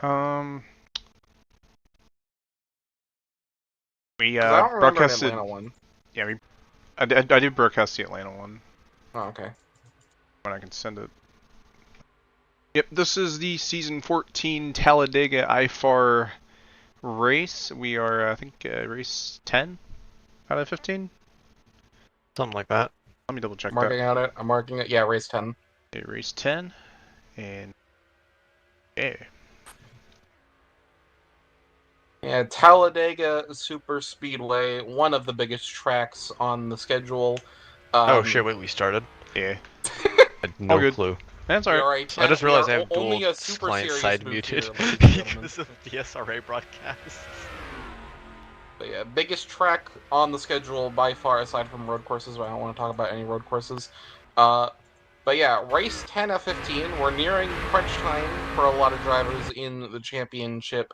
Um, we 'Cause I don't remember an broadcasted. Atlanta one. Yeah, I did broadcast the Atlanta one. Oh, okay. When I can send it. Yep, this is the season 14 Talladega IFAR race. We are, I think, race 10 out of 15. Something like that. Let me double check Marking that. out it. I'm marking it. Yeah, race 10. Okay, race 10, and yeah. Yeah, Talladega Super Speedway, one of the biggest tracks on the schedule. Oh shit! Wait, we started. Yeah. I had All no good. clue. That's We alright. are a I ten, just we realized are I have only dual a Super client Series side booth muted here, ladies and gentlemen. because of the SRA broadcast. But yeah, biggest track on the schedule by far, aside from road courses. But I don't want to talk about any road courses. But yeah, race 10 of 15. We're nearing crunch time for a lot of drivers in the championship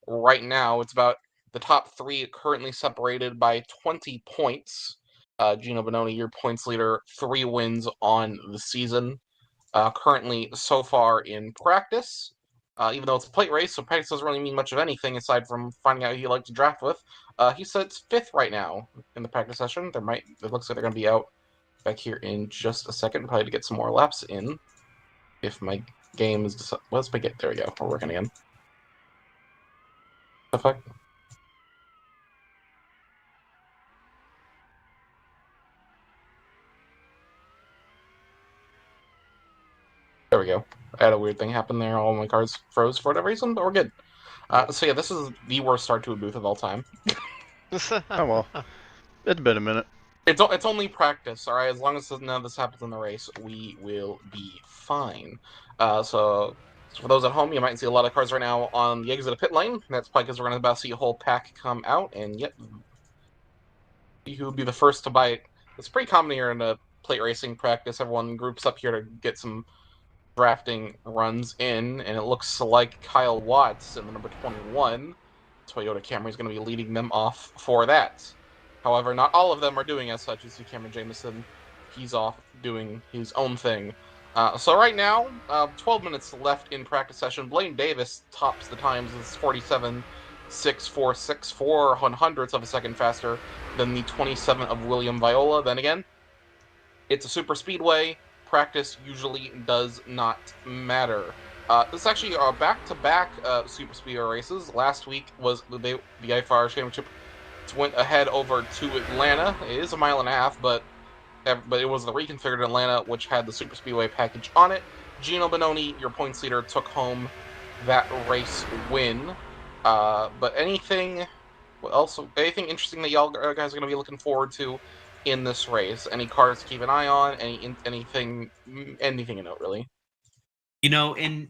right now. It's about the top three currently separated by 20 points. Gino Bononi, your points leader, 3 wins on the season. Currently, so far in practice, even though it's a plate race, so practice doesn't really mean much of anything aside from finding out who you like to draft with. He sits 5th right now in the practice session. It looks like they're going to be out back here in just a second, probably to get some more laps in. If my game is... What's my get? There we go. We're working again. The fuck? There we go. I had a weird thing happen there. All my cards froze for whatever reason, but we're good. So yeah, this is the worst start to a booth of all time. Oh well. It's been a minute. It's only practice, all right? As long as none of this happens in the race, we will be fine. So for those at home, you might see a lot of cars right now on the exit of pit lane. That's probably because we're going to about see a whole pack come out, and yep, who would be the first to buy it. It's pretty common here in a plate racing practice. Everyone groups up here to get some drafting runs in, and it looks like Kyle Watts in the number 21 Toyota Camry is going to be leading them off for that. However, not all of them are doing as such. You see Cameron Jameson, he's off doing his own thing. So right now, 12 minutes left in practice session. Blaine Davis tops the times. It's 47.6464, 100ths of a second faster than the 27 of William Viola. Then again, it's a super speedway. Practice usually does not matter. This is actually back-to-back super speedway races. Last week was the IFAR Championship went ahead over to Atlanta. It is a mile and a half, but it was the reconfigured Atlanta, which had the super speedway package on it. Gino Bononi, your points leader, took home that race win. But anything anything interesting that y'all guys are going to be looking forward to in this race? Any cars to keep an eye on? Anything to note, really? You know, in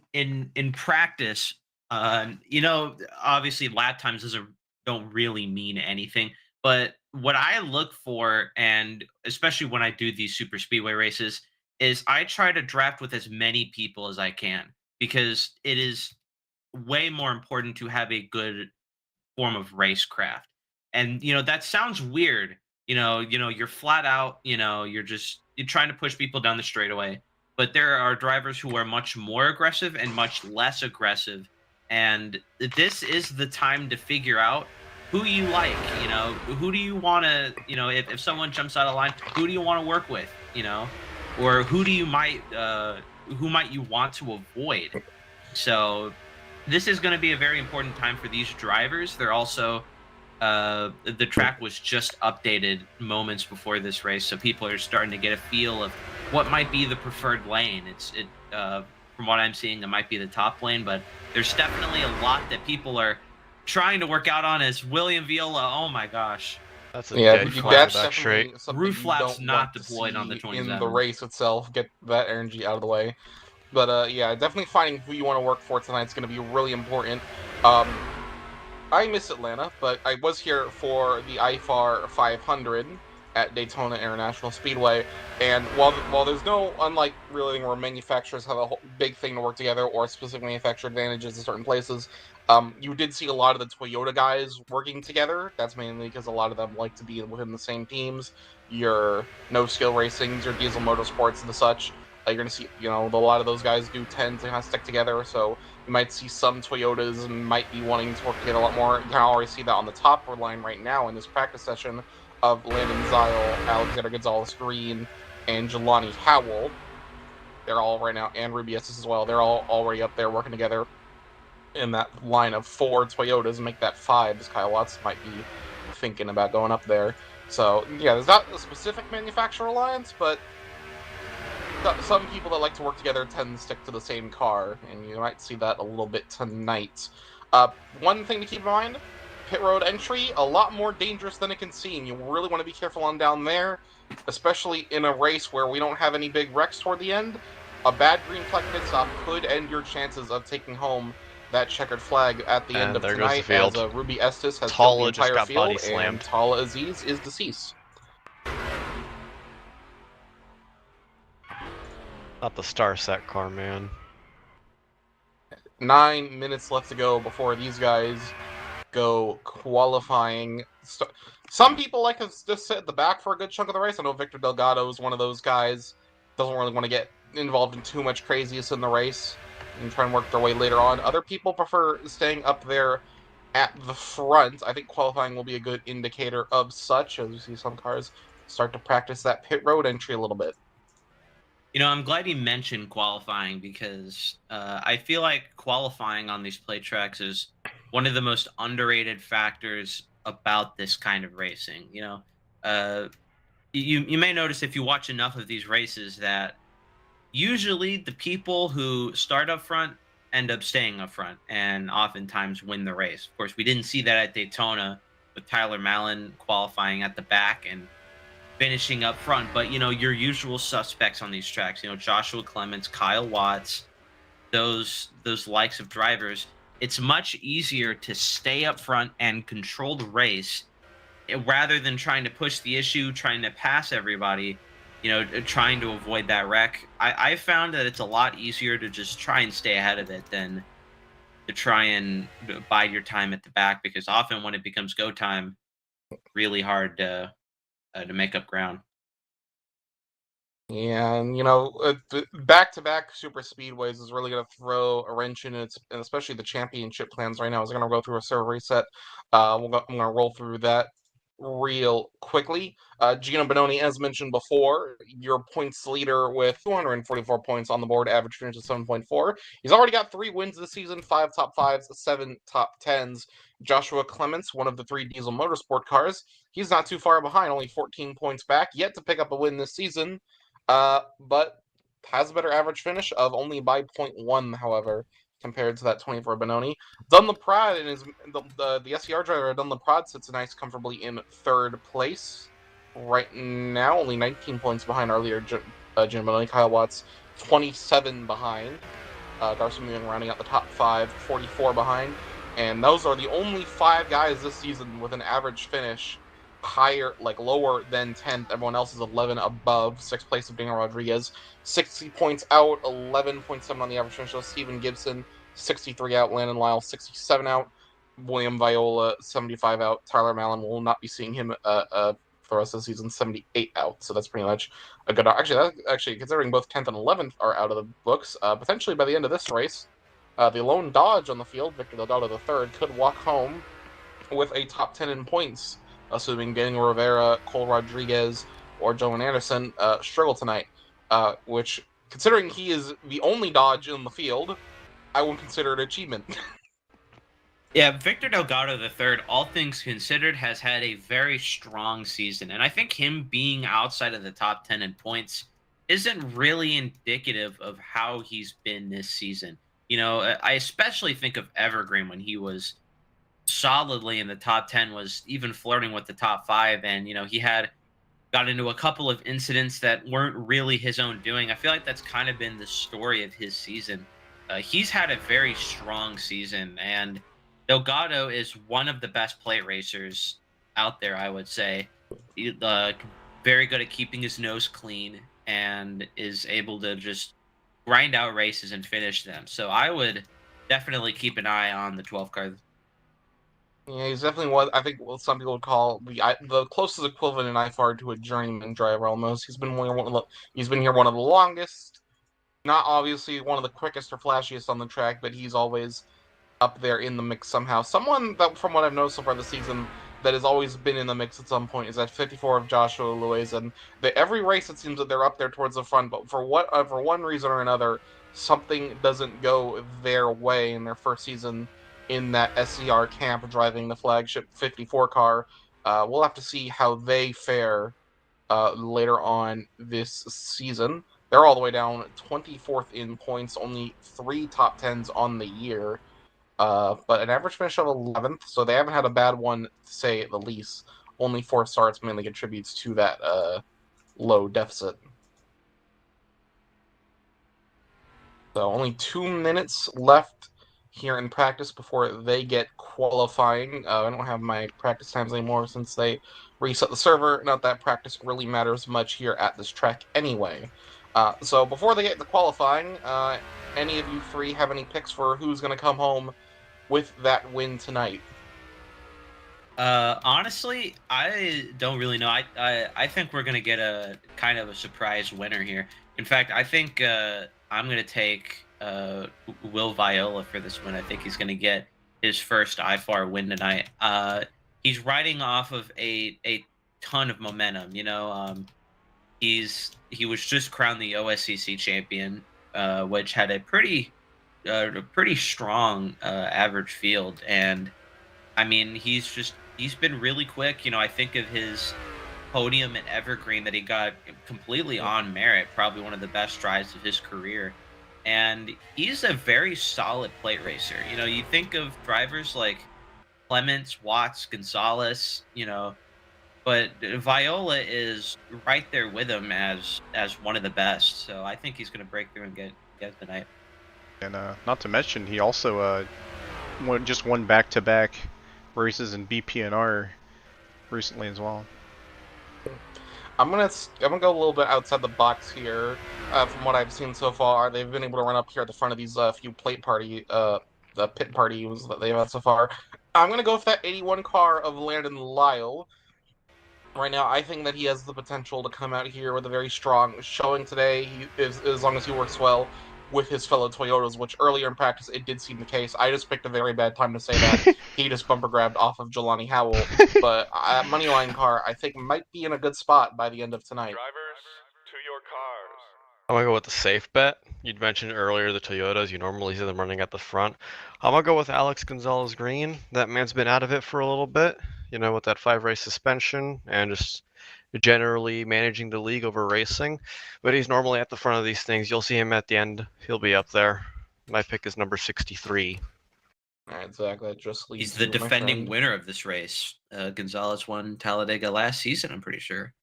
practice, obviously lap times don't really mean anything. But what I look for, and especially when I do these super speedway races, is I try to draft with as many people as I can, because it is way more important to have a good form of racecraft. And that sounds weird. You're flat out, you're trying to push people down the straightaway. But there are drivers who are much more aggressive and much less aggressive. And this is the time to figure out who you like. Who do you want to, if someone jumps out of line, who do you want to work with, or who might you want to avoid? So this is going to be a very important time for these drivers. They're also the track was just updated moments before this race, so people are starting to get a feel of what might be the preferred lane. From what I'm seeing, it might be the top lane, but there's definitely a lot that people are trying to work out on. As William Viola, oh my gosh, That's a dead flat back straight. Roof flaps not deployed on the 27 in the race itself. Get that energy out of the way. But yeah, definitely finding who you want to work for tonight is going to be really important. I miss Atlanta, but I was here for the IFAR 500 at Daytona International Speedway, and while there's no, unlike really where manufacturers have a whole big thing to work together or specific manufacturer advantages in certain places, you did see a lot of the Toyota guys working together. That's mainly because a lot of them like to be within the same teams. Your no-skill racings, your diesel motorsports and the such. You're going to see, a lot of those guys do tend to kind of stick together, so you might see some Toyotas and might be wanting to work together a lot more. You can already see that on the top line right now in this practice session of Landon Zile, Alexander Gonzalez-Greene, and Jelani Howell. They're all right now, and Ruby Estes as well. They're all already up there working together in that line of 4 Toyotas, make that 5, as Kyle Watts might be thinking about going up there. So, yeah, there's not a specific manufacturer alliance, but some people that like to work together tend to stick to the same car, and you might see that a little bit tonight. One thing to keep in mind, pit road entry, a lot more dangerous than it can seem. You really want to be careful on down there, especially in a race where we don't have any big wrecks toward the end. A bad green flag pit stop could end your chances of taking home that checkered flag at the end of tonight, as Ruby Estes has killed the entire field, and Talha Aziz is deceased. Not the star set car, man. 9 minutes left to go before these guys go qualifying. Some people like to just sit at the back for a good chunk of the race. I know Victor Delgado is one of those guys. Doesn't really want to get involved in too much craziness in the race and try and work their way later on. Other people prefer staying up there at the front. I think qualifying will be a good indicator of such, as you see some cars start to practice that pit road entry a little bit. I'm glad you mentioned qualifying, because I feel like qualifying on these plate tracks is one of the most underrated factors about this kind of racing. You may notice if you watch enough of these races that usually the people who start up front end up staying up front and oftentimes win the race. Of course, we didn't see that at Daytona with Tyler Mallon qualifying at the back and finishing up front, but your usual suspects on these tracks, Joshua Clements, Kyle Watts, those likes of drivers, it's much easier to stay up front and control the race rather than trying to push the issue, trying to pass everybody, trying to avoid that wreck. I found that it's a lot easier to just try and stay ahead of it than to try and bide your time at the back, because often when it becomes go time, really hard to make up ground. Yeah, and back-to-back super speedways is really going to throw a wrench in it, and especially the championship plans right now. Is going to go through a server reset. I'm going to roll through that real quickly. Gino Bononi, as mentioned before, your points leader with 244 points on the board, average finish of 7.4. He's already got 3 wins this season, 5 top 5s, 7 top 10s. Joshua Clements, one of the 3 Diesel Motorsport cars, he's not too far behind, only 14 points back, yet to pick up a win this season, but has a better average finish of only by 0.1, however, compared to that 24 Bononi. Dunlop Prod and the SCR driver Dunlop Prod sits nice comfortably in 3rd place right now, only 19 points behind our leader Jim Bononi. Kyle Watts 27 behind. Garson Young rounding out the top 5, 44 behind, and those are the only 5 guys this season with an average finish lower than 10th. Everyone else is 11 above. 6th place of Daniel Rodriguez, 60 points out, 11.7 on the average finish. So Steven Gibson, 63 out. Landon Lyle, 67 out. William Viola, 75 out. Tyler Mallon, will not be seeing him for the rest of the season, 78 out. So that's pretty much a good. Actually, considering both 10th and 11th are out of the books, potentially by the end of this race, the lone Dodge on the field, Victor Delgado III, could walk home with a top 10 in points, assuming Daniel Rivera, Cole Rodriguez, or Joan Anderson struggle tonight, which, considering he is the only Dodge in the field, I would consider an achievement. Yeah, Victor Delgado III, all things considered, has had a very strong season, and I think him being outside of the top 10 in points isn't really indicative of how he's been this season. I especially think of Evergreen when he was solidly in the top 10, was even flirting with the top 5, and he got into a couple of incidents that weren't really his own doing. I feel like that's kind of been the story of his season. He's had a very strong season, and Delgado is one of the best plate racers out there, I would say. Very good at keeping his nose clean and is able to just grind out races and finish them. So I would definitely keep an eye on the 12 car. Yeah, he's definitely what I think what some people would call the closest equivalent in IFAR to a journeyman driver almost. He's been here one of the longest, Not obviously one of the quickest or flashiest on the track, but he's always up there in the mix somehow. Someone that, from what I've noticed so far this season, that has always been in the mix at some point is at 54 of Joshua Luis, and every race it seems that they're up there towards the front, but for one reason or another, something doesn't go their way in their first season in that SCR camp driving the flagship 54 car. We'll have to see how they fare later on this season. They're all the way down 24th in points, only 3 top 10s on the year, but an average finish of 11th, so they haven't had a bad one, to say at the least. Only 4 starts mainly contributes to that low deficit. So only 2 minutes left here in practice before they get qualifying. I don't have my practice times anymore since they reset the server. Not that practice really matters much here at this track anyway. So before they get to qualifying, any of you three have any picks for who's going to come home with that win tonight? Honestly, I don't really know. I think we're gonna get a kind of a surprise winner here. In fact, I think I'm gonna take Will Viola for this win. I think he's gonna get his first IFAR win tonight. He's riding off of a ton of momentum. You know, he was just crowned the OSCC champion, which had a pretty strong average field, and I mean he's been really quick. You know, I think of his podium at Evergreen that he got completely on merit, probably one of the best drives of his career. And he's a very solid plate racer. You know, you think of drivers like Clements, Watts, Gonzalez, you know, but Viola is right there with him as one of the best. So I think he's going to break through and get tonight. And not to mention, he also won back-to-back races in BPNR recently as well. I'm gonna go a little bit outside the box here. From what I've seen so far, they've been able to run up here at the front of these few pit parties that they've had so far. I'm gonna go with that 81 car of Landon Lyle. Right now, I think that he has the potential to come out here with a very strong showing today. As long as he works well with his fellow Toyotas, which earlier in practice it did seem the case. I just picked a very bad time to say that. He just bumper grabbed off of Jelani Howell, but Moneyline car I think might be in a good spot by the end of tonight. Drivers, to your cars. I'm gonna go with the safe bet. You'd mentioned earlier the Toyotas. You normally see them running at the front. I'm gonna go with Alex Gonzalez-Greene. That man's been out of it for a little bit. You know, with that 5-race suspension and just generally managing the league over racing. But he's normally at the front of these things. You'll see him at the end. He'll be up there. My pick is number 63. All right, Zach, that just leaves He's the you, my defending friend. winner of this race. Gonzalez won Talladega last season, I'm pretty sure.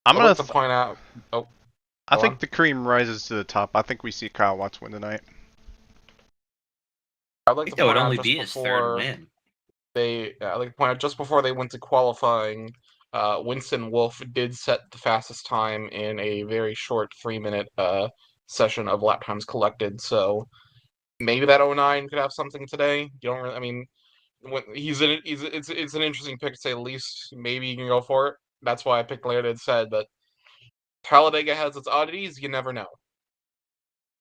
I'm I'd gonna like to point out. Oh, I go think on. the cream rises to the top. I think we see Kyle Watts win tonight. I'd I like think to that would point out only just be his third before win. I'd like to point out just before they went to qualifying, Winston Wolf did set the fastest time in a very short 3-minute session of lap times collected. So maybe that 09 could have something today. You don't really, I mean, when it's an interesting pick to say the least. Maybe you can go for it. That's why I picked Laird instead. But Talladega has its oddities. You never know.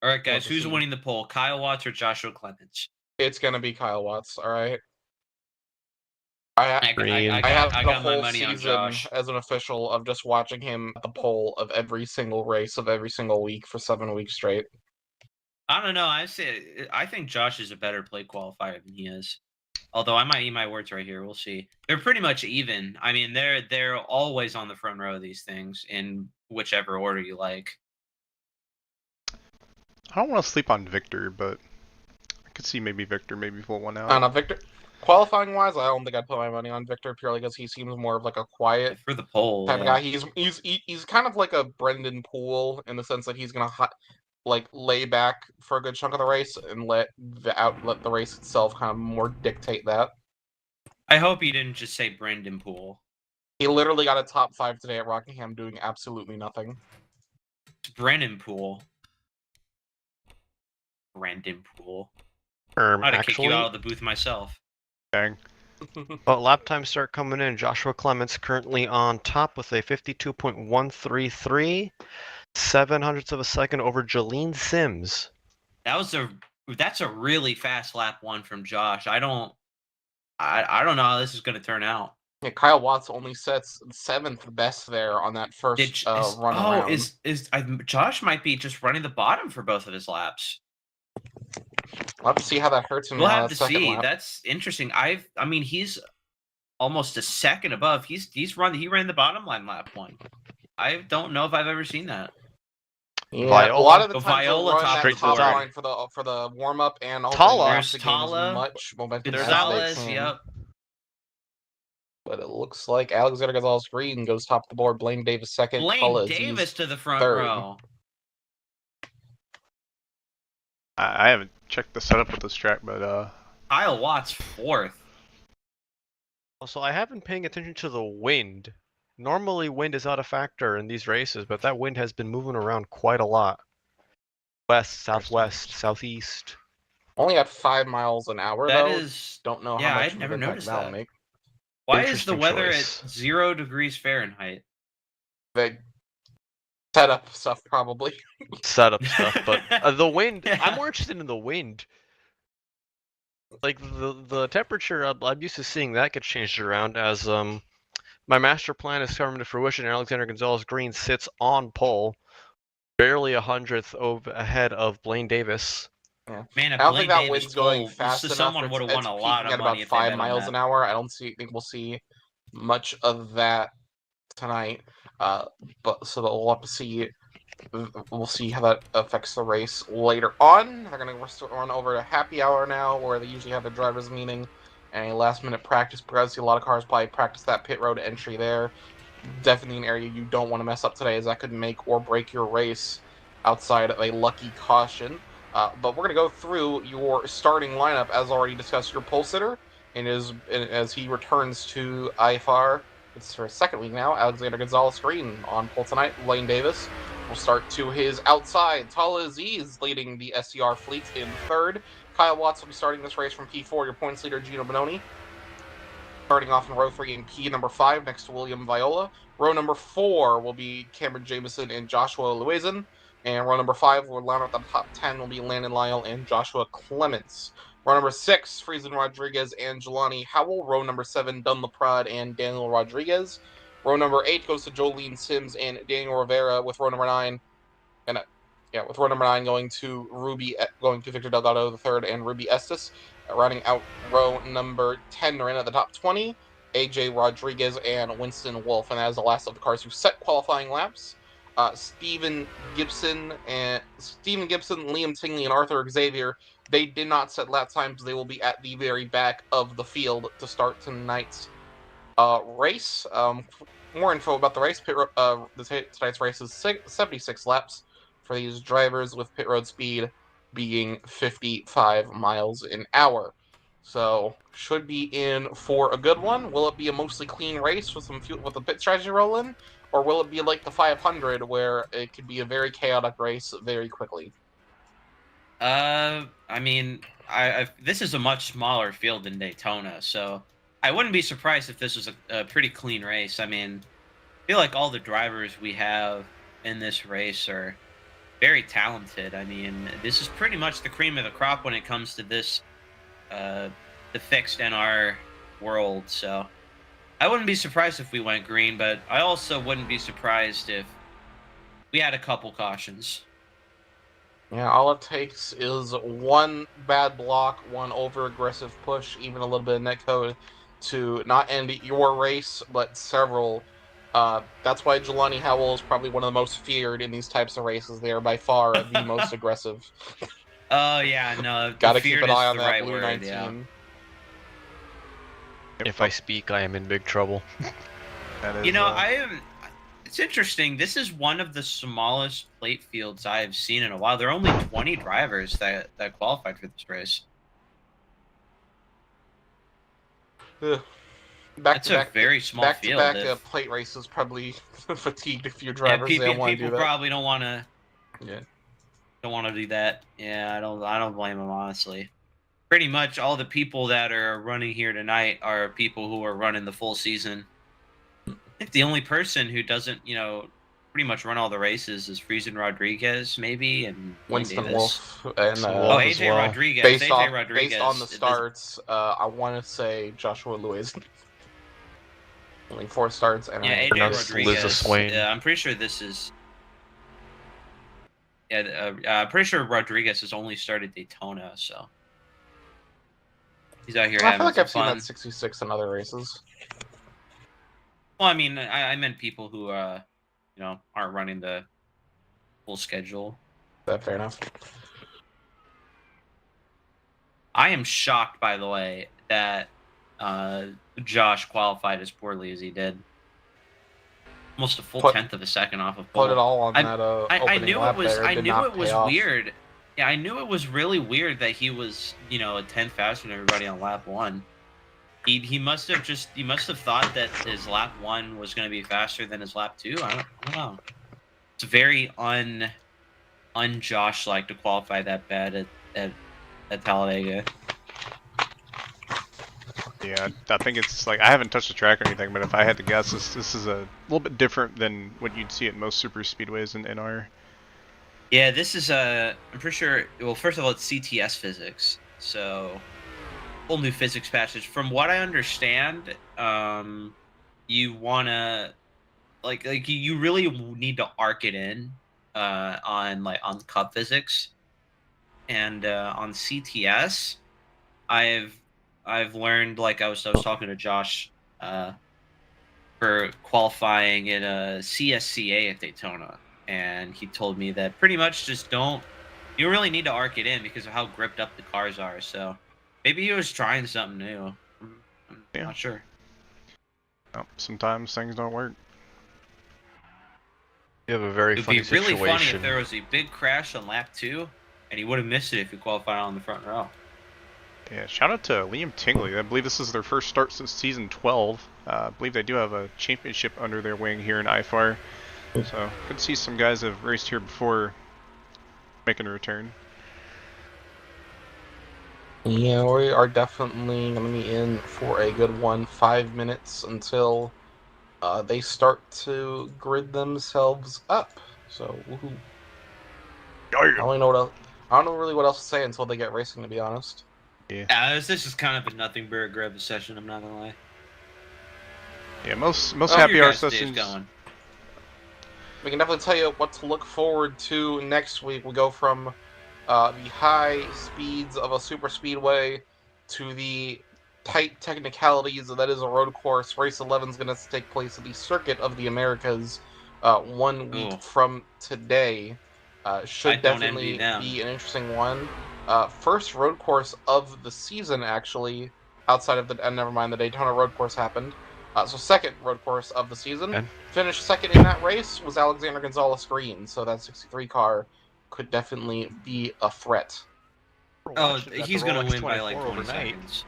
All right, guys, to who's see. winning the poll? Kyle Watts or Joshua Clements? It's gonna be Kyle Watts. All right. I have I got my whole money on season Josh. as an official of just watching him at the pole of every single race of every single week for 7 weeks straight. I don't know. I think Josh is a better plate qualifier than he is. Although I might eat my words right here. We'll see. They're pretty much even. I mean, they're always on the front row of these things in whichever order you like. I don't want to sleep on Victor, but I could see maybe Victor pull one out. I don't know, Victor. Qualifying wise, I don't think I'd put my money on Victor purely because he seems more of like a quiet For the poll, type of yeah. guy. He's kind of like a Brendan Poole in the sense that he's gonna like lay back for a good chunk of the race and let the race itself kind of more dictate that. I hope he didn't just say Brendan Poole. He literally got a top 5 today at Rockingham doing absolutely nothing. It's Brendan Poole. Brendan Poole. I'd have kicked you out of the booth myself. Dang. But lap times start coming in. Joshua Clements currently on top with a 52.133. 0.07 of a second over Jolene Sims. That's a really fast lap 1 from Josh. I don't know how this is going to turn out. Yeah, Kyle Watts only sets 7th best there on that first run around. Josh might be just running the bottom for both of his laps. We'll have to see how that hurts him. We'll have to second see. lap. That's interesting. I mean, he's almost a second above. He ran the bottom line lap 1. I don't know if I've ever seen that. Yeah, Viola. a lot of the times Viola they'll run top that to top top. line for the warm up and also Talha. laps to gain as Talha, much momentum as they Gonzalez, can. yep. But it looks like Alexander Gonzalez-Greene goes top of the board. Blaine Davis second. Blaine Talha Davis Aziz to the front third. row. I haven't checked the setup with this track, but Kyle Watts 4th. Also, I have been paying attention to the wind. Normally, wind is not a factor in these races, but that wind has been moving around quite a lot. West, southwest, southeast. Only at 5 miles an hour That though. is Don't know yeah, how much I'd of never an impact noticed that'll that. make. Why is Interesting the weather choice. at 0 degrees Fahrenheit? They set up stuff probably. Setup stuff, but the wind. I'm more interested in the wind. Like the temperature, I'm used to seeing that get changed around as my master plan is coming to fruition. Alexander Gonzalez-Greene sits on pole, barely 100th ahead of Blaine Davis. Yeah. Man, I don't think that wind's going fast enough. Someone would have won It's a lot peaking of at money about if they 5 bet on miles that. an hour. I don't think we'll see much of that tonight. But so we'll have to see. We'll see how that affects the race later on. They're gonna run over to happy hour now, where they usually have their drivers' meeting and a last-minute practice. Because I see a lot of cars probably practice that pit road entry there. Definitely an area you don't want to mess up today, as that could make or break your race outside of a lucky caution. But we're going to go through your starting lineup, as already discussed. Your pole sitter, and as he returns to IFAR, it's for a second week now, Alexander Gonzalez-Greene on pole tonight. Blaine Davis will start to his outside. Talha Aziz leading the SCR fleet in third. Kyle Watts will be starting this race from P4. Your points leader, Gino Bononi, starting off in row 3 in P number 5 next to William Viola. Row number 4 will be Cameron Jameson and Joshua Luizin. And row number 5 will round out the top 10 will be Landon Lyle and Joshua Clements. Row number 6, Friesen Rodriguez and Jelani Howell. Row number 7, Dunn LaPrade and Daniel Rodriguez. Row number 8 goes to Jolene Sims and Daniel Rivera, with row number 9 with row number 9 going to Victor Delgado III and Ruby Estes. Rounding out row number 10 are in at the top 20, AJ Rodriguez and Winston Wolf, and that is the last of the cars who set qualifying laps. Stephen Gibson, Liam Tingley, and Arthur Xavier, they did not set lap times. They will be at the very back of the field to start tonight's race. More info about the race. Tonight's race is 76 laps for these drivers, with pit road speed being 55 miles an hour. So should be in for a good one. Will it be a mostly clean race with with a pit strategy roll in, or will it be like the 500 where it could be a very chaotic race very quickly? I mean, this is a much smaller field than Daytona, so I wouldn't be surprised if this was a pretty clean race. I mean, I feel like all the drivers we have in this race are very talented. I mean, this is pretty much the cream of the crop when it comes to this, the fixed NR world. So I wouldn't be surprised if we went green, but I also wouldn't be surprised if we had a couple cautions. Yeah, all it takes is one bad block, one over-aggressive push, even a little bit of netcode to not end your race, but several. That's why Jelani Howell is probably one of the most feared in these types of races. They are by far the most aggressive. Oh, yeah, no. Gotta keep an eye on that blue 19. Yeah. If I speak, I am in big trouble. that is, You know, it's interesting. This is one of the smallest plate fields I've seen in a while. There are only 20 drivers that qualified for this race. It's a very small field. Back-to-back plate races probably fatigued a few drivers. People probably don't want to. Yeah. Don't want to do that. Yeah, I don't blame them, honestly. Pretty much all the people that are running here tonight are people who are running the full season. I think the only person who doesn't, pretty much run all the races is Friesen Rodriguez, maybe, and Wayne Winston Davis. Wolf and Winston Oh, Wolf as AJ well. Rodriguez. based AJ on Rodriguez. the starts, I want to say Joshua Lewis. Only 4 starts, and Yeah, I AJ pronounced Rodriguez. Liza Swain. I'm pretty sure this is. Yeah, I'm pretty sure Rodriguez has only started Daytona, so he's out here I having feel like some I've seen fun. that 66 in other races. Well, I mean, I meant people who aren't running the full schedule. That fair enough. I am shocked, by the way, that Josh qualified as poorly as he did. Almost a full tenth of a second off of pole. Put it all on that I opening knew lap it was. there. I Did knew not it was pay off. weird. Yeah, I knew it was really weird that he was, a tenth faster than everybody on lap 1. He must have thought that his lap 1 was going to be faster than his lap 2. I don't know. It's very un-Josh like to qualify that bad at Talladega. Yeah, I think it's like I haven't touched the track or anything, but if I had to guess, this is a little bit different than what you'd see at most super speedways in our. Yeah, this is I'm pretty sure. Well, first of all, it's CTS physics, so whole new physics passage. From what I understand, you wanna like you really need to arc it in on Cup physics, and on CTS, I've learned, like I was talking to Josh for qualifying in a CSCA at Daytona, and he told me that pretty much you don't really need to arc it in because of how gripped up the cars are. So maybe he was trying something new. I'm not sure. No, sometimes things don't work. You have a very It'd funny be really situation. funny if there was a big crash on lap 2, and he would have missed it if he qualified on the front row. Yeah, shout out to Liam Tingley. I believe this is their first start since season 12. I believe they do have a championship under their wing here in IFAR. So, good to see some guys that have raced here before making a return. Yeah, we are definitely going to be in for a good one. 5 minutes until they start to grid themselves up. So, woohoo. I don't know really what else to say until they get racing, to be honest. Yeah. This is kind of a nothing but a grab session. I'm not gonna lie. Yeah, most happy hour sessions. We can definitely tell you what to look forward to next week. We go from the high speeds of a super speedway to the tight technicalities that is a road course. Race 11 is going to take place at the Circuit of the Americas 1 week from today. Should definitely be an interesting one. First road course of the season, actually, outside of the never mind, the Daytona road course happened. So second road course of the season. Okay. Finished second in that race was Alexander Gonzalez-Greene, so that 63 car could definitely be a threat. Oh, he's going to win by like 20 seconds.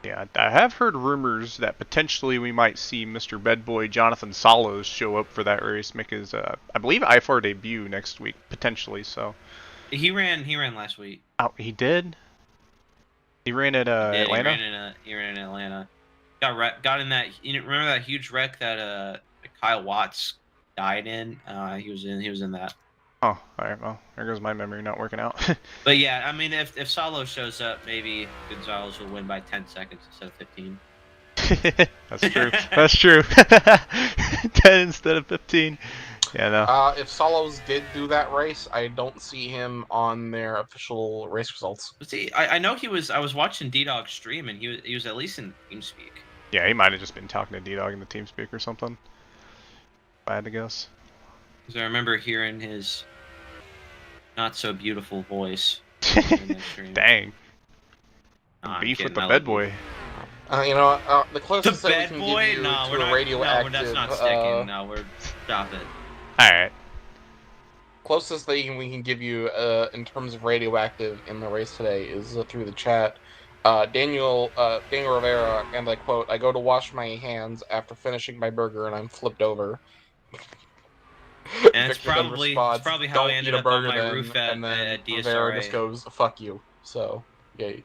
Yeah, I have heard rumors that potentially we might see Mr. Bedboy Jonathan Salos show up for that race, make his, I believe, IFAR debut next week, potentially, so. He ran last week. Oh, he did? He ran at Atlanta? He ran in Atlanta. Got in that. Remember that huge wreck that Kyle Watts died in? He was in that. Oh, all right. Well, there goes my memory not working out. But yeah, I mean, if Salo shows up, maybe Gonzalez will win by 10 seconds instead of 15. That's true. That's true. 10 instead of 15. Yeah, no. If Salos did do that race, I don't see him on their official race results. But see, I know he was. I was watching D-Dog stream, and he was at least in TeamSpeak. Yeah, he might have just been talking to D-Dog in the TeamSpeak or something. If I had to guess. Because I remember hearing his not so beautiful voice. Dang. Nah, Beef with the Bedboy. The closest the that we can give you to a radioactive... No, that's not sticking. No, stop it. Alright. Closest thing we can give you in terms of radioactive in the race today is through the chat. Daniel Rivera, and I quote, "I go to wash my hands after finishing my burger and I'm flipped over." And it's probably how I ended up on my roof at DSRA. Rivera just goes, "Fuck you." So, yay.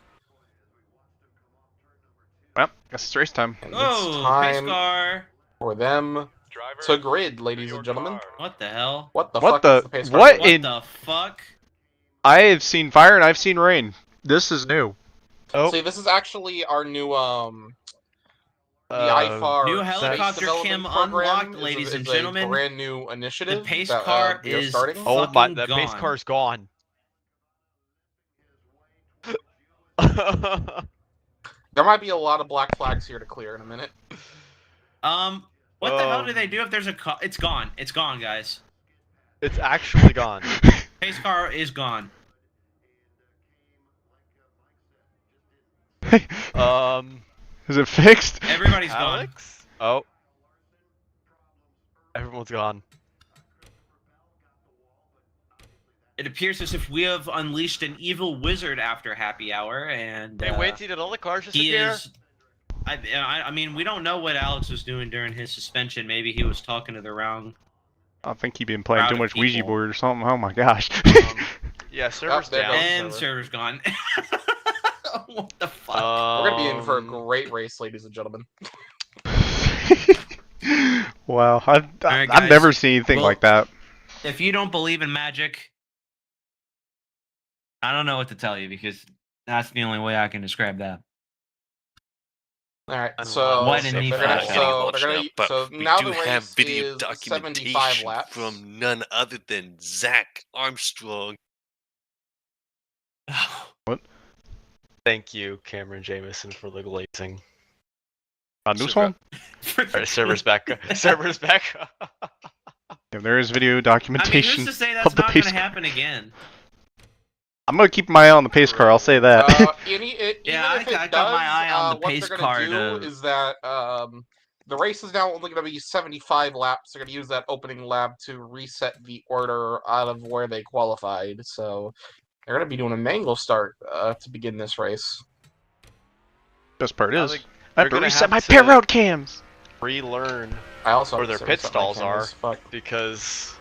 Well, guess it's race time. And oh, it's time pace car. for them Driver to grid, to ladies your and gentlemen. cars. What the hell? What the What fuck the- is the pace car what doing? What in- the fuck? I have seen fire and I've seen rain. This is new. Oh, See, this is actually our new the Uh, IFAR New Space helicopter Development cam Program unlocked, ladies is and a gentlemen. brand new initiative The pace that car we are is starting. oh my, fucking that base gone. car's gone. There might be a lot of black flags here to clear in a minute. What the hell do they do if there's a car? It's gone. It's gone, guys. It's actually gone. Pace car is gone. Is it fixed? Everybody's gone. Alex? Oh. Everyone's gone. It appears as if we have unleashed an evil wizard after happy hour, and Hey, wait, did all the cars he disappear? is. I mean, we don't know what Alex was doing during his suspension. Maybe he was talking to the wrong. I think he'd been playing Crowd too of much Ouija people. board or something. Oh my gosh. Yeah, server's there down. goes. And server. server's gone. What the fuck? We're gonna be in for a Um, great race, ladies and gentlemen. Wow, I've Alright, I've guys. never seen anything Well- like that. If you don't believe in magic, I don't know what to tell you because that's the only way I can describe that. All right, And so What in they're the gonna, fuck? so they're gonna, but so we now do the have race video is 75 documentation laps. from none other than Zak Armstrong. Thank you, Cameron Jameson, for the glazing. A new Super. song? Alright, server's back. Server's back. Yeah, there is video I mean, documentation. who's to say that's of the not pace going to car. happen again? I'm gonna keep my eye on the pace car. I'll say that. Even if I it got does, my eye on the what pace they're car gonna do to- is that the race is now only gonna be 75 laps. They're gonna use that opening lap to reset the order out of where they qualified. So they're gonna be doing a mango start to begin this race. Best part I is, think I have we're to gonna reset have my to- pit road cams. Relearn I also Where have their to pit reset my stalls cameras. are. Fuck. because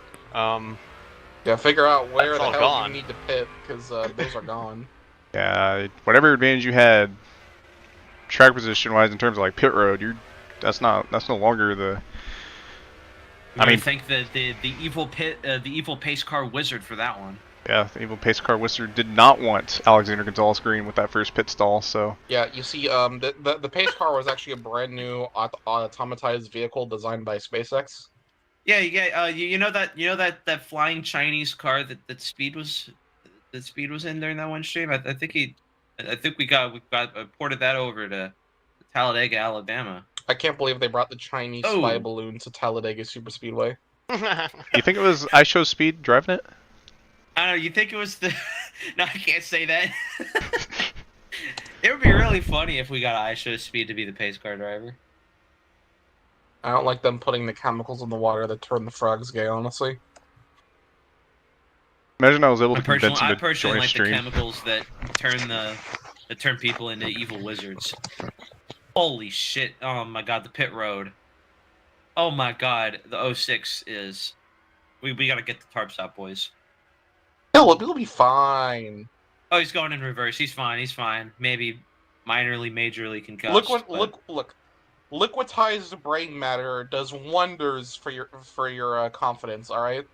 Yeah, figure out where That's the all hell gone. you need to pit because those are gone. Yeah, whatever advantage you had, track position wise in terms of like pit road, that's no longer the. I mean, think that the evil pace car wizard for that one. Yeah, the evil pace car wizard did not want Alexander Gonzalez-Greene with that first pit stall. So Yeah, you see, the pace car was actually a brand new automatized vehicle designed by SpaceX. Yeah, you know that flying Chinese car that Speed was in during that one stream. I think we got ported that over to Talladega, Alabama. I can't believe they brought the Chinese Oh. spy balloon to Talladega Superspeedway. you think it was I Show Speed driving it? I don't know. You think it was the? No, I can't say that. It would be really funny if we got ISO Speed to be the pace car driver. I don't like them putting the chemicals in the water that turn the frogs gay, honestly. Imagine I was able I to convince him personally to join a like the stream. chemicals that turn people into evil wizards. Holy shit! Oh my god, the pit road. Oh my god, the 06 is. We gotta get the tarps out, boys. It'll be fine. Oh, he's going in reverse. He's fine. He's fine. Maybe minorly, majorly concussed. Look. Liquidized brain matter does wonders for your confidence. All right.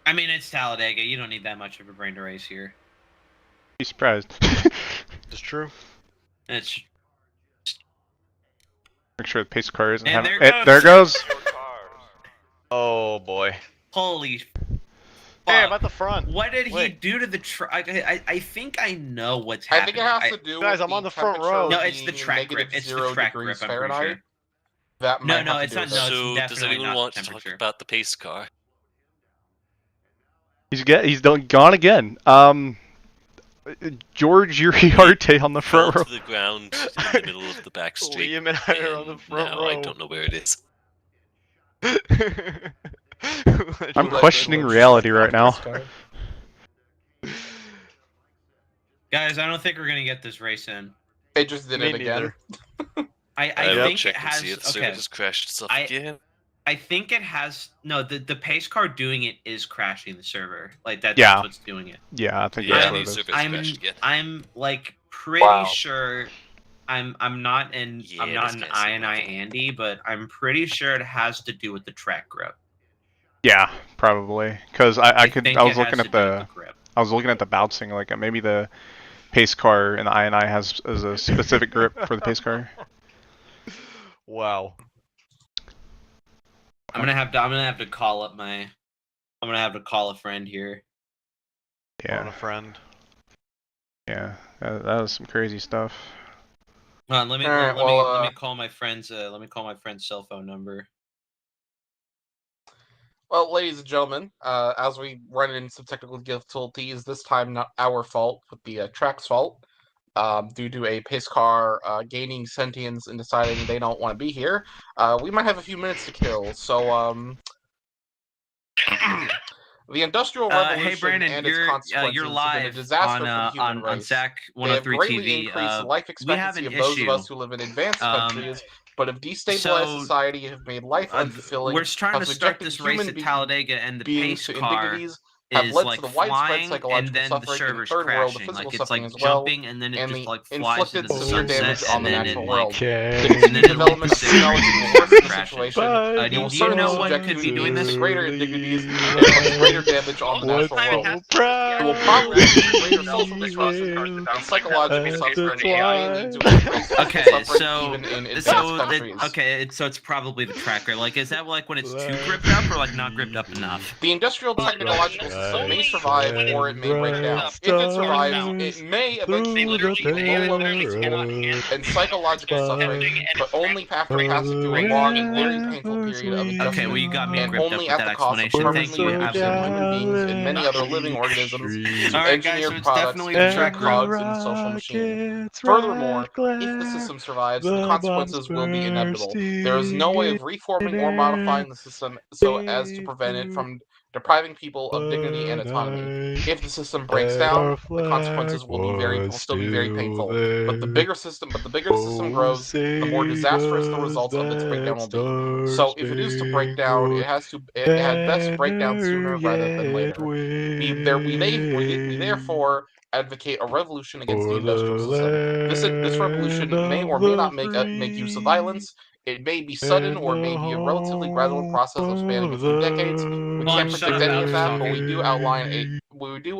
I mean, it's Talladega. You don't need that much of a brain to race here. Be surprised. It's true. It's Make sure the pace car isn't And having. there There goes. To your cars. Oh boy. holy. Hey, I'm fuck. at the front. What did he Wait. do to the truck? I think I know what's I happening. think it has to do Guys, with I'm on the front temperature row. No, it's the being track grip. negative It's the 0 track degrees grip. I'm pretty Fahrenheit. sure. That No, might no, have to it's do not- with no, it. it's So, does definitely anyone not want to temperature. talk about the pace car? He's gone again. George Uriarte on the Fell front row. to the ground in the middle of the back street. Liam and I are on the and front now row. I don't know where it is. I'm Let questioning George reality drive right now. this car. Guys, I don't think we're gonna get this race in. They just did Me it again. neither. I will think check it and has. see if the server Okay, has crashed itself I- again. I think it has. No, the pace car doing it is crashing the server. Like that's Yeah. what's doing it. Yeah, I think Yeah, that's the what it is. server's crashed again. I'm like pretty Wow. sure I'm not an I Andy, but I'm pretty sure it has to do with the track grip. Yeah, probably. Because I was looking at the grip. I was looking at the bouncing, like maybe the pace car in the INI has a specific grip for the pace car. Wow. I'm gonna have to call up my. I'm gonna have to call a friend here. Yeah. On a friend. Yeah, that was some crazy stuff. Hold on, let me call my friend's. Let me call my friend's cell phone number. Well, ladies and gentlemen, as we run into some technical difficulties, this time not our fault, but the track's fault, due to a pace car gaining sentience and deciding they don't want to be here, we might have a few minutes to kill. So, the Industrial Revolution Hey Brandon, and its consequences you're have live been a disaster for the human on race. Zak They have 103 greatly TV. increased the life expectancy of those of us who live in advanced countries, but have destabilized society, have made life unfulfilling, we're trying have to start subjected this race human at Talladega, and the beings pace to car indignities, have is led like to the widespread flying, and psychological then the suffering in the server's third world, the crashing. physical Like it's suffering like as well, jumping, and then it and just the like flies inflicted into the severe damage sunset, on the and then natural it world. like, The and then it development of disintegrates technology and will worsen the crashes. situation. Do It will you certainly know what subject could be doing humans this? to greater indignities and inflict greater damage on the natural world. It will probably lead to greater social destruction and psychological suffering, and may lead to increased physical suffering even in advanced countries. So it's probably the tracker. Like, is that like when it's too gripped up or like not gripped up enough? The industrial technological system may survive or it may break down. If it survives, it may eventually lead to low levels of pain and psychological suffering, but only after passing through a long and very painful period of adjustment. Okay, well you got me and gripped only up with at that the cost of explanation. Thank permanently you. reducing Absolutely. human beings and many other living organisms to Alright, guys, engineered so it's products, definitely the mere tracker. cogs in a social machine. Furthermore, if the system survives, the consequences will be inevitable. There is no way of reforming or modifying the system so as to prevent it from depriving people of dignity and autonomy. If the system breaks down, the consequences will still be very painful. But the bigger the system grows, the more disastrous the results of its breakdown will be. So if it is to break down, it had best break down sooner rather than later. We therefore advocate a revolution against the industrial system. This revolution may or may not make use of violence. It may be sudden or it may be a relatively gradual process of spanning a few decades. We can't predict any of that, but we do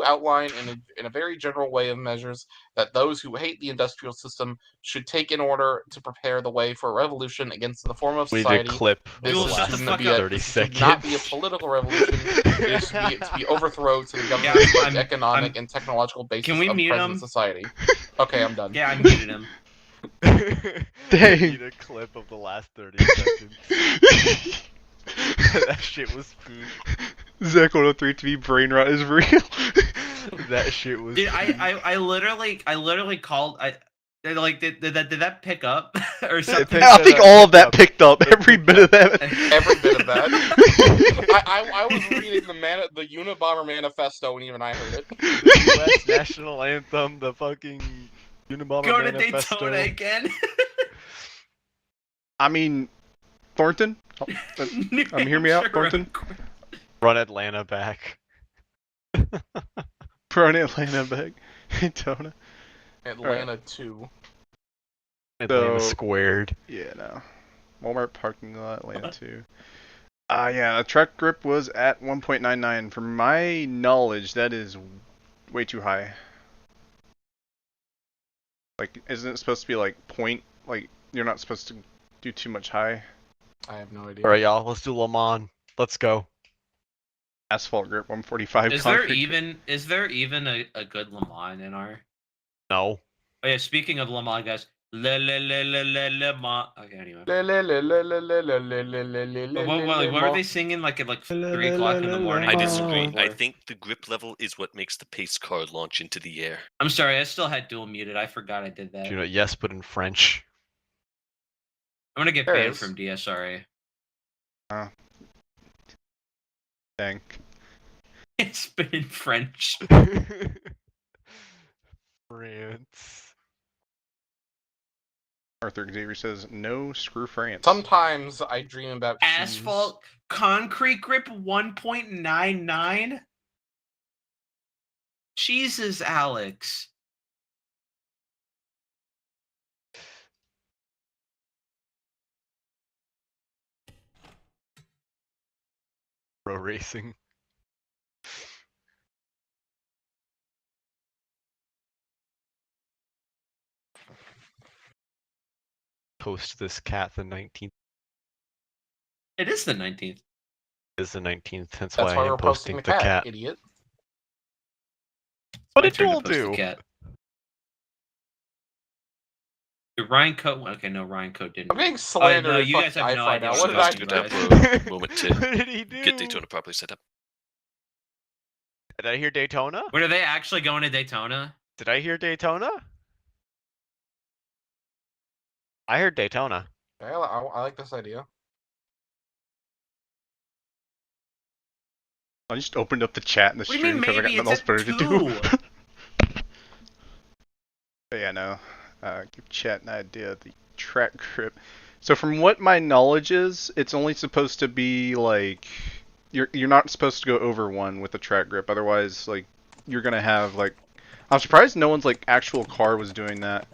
outline in a very general way of measures that those who hate the industrial system should take in order to prepare the way for a revolution against the form of society. This is to not be a political revolution. It is to be overthrow to the government economic and technological basis of present society. Okay, I'm done. Yeah, I muted him. Dang. Need a clip of the last 30 seconds. That shit was food. Zak 103 TV brain rot is real. That shit was. Dude, I literally called. Did that pick up or something? I think all of that picked up. Every bit of that. Every bit of that. I was reading the Unabomber manifesto, and even I heard it. The U.S. national anthem, the fucking Unabomber Go to manifesto. Daytona again. I mean, Thornton. Hear me out, Thornton. Run Atlanta back. Run Atlanta back. Daytona. Atlanta 2. Atlanta squared. Yeah, no. Walmart parking lot, Atlanta 2. Yeah, the track grip was at 1.99. From my knowledge, that is way too high. Like, isn't it supposed to be like point? Like, you're not supposed to do too much high? I have no idea. Alright, y'all, let's do Le Mans. Let's go. Asphalt grip, 145. Is there even a good Le Mans in our? No. Oh yeah, speaking of Le Mans, guys. Le Mans. Okay, anyway. What are they singing like at 3 o'clock in the morning? I disagree. I think the grip level is what makes the pace car launch into the air. I'm sorry, I still had dual muted. I forgot I did that. You know, yes, but in French. I'm gonna get banned from DSRA. Dang. It's been in French. France. Arthur Xavier says, no, screw France. Sometimes I dream about Asphalt concrete grip 1.99? Jesus, Alex. Pro racing. Post this cat the 19th. It is the 19th. Is the 19th. That's That's why why I'm we're posting posting the the cat, cat. idiot. What My did turn to Joel post the do? cat. Ryan Coat. Okay, no, Ryan Coat didn't. I'm getting slandered. no, in you guys fucking have no IFAR idea now. what What did I'm I Supposed do? to talking have about. a moment What to did he do? get Daytona properly set up. Did I hear Daytona? Wait, are they actually going to Daytona? Did I hear Daytona? I heard Daytona. I like this idea. I just opened up the chat in the What do you mean stream because I got maybe? nothing else It's better at to do. 2. But yeah, no. Give chat an idea of the track grip. So from what my knowledge is, it's only supposed to be like you're not supposed to go over 1 with the track grip. Otherwise, like you're gonna have like I'm surprised no one's like actual car was doing that,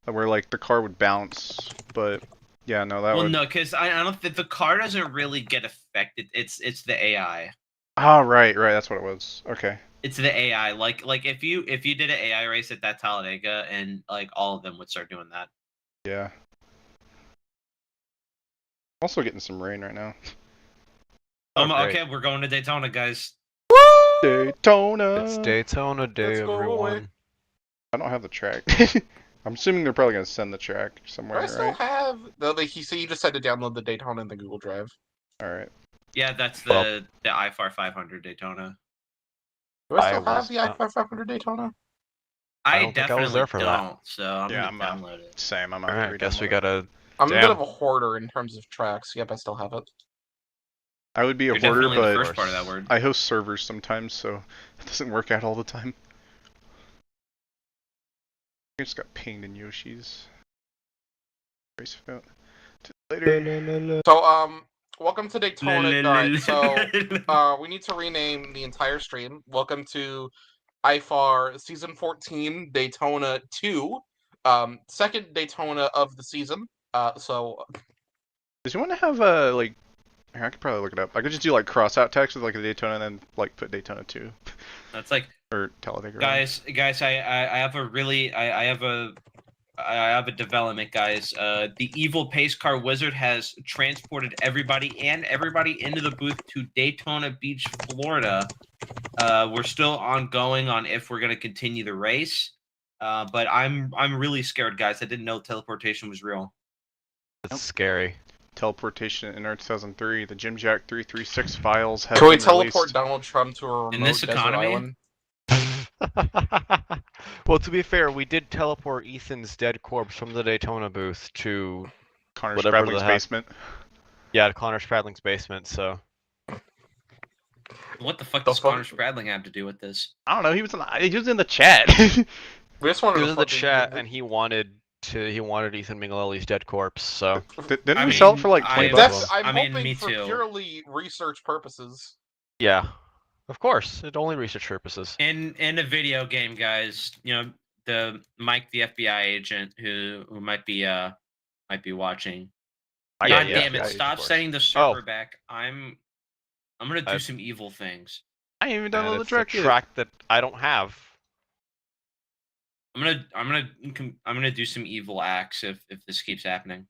where like the car would bounce. But yeah, no, that Well, would. no, because I don't think the car doesn't really get affected. It's the AI. Oh, right, that's what it was. Okay. It's the AI. Like if you did an AI race at that Talladega, and like all of them would start doing that. Yeah. Also getting some rain right now. Okay. Okay, we're going to Daytona, guys. Daytona. It's Daytona Day, Let's go everyone. away. I don't have the track. I'm assuming they're probably gonna send the track Do somewhere, I still right? have? No, so you just had to download the Daytona in the Google Drive. All right. Yeah, that's Well- the IFAR 500 Daytona. Do I still I have was the not- IFAR 500 Daytona? I I don't think I definitely was there for that. don't, so I'm Yeah, gonna download it. Same. I'm. Alright, I guess we gotta. I'm a bit Damn. of a hoarder in terms of tracks. Yep, I still have it. I would be a You're hoarder, definitely the but first part of that word. I host servers sometimes, so it doesn't work out all the time. I just got pinged in Yoshi's. Race event. Later. So, welcome to Daytona. Alright, so, we need to rename the entire stream. Welcome to IFAR Season 14 Daytona 2. Second Daytona of the season. So, Does you want to have a like? Here, I could probably look it up. I could just do like cross-out text with like a Daytona and then like put Daytona 2 That's like, or Talladega. guys, I have a really, I have a development, guys. The evil pace car wizard has transported everybody into the booth to Daytona Beach, Florida. We're still ongoing on if we're gonna continue the race. But I'm really scared, guys. I didn't know teleportation was real. It's scary. Teleportation in 2003. The Jim Jack 336 files have can we been teleport released. Donald Trump to a remote In this desert economy? island? Well, to be fair, we did teleport Ethan's dead corpse from the Daytona booth to Connor whatever Spradling's the heck. basement. yeah, to Connor Spradling's basement. So What the fuck The does fuck? Connor Spradling have to do with this? I don't know. He was in the chat. We just wanted he to was in the fucking- chat and he wanted Ethan Mingalelli's dead corpse. So Didn't I we sell it mean, for like I- 20 That's. bucks? I'm I mean, hoping me for too. purely research purposes. yeah, of course, it only research purposes. In a video game, guys, you know, the Mike, the FBI agent, who might be watching. I God got damn yeah, it! of Stop course. setting the server back. I'm gonna do some evil things. I ain't even And downloaded the it's track a yet. track that I don't have. I'm gonna do some evil acts if this keeps happening.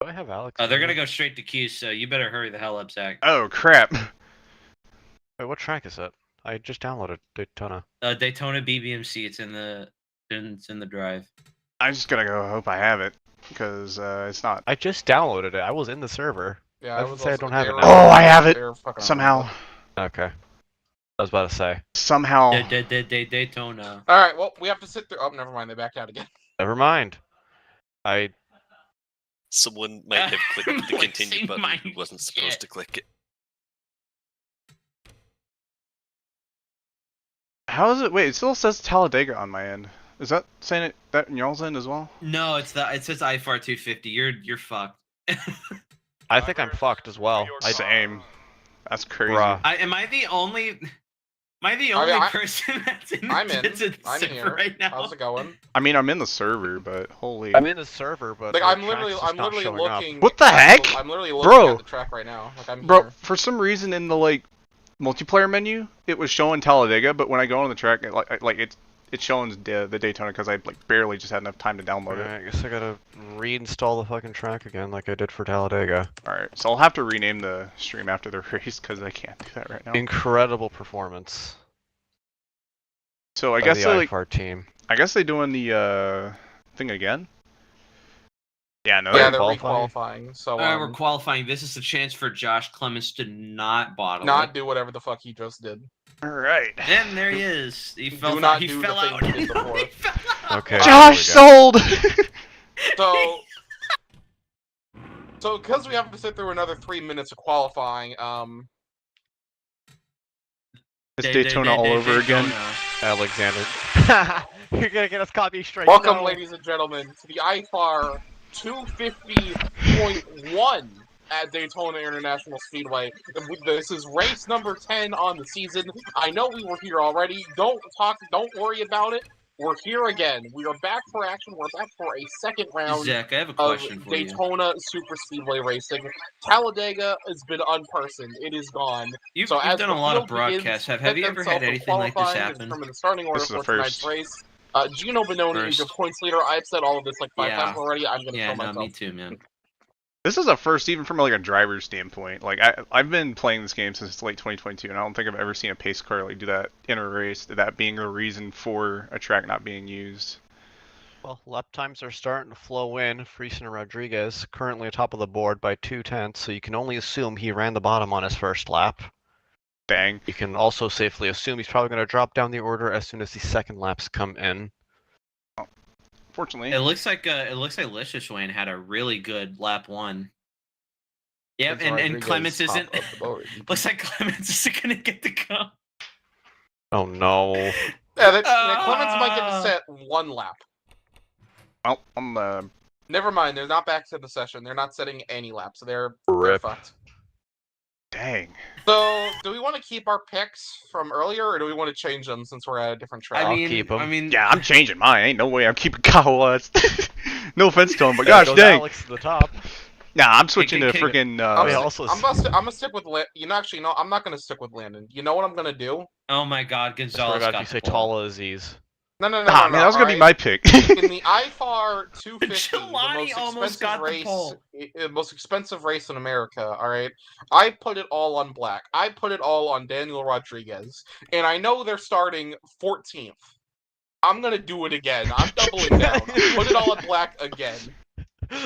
Do I have Alex? They're gonna go straight to queue, so you better hurry the hell up, Zach. Oh crap! Wait, what track is it? I just downloaded Daytona. Daytona BBMC. It's in the drive. I'm just gonna go hope I have it because it's not. I just downloaded it. I was in the server. Yeah, I I would was say I also- don't have they it were- now. Oh, I have it they were fucking somehow. around. Okay. I was about to say. Somehow. Daytona. All right. Well, we have to sit through. Oh, never mind. They backed out again. Never mind. Someone might have clicked the continue Wasting button my who wasn't supposed shit. to click it. How is it? Wait, it still says Talladega on my end. Is that saying it that in y'all's end as well? No, it says IFAR 250. You're fucked. I think I'm fucked as well. I- Same. That's crazy. Bruh. Am I the only? Am I the only person that's in I'm the server here. right now? How's it going? I mean, I'm in the server, but holy. I'm in the server, but Like, the I'm track's literally just not showing looking. up. What the heck? I'm literally Bro. looking at the track right now. Like, I'm Bro, here. for some reason in the like multiplayer menu, it was showing Talladega, but when I go on the track, it's showing the Daytona because I like barely just had enough time to download it. Alright, I guess I gotta reinstall the fucking track again, like I did for Talladega. All right, so I'll have to rename the stream after the race because I can't do that right now. Incredible performance. So I by guess the they like, IFAR team. I guess they doing the thing again. Yeah, no. Yeah, they're- they're qualifying. requalifying. So We're qualifying. This is the chance for Josh Clements to not bottle not it. do whatever the fuck he just did. All right. And there he is. He fell not out. He do the fell thing out. he did before. He fell out. Okay. Josh there we go. sold. So because we have to sit through another 3 minutes of qualifying, It's Daytona all over again. Alexander. You're gonna get us copy straight. welcome, No. ladies and gentlemen, to the IFAR 250.1 at Daytona International Speedway. This is race number 10 on the season. I know we were here already. Don't worry about it. We're here again. We are back for action. We're back for a second round Zach, I have a of question for you. Daytona Super Speedway racing. Talladega has been unpersoned. It is gone. You've So as done the a lot of field begins, broadcasts. Have you ever had themselves anything like this qualifying and happen? determine the starting order This is for the tonight's first. race. Gino Bononi is your First. points leader. I've said all of this like 5 Yeah. times already. I'm going to Yeah, kill no, myself. me too, man. This is a first, even from like a driver's standpoint. Like I've been playing this game since late 2022, and I don't think I've ever seen a pace car like do that in a race. That being the reason for a track not being used. Well, lap times are starting to flow in. Friesen and Rodriguez currently atop of the board by 2/10, so you can only assume he ran the bottom on his first lap. Dang. You can also safely assume he's probably going to drop down the order as soon as the second laps come in. Fortunately, It looks like Licious Wayne had a really good lap 1. Yep, and Clements isn't. Looks like Clements isn't gonna get to go. Oh no. Yeah, Clements might get to set 1 lap. well, I'm Never mind, they're not back to the session. They're not setting any laps. They're Rip. fucked. dang. So, do we want to keep our picks from earlier, or do we want to change them since we're at a different track? I'll keep 'em. I mean, Yeah, I'm changing mine. Ain't no way I'm keeping Kyle West. No offense to him, but There gosh goes dang. Alex to the top. Nah, I'm switching to Kick- freaking. I'm, Yeah, sti- also I'm gonna stick with actually, no, I'm not gonna stick with Landon. You know what I'm gonna do? oh my God, I Gonzalez forgot got you say the pole. Tala Aziz. No, man, that was gonna be my pick. In the IFAR 250, the Jelani most almost expensive got the race, pole. most expensive race in America. All right, I put it all on black. I put it all on Daniel Rodriguez, and I know they're starting 14th. I'm gonna do it again. I'm doubling down. Put it all on black again.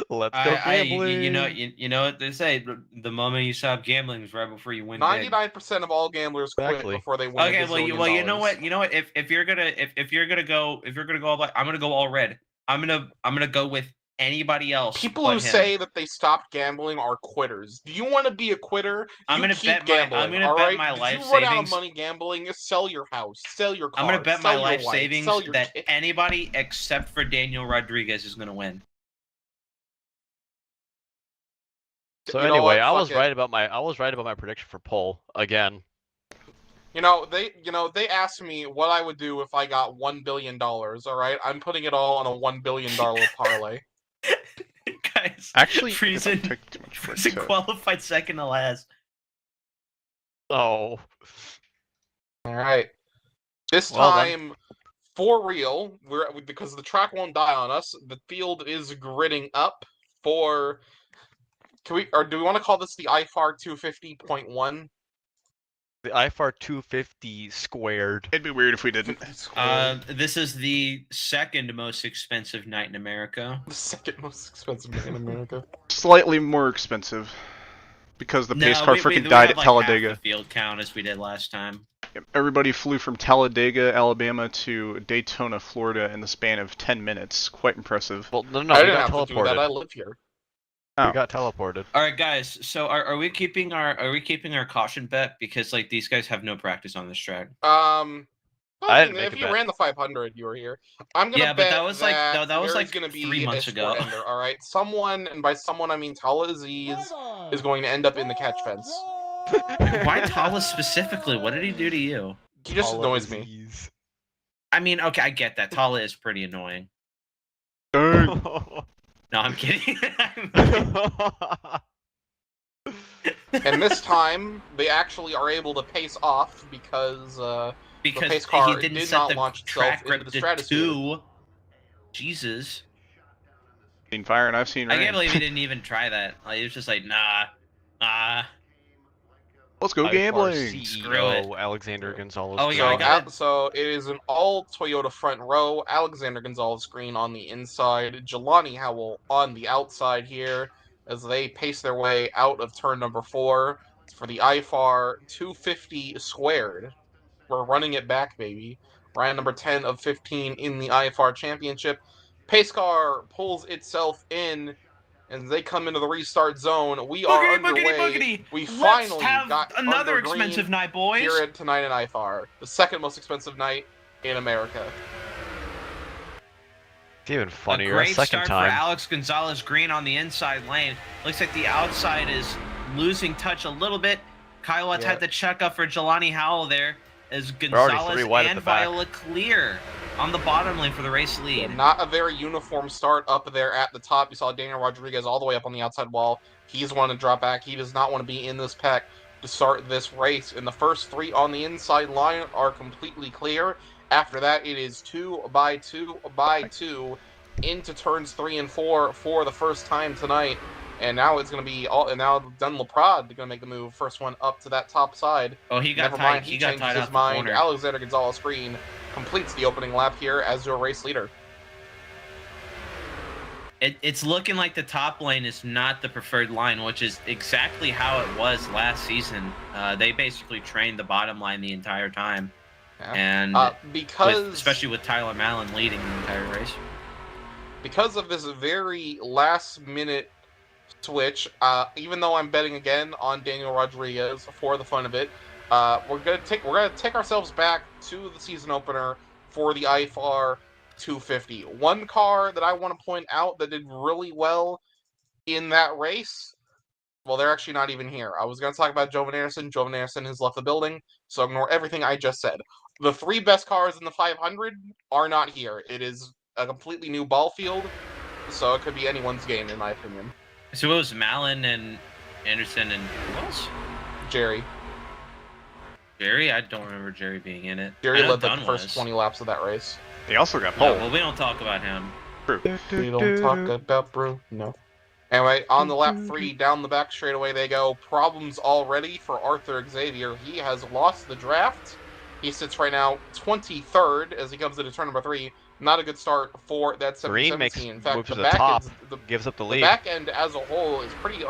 Let's go gambling. You know what they say. The moment you stop gambling is right before you win. 99% of all gamblers quit Exactly. before they win. Okay, $1 well, you gazillion know dollars. what? You know what? If you're gonna go all black, I'm gonna go all red. I'm gonna go with anybody else. People but who him. say that they stopped gambling are quitters. Do you want to be a quitter? I'm You gonna keep bet gambling. I'm gonna all bet right? my Did life you run out of savings. money gambling? Sell your house. Sell your car. I'm gonna bet my sell your life wife, savings sell your that kid. anybody except for Daniel Rodriguez is gonna win. So You know anyway, what? I was Fuck it. right about my prediction for pole again. They asked me what I would do if I got $1 billion. All right, I'm putting it all on a $1 billion parlay. Guys, Actually, I Friesen picked too much for it, Friesen so- qualified second to last. Oh. All right, this Well then. time for real, because the track won't die on us. The field is gridding up for. Do we want to call this the IFAR 250.1? The IFAR 250 squared. It'd be weird if we didn't. This is the second most expensive night in America. The second most expensive night in America. Slightly more expensive because the pace car freaking we died have at like half Talladega. the field count as we did last time. Yep, everybody flew from Talladega, Alabama to Daytona, Florida in the span of 10 minutes. Quite impressive. Well, no, I we didn't got have to do that. I teleported. live here. Oh. We got teleported. All right, guys. So are we keeping our caution bet because like these guys have no practice on this track? I didn't make if a you bet. ran the 500, you were here. I'm gonna Yeah, bet but that was like there's like gonna be 3 months a ago. short ender, all right, someone, and by someone I mean Tala Aziz, is going to end up in the catch fence. Why Tala specifically? What did he do to you? He just annoys me. disease. I mean, okay, I get that. Tala is pretty annoying. Dang. No, I'm kidding. And this time, they actually are able to pace off because because pace car he didn't did set not the launch itself track into grip the to stratosphere. 2. Jesus. Seen fire and I've seen I rain. can't believe he didn't even try that. Like, he was just like, nah. Let's go IFAR gambling. Screw it. CEO Alexander Gonzalez. Oh, yeah, So, I gotta- so it is an all Toyota front row. Alexander Gonzalez-Greene on the inside, Jelani Howell on the outside here as they pace their way out of turn number 4 for the IFAR 250 squared. We're running it back, baby. Round number 10 of 15 in the IFR Championship. Pace car pulls itself in as they come into the restart zone. We are underway. Boogity. We Let's finally have got another under green expensive night, boys. here at tonight in IFAR, the second most expensive night in America. It's even funnier. A great second start time. for Alex Gonzalez-Greene on the inside lane. Looks like the outside is losing touch a little bit. Kyle Watts had the check up for Jelani Howell there as already Gonzalez 3 wide at and the back. Viola clear on the bottom lane for the race lead. Not a very uniform start up there at the top. You saw Daniel Rodriguez all the way up on the outside wall. He's wanting to drop back. He does not want to be in this pack to start this race. And the first 3 on the inside line are completely clear. After that, it is 2 by 2 by 2 into turns 3 and 4 for the first time tonight. And now it's going to be all. And now Dun Leprade going to make the move. First one up to that top side. Oh, he got Never tied. mind, He he got changes tied his out the mind. corner. Alexander Gonzalez-Greene completes the opening lap here as your race leader. It's looking like the top lane is not the preferred line, which is exactly how it was last season. They basically trained the bottom line the entire time, Yeah. and especially with Tyler Mallon leading the entire race. Because of this very last-minute switch, even though I'm betting again on Daniel Rodriguez for the fun of it, we're gonna take ourselves back to the season opener for the IFAR 250. One car that I want to point out that did really well in that race. Well, they're actually not even here. I was going to talk about Jovan Anderson. Jovan Anderson has left the building, so ignore everything I just said. The 3 best cars in the 500 are not here. It is a completely new ball field, so it could be anyone's game, in my opinion. So it was Mallon and Anderson and who else? Jerry. Jerry? I don't remember Jerry being in it. Jerry I know led the Dunn first was. 20 laps of that race. They also got No, pole. well, we don't talk about him. We don't talk about Bruno. Anyway, on the lap 3, down the back straightaway they go. Problems already for Arthur Xavier. He has lost the draft. He sits right now 23rd as he comes into turn number 3. Not a good start for that 717. Green makes In fact, move to the the back top, is, gives up the the lead. back end as a whole is pretty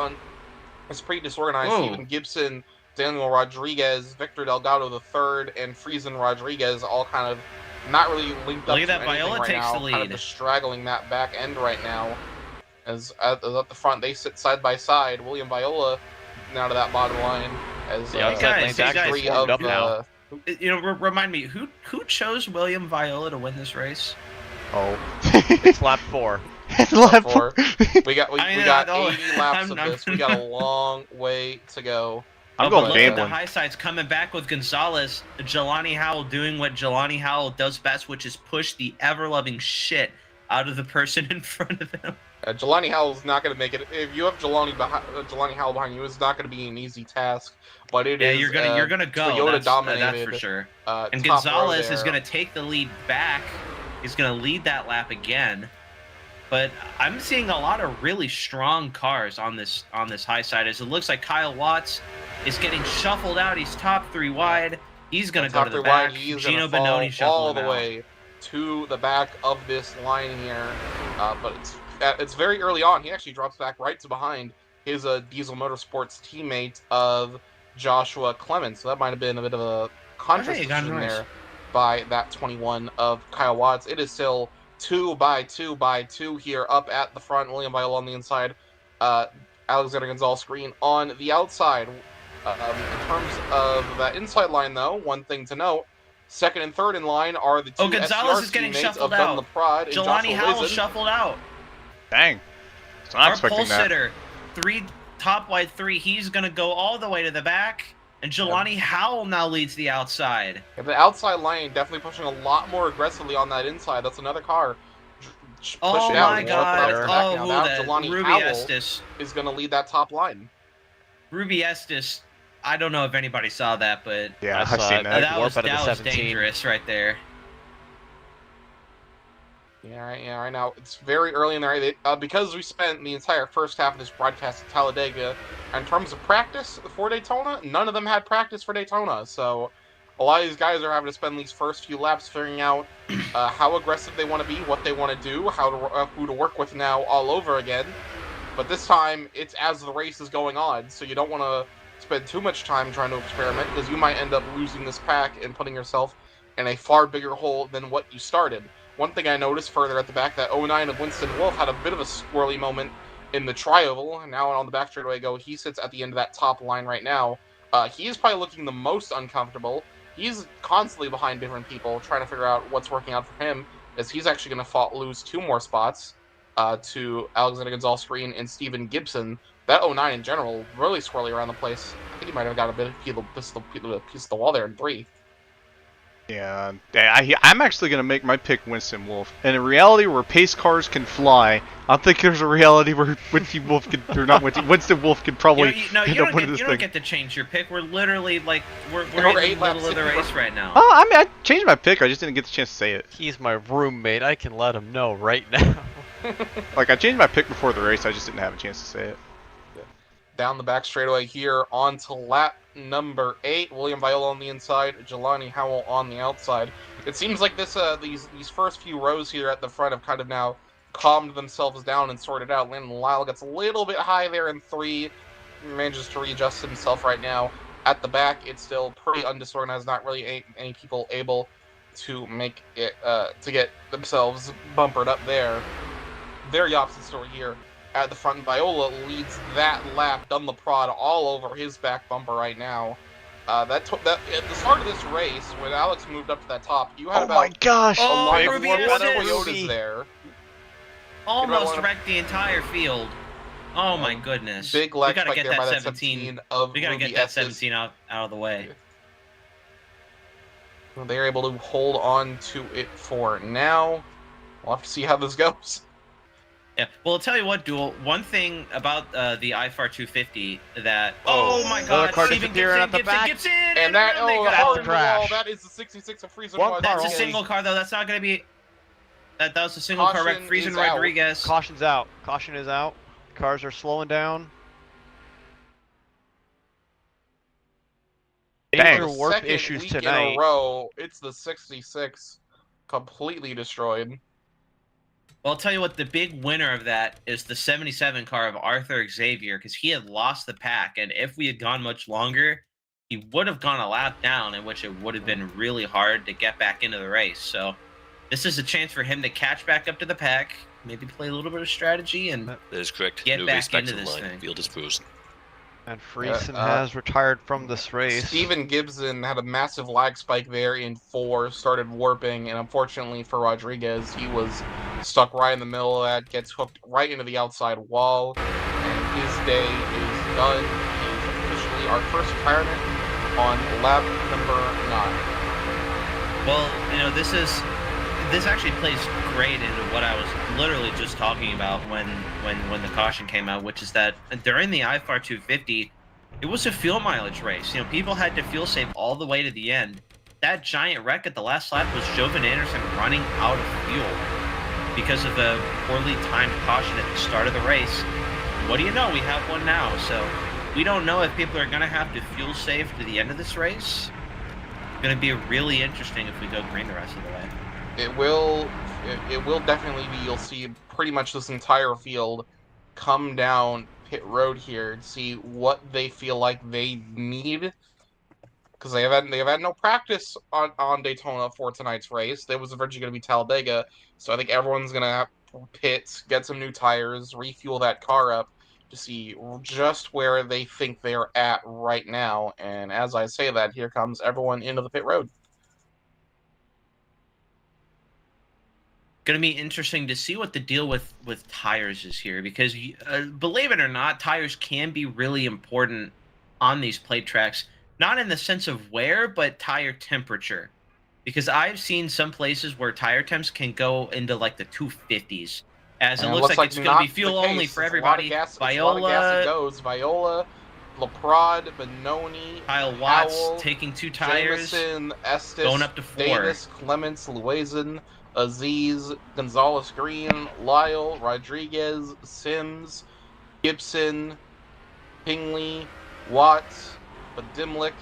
disorganized. Whoa. Steven Gibson, Daniel Rodriguez, Victor Delgado III, and Friesen Rodriguez all kind of not really linked up Look to at that, anything Viola right takes now. the Kind of lead. just straggling that back end right now. As at the front, they sit side by side. William Viola now to that bottom line. As The outside lane's hey, actually three formed of up now. You know, remind me, who chose William Viola to win this race? Oh, it's lap 4. lap 4. We got I got know, 80 laps of I'm- this. We got a long way to go. I'm But going look at the gambling. high sides coming back with Gonzalez. Jelani Howell doing what Jelani Howell does best, which is push the ever-loving shit out of the person in front of them. Jelani Howell's not going to make it. If you have Jelani Howell behind you, it's not going to be an easy task. But it is. You're gonna go. Toyota That's dominated. for sure. And top row Gonzalez is there. gonna take the lead back. He's gonna lead that lap again. But I'm seeing a lot of really strong cars on this high side. As it looks like Kyle Watts is getting shuffled out. He's top 3 wide. He's gonna go top to the three back. wide, he's Gino gonna fall Benoni shuffling all him the out. way to the back of this line here. But it's very early on. He actually drops back right to behind his Diesel Motorsports teammate of Joshua Clemens. So that might have been a bit of a conscious Hey, got decision noise. there by that 21 of Kyle Watts. It is still 2 by 2 by 2 here up at the front. William Viola on the inside. Alexander Gonzalez-Greene on the outside. In terms of the inside line, though, one thing to note: second and third in line are the two Gonzalez SCR is getting teammates shuffled of Dun out. Leprade and Jelani Joshua Howell Wizen. shuffled out. Dang. So I'm Our expecting pole that. sitter, 3 top wide 3. He's gonna go all the way to the back, And Jelani Howell now leads the outside. Yeah, the outside lane definitely pushing a lot more aggressively on that inside. That's another car. Oh Push out, my warp God! out to the back now. Oh, Now that Jelani Ruby Howell Estes. is going to lead that top line. Ruby Estes. I don't know if anybody saw that, but Yeah, I I've saw seen it. that. that was warp out of the 17. dangerous right there. Yeah, right now it's very early in the race. Because we spent the entire first half of this broadcast at Talladega. In terms of practice for Daytona, none of them had practice for Daytona. So a lot of these guys are having to spend these first few laps figuring out how aggressive they want to be, what they want to do, who to work with now all over again. But this time, it's as the race is going on, so you don't want to spend too much time trying to experiment, because you might end up losing this pack and putting yourself in a far bigger hole than what you started. One thing I noticed further at the back, that 09 of Winston Wolf had a bit of a squirrely moment in the tri-oval, and now on the back straightaway go, he sits at the end of that top line right now. He is probably looking the most uncomfortable. He's constantly behind different people, trying to figure out what's working out for him, as he's actually going to lose 2 more spots to Alexander Gonzalez-Greene and Steven Gibson. That 09 in general, really swirly around the place. I think he might have got a bit of a piece of the wall there in 3. Yeah, I'm actually going to make my pick Winston Wolf. In a reality where pace cars can fly, I think there's a reality where Winston Wolf could, or not Winston Wolf could probably you end up winning this you thing. don't get to change your pick. We're literally like we're in We're the 8 middle laps of the in. race right now. Oh, I mean, I changed my pick. I just didn't get the chance to say it. He's my roommate. I can let him know right now. Like, I changed my pick before the race. I just didn't have a chance to say it. Down the back straightaway here on to lap number 8. William Viola on the inside, Jelani Howell on the outside. It seems like these first few rows here at the front have kind of now calmed themselves down and sorted out. Landon Lyle gets a little bit high there in 3, manages to readjust himself right now. At the back, it's still pretty undisorganized. Not really any people able to make it to get themselves bumpered up there. Very opposite story here. At the front, Viola leads that lap, done the prod all over his back bumper right now. At the start of this race, when Alex moved up to that top, you had Oh my gosh! a line of Ruby 1 Estes. Toyotas there. Almost wrecked the entire field. Oh my goodness! Big We lag gotta spike get there by that that 17 of We gotta Ruby get that Estes. 17 out of the way. They're able to hold on to it for now. We'll have to see how this goes. Yeah. Well, I'll tell you what, Duel. One thing about the IFAR 250 that my another God, car Steven disappearing at the back. Gibson, And that around they go. hard in the crash. wall, that is the 66 of Friesen One car That's a Rodriguez. single car though. That's not going to be. That was a single car wreck. Caution Friesen is out. Rodriguez. Caution's out. Caution is out. Cars are slowing down. Dang. Major warp Second issues week tonight. in a row, it's the 66 completely destroyed. Well, I'll tell you what, the big winner of that is the 77 car of Arthur Xavier, because he had lost the pack, and if we had gone much longer, he would have gone a lap down, in which it would have been really hard to get back into the race. So this is a chance for him to catch back up to the pack, maybe play a little bit of strategy, and That is correct. Get No back race back into to the this line. thing. Field is frozen. And Friesen Yeah, has retired from this race. Steven Gibson had a massive lag spike there in 4, started warping, and unfortunately for Rodriguez, he was stuck right in the middle of that, gets hooked right into the outside wall, and his day is done. He's officially our first retirement on lap number 9. well, this actually plays great into what I was literally just talking about when the caution came out, which is that during the IFAR 250, it was a fuel mileage race. People had to fuel save all the way to the end. That giant wreck at the last lap was Jovan Anderson running out of fuel because of the poorly timed caution at the start of the race. What do you know? We have one now, so we don't know if people are going to have to fuel save to the end of this race. It's going to be really interesting if we go green the rest of the way. It will definitely be. You'll see pretty much this entire field come down pit road here to see what they feel like they need, because they've had no practice on Daytona for tonight's race. There was originally going to be Talladega, so I think everyone's going to have to pit, get some new tires, refuel that car up to see just where they think they're at right now. And as I say that, here comes everyone into the pit road. Going to be interesting to see what the deal with tires is here, because believe it or not, tires can be really important on these plate tracks. not in the sense of wear, but tire temperature. Because I've seen some places where tire temps can go into like the 250s. As it And looks like it's going to be not fuel the only case. for It's everybody. It's a lot of gas it goes. Viola, Leprod, Benoni, Kyle Watts Howell, taking 2 tires. Jameson, Estes, going up to 4. Davis, Clements, Luazen, Aziz, Gonzalez-Greene, Lyle, Rodriguez, Sims, Gibson, Pingley, Watts, Badimlik,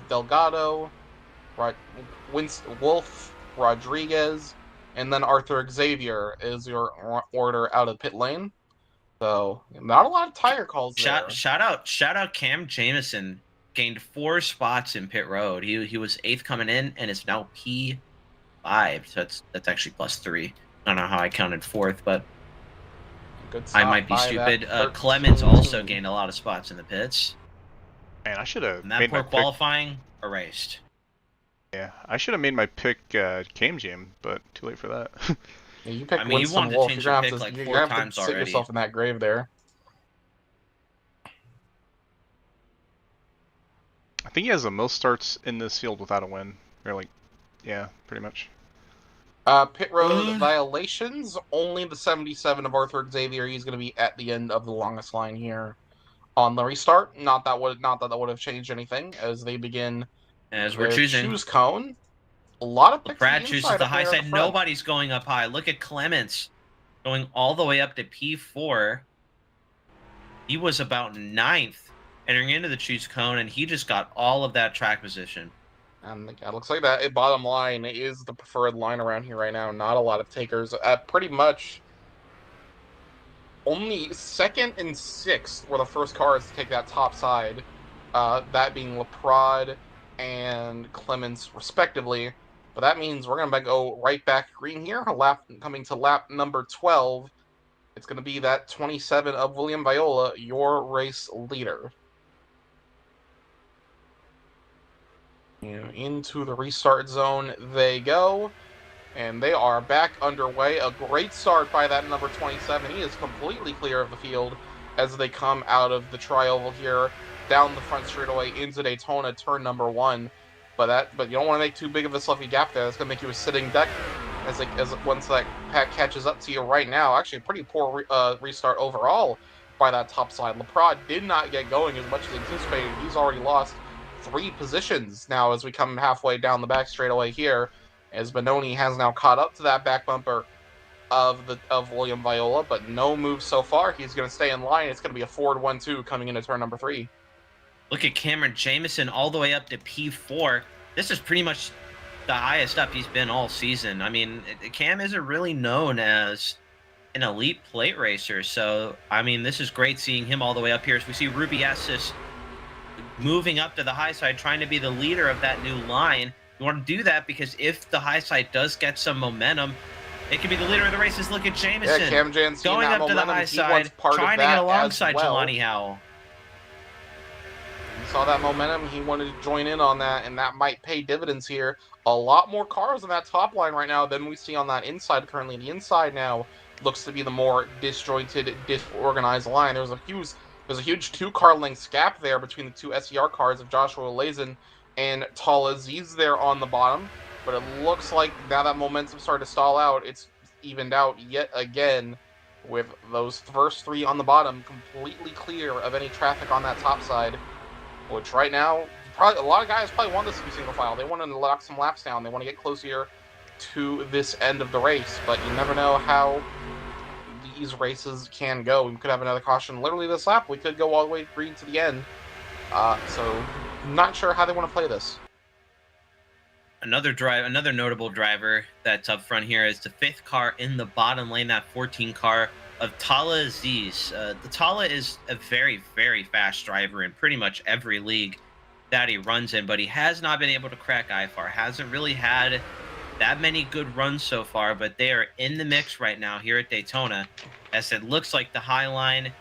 Delgado, Wolf, Rodriguez, and then Arthur Xavier is your order out of pit lane. So not a lot of tire calls there. Shout out Cam Jameson, gained 4 spots in pit road. He was 8th coming in and is now P5. So that's actually +3. I don't know how I counted 4th, but I might be stupid. Clemens also gained a lot of spots in the pits. Man, I should have made my qualifying erased. Yeah, I should have made my pick Cam Jam, but too late for that. Yeah, you picked Winston Wolf. You're gonna have to, you're gonna have to sit yourself in that grave there. I think he has the most starts in this field without a win. Or like, yeah, pretty much. Pit road violations, only the 77 of Arthur Xavier. He's going to be at the end of the longest line here on the restart. Not that would have changed anything as they begin. As we're choosing choose cone. A lot of picks. Brad chooses the high side. Nobody's going up high. Look at Clements going all the way up to P4. He was about 9th entering into the choose cone, and he just got all of that track position. And it looks like that bottom line is the preferred line around here right now. Not a lot of takers. Pretty much only 2nd and 6th were the first cars to take that top side. That being Leprod and Clements, respectively. But that means we're going to go right back green here. Coming to lap number 12. It's going to be that 27 of William Viola, your race leader. Into the restart zone they go, and they are back underway. A great start by that number 27. He is completely clear of the field as they come out of the tri-oval here, down the front straightaway into Daytona, turn number 1. But you don't want to make too big of a fluffy gap there. That's going to make you a sitting duck once that pack catches up to you right now. Actually, a pretty poor restart overall by that top side. Leprod did not get going as much as anticipated. He's already lost 3 positions now as we come halfway down the back straightaway here, as Benoni has now caught up to that back bumper of William Viola, but no move so far. He's going to stay in line. It's going to be a forward 1-2 coming into turn number 3. Look at Cameron Jameson all the way up to P4. This is pretty much the highest up he's been all season. I mean, Cam isn't really known as an elite plate racer, so I mean, this is great seeing him all the way up here as we see Ruby Estes moving up to the high side, trying to be the leader of that new line. You want to do that because if the high side does get some momentum, it can be the leader of the races. Look at Jameson. Yeah, Cam Jan's going up to the high side, trying to get alongside Jelani Howell. He saw that momentum. He wanted to join in on that, and that might pay dividends here. A lot more cars on that top line right now than we see on that inside currently. The inside now looks to be the more disjointed, disorganized line. There's a huge 2-car length gap there between the 2 SER cars of Joshua Lazen and TalhaDevYT there on the bottom. But it looks like now that momentum started to stall out, it's evened out yet again with those first 3 on the bottom completely clear of any traffic on that top side. Which right now, probably a lot of guys probably want this to be single file. They want to lock some laps down. They want to get closer to this end of the race. But you never know how these races can go. We could have another caution literally this lap. We could go all the way green to the end. So not sure how they want to play this. Another notable driver that's up front here is the 5th car in the bottom lane, that 14 car of TalhaDevYT. The Talha is a very, very fast driver in pretty much every league that he runs in, but he has not been able to crack IFAR. Hasn't really had that many good runs so far, but they are in the mix right now here at Daytona, as it looks like the high line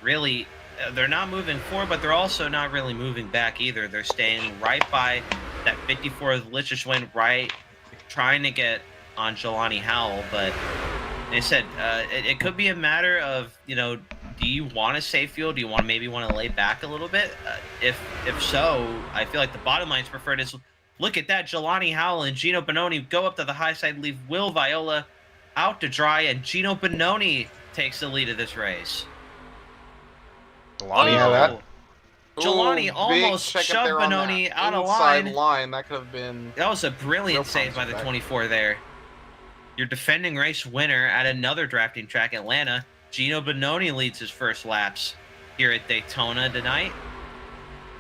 really, they're not moving forward, but they're also not really moving back either. They're staying right by that 54th delicious win, right, trying to get on Jelani Howell, but they said it could be a matter of, do you want to save fuel? Do you maybe want to lay back a little bit? If so, I feel like the bottom line's preferred is, look at that, Jelani Howell and Gino Bononi go up to the high side, leave Will Viola out to dry, and Gino Bononi takes the lead of this race. Jelani, Yeah, that- Jelani Ooh, almost big checkup shoved there on that Bononi out of inside line. That could have been... That was a brilliant Real save by the contact. 24 there. Your defending race winner at another drafting track, Atlanta, Gino Bononi leads his first laps here at Daytona tonight.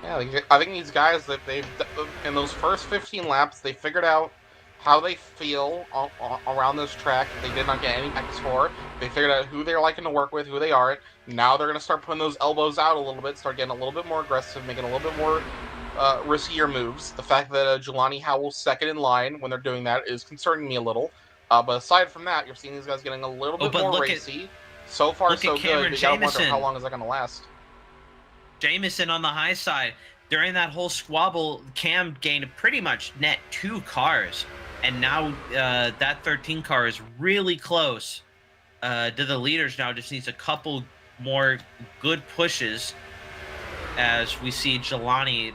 Yeah, I think these guys, that they've in those first 15 laps, they figured out how they feel around this track. They did not get any X for. They figured out who they're liking to work with, who they aren't. Now they're going to start putting those elbows out a little bit, start getting a little bit more aggressive, making a little bit more riskier moves. The fact that Jelani Howell's second in line when they're doing that is concerning me a little. But aside from that, you're seeing these guys getting a little bit more racy. So far, so good. You gotta wonder how long is that going to last. Jamison on the high side. During that whole squabble, Cam gained pretty much net 2 cars. And now that 13 car is really close to the leaders now. Just needs a couple more good pushes as we see Jelani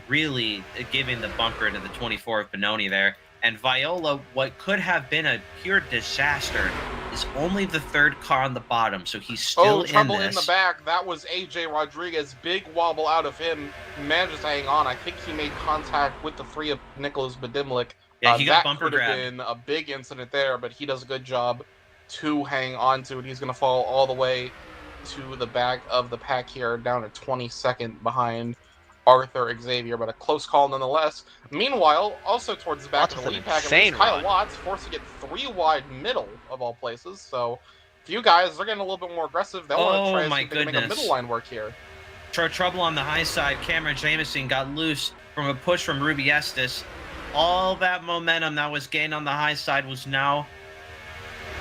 really giving the bumper to the 24 of Bononi there. And Viola, what could have been a pure disaster, is only the 3rd car on the bottom, so he's still in trouble this. In the back. That was AJ Rodriguez. Big wobble out of him. Manages to hang on. I think he made contact with the 3 of Nicholas Bedimlik. Yeah, he got that bumper could have grabbed. been a big incident there, but he does a good job to hang on to it. He's going to fall all the way to the back of the pack here, down to 22nd behind Arthur Xavier, but a close call nonetheless. Meanwhile, also towards the back Watts of the with lead an pack, insane Kyle run. Watts forced to get 3 wide middle of all places. So, a few guys, they're getting a little bit more aggressive. They'll want to try to see if they can make a middle line work here. Trouble on the high side. Cameron Jamison got loose from a push from Ruby Estes. All that momentum that was gained on the high side was now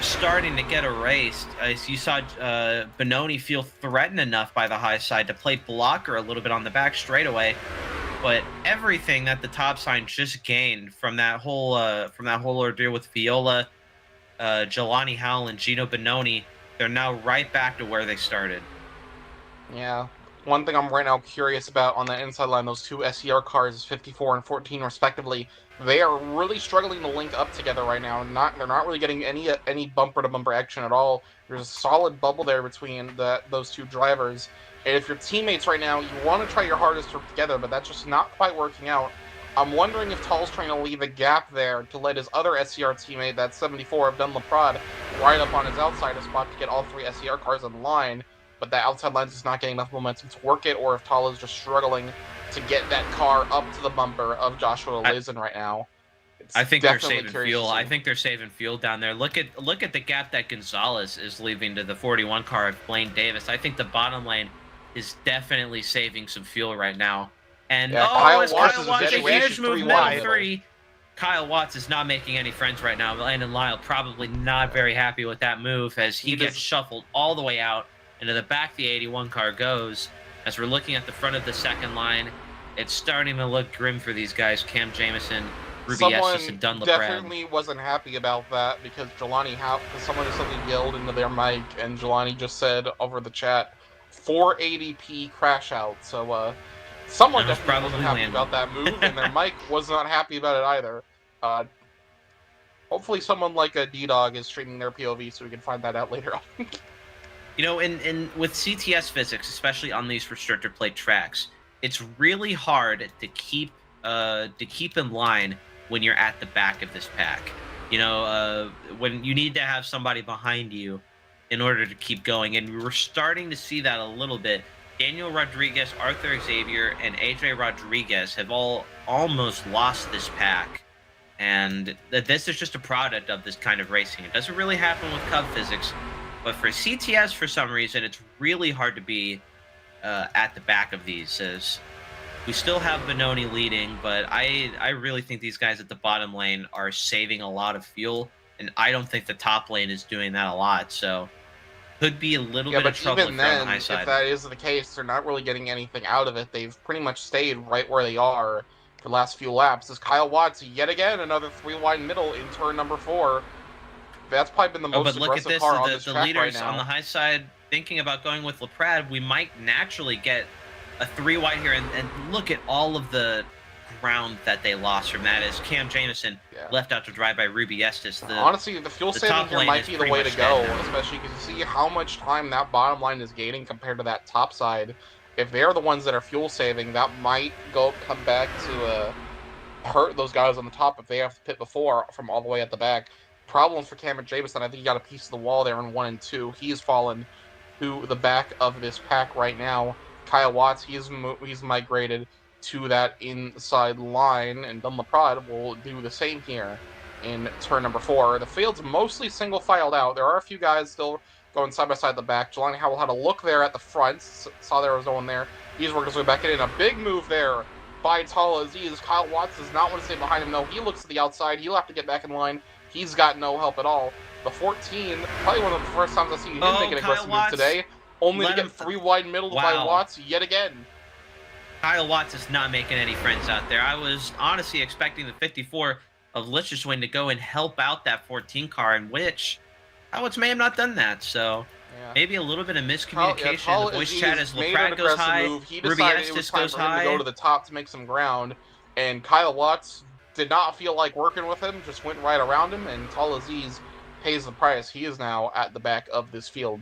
starting to get erased. As you saw Bononi feel threatened enough by the high side to play blocker a little bit on the back straightaway. But everything that the top sign just gained from that whole ordeal with Viola, Jelani Howell, and Gino Bononi, they're now right back to where they started. Yeah. One thing I'm right now curious about on the inside line, those 2 SCR cars, 54 and 14 respectively, they are really struggling to link up together right now. They're not really getting any bumper-to-bumper action at all. There's a solid bubble there between those 2 drivers. And if you're teammates right now, you want to try your hardest to work together, but that's just not quite working out. I'm wondering if Tall's trying to leave a gap there to let his other SCR teammate, that 74 of Ben Laprade, ride up on his outside spot to get all 3 SCR cars on the line. But that outside line is not getting enough momentum to work it, or if Tal is just struggling to get that car up to the bumper of Joshua Lizin right now. I think they're saving fuel. I think they're saving fuel down there. Look at the gap that Gonzalez is leaving to the 41 car of Blaine Davis. I think the bottom lane is definitely saving some fuel right now. And Kyle as Watts Kyle is Watts, a situation huge move, 3 middle wide. 3. Kyle Watts is not making any friends right now. Landon Lyle probably not very happy with that move as he gets shuffled all the way out. Into the back the 81 car goes. As we're looking at the front of the second line, it's starting to look grim for these guys. Cam Jamison, Ruby Estes, and Dunlap definitely wasn't happy about that because someone just suddenly yelled into their mic, and Jelani just said over the chat, 480p crash out. So someone definitely wasn't happy about that move, and their mic was not happy about it either. Hopefully someone like a D-Dog is streaming their POV so we can find that out later on. You know, in with CTS physics, especially on these restrictor plate tracks, it's really hard to keep in line when you're at the back of this pack. You know, when you need to have somebody behind you in order to keep going, and we're starting to see that a little bit. Daniel Rodriguez, Arthur Xavier, and AJ Rodriguez have all almost lost this pack, and this is just a product of this kind of racing. It doesn't really happen with Cub physics. But for CTS, for some reason, it's really hard to be at the back of these. As we still have Bononi leading, but I really think these guys at the bottom lane are saving a lot of fuel, and I don't think the top lane is doing that a lot. So could be a little bit of trouble even then, on the high side. if that is the case, they're not really getting anything out of it. They've pretty much stayed right where they are for the last few laps. As Kyle Watts, yet again, another 3 wide middle in turn number 4. That's probably been the Oh, most but look at aggressive this. car on this The track leaders right now. on the high side thinking about going with LaPrade. We might naturally get a 3 wide here, and look at all of the ground that they lost from that. As Cam Jameson left out to drive by Ruby Estes. Honestly, the fuel saving top here lane might is be the pretty way much to go, dead now. especially because you see how much time that bottom line is gaining compared to that top side. If they're the ones that are fuel saving, that might come back to hurt those guys on the top if they have to pit before from all the way at the back. Problems for Cameron Jameson. I think he got a piece of the wall there in 1 and 2. He's fallen to the back of this pack right now. Kyle Watts, he's migrated to that inside line, and Dunn LaPrade will do the same here in turn number 4. The field's mostly single filed out. There are a few guys still going side by side at the back. Jelani Howell had a look there at the front, saw there was no one there. He's working his way back in. A big move there by TalhaDevYT. Kyle Watts does not want to stay behind him, though. He looks to the outside. He'll have to get back in line. He's got no help at all. The 14, probably one of the first times I've seen him make an aggressive move today, only to get 3 wide middle by Watts yet again. Kyle Watts is not making any friends out there. I was honestly expecting the 54 of Lichtenstein to go and help out that 14 car, in which Kyle Watts may have not done that. So maybe a little bit of miscommunication. The voice chat as LaPrade goes high, Ruby Estes goes high. To go to the top to make some ground, and Kyle Watts did not feel like working with him, just went right around him, and TalhaDevYT pays the price. He is now at the back of this field.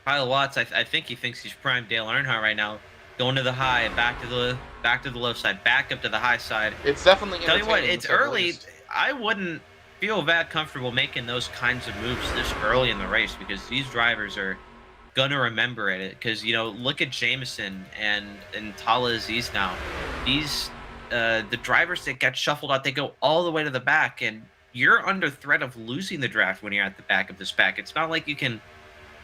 Kyle Watts, I think he thinks he's prime Dale Earnhardt right now, going to the high, back to the low side, back up to the high side. It's definitely tell you what, it's early. I wouldn't feel that comfortable making those kinds of moves this early in the race, because these drivers are gonna remember it. Because look at Jameson and TalhaDevYT now. These the drivers that get shuffled out, they go all the way to the back, and you're under threat of losing the draft when you're at the back of this pack. It's not like you can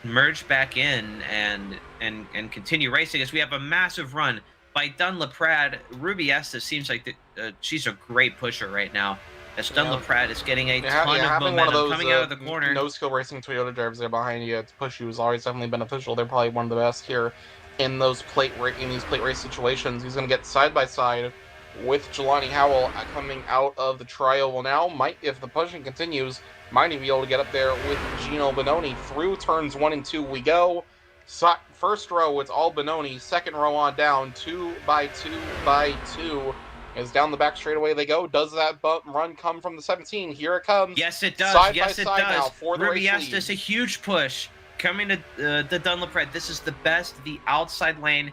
merge back in and continue racing, as we have a massive run by Dunn LaPrade. Ruby Estes seems like she's a great pusher right now, as Dunn LaPrade is getting a ton of momentum coming out of the corner. No skill racing Toyota drivers there behind you to push you is always definitely beneficial. They're probably one of the best here in these plate race situations. He's going to get side by side with Jelani Howell coming out of the trial now. If the pushing continues, might even be able to get up there with Gino Bononi. Through turns 1 and 2 we go. First row, it's all Bononi. Second row on down, 2 by 2 by 2. As down the back straightaway they go. Does that run come from the 17? Here it comes. Yes, it does. Side yes, by it side does. now for the Ruby race Estes, lead. a huge push coming to the Dunn LaPrade. This is the best the outside lane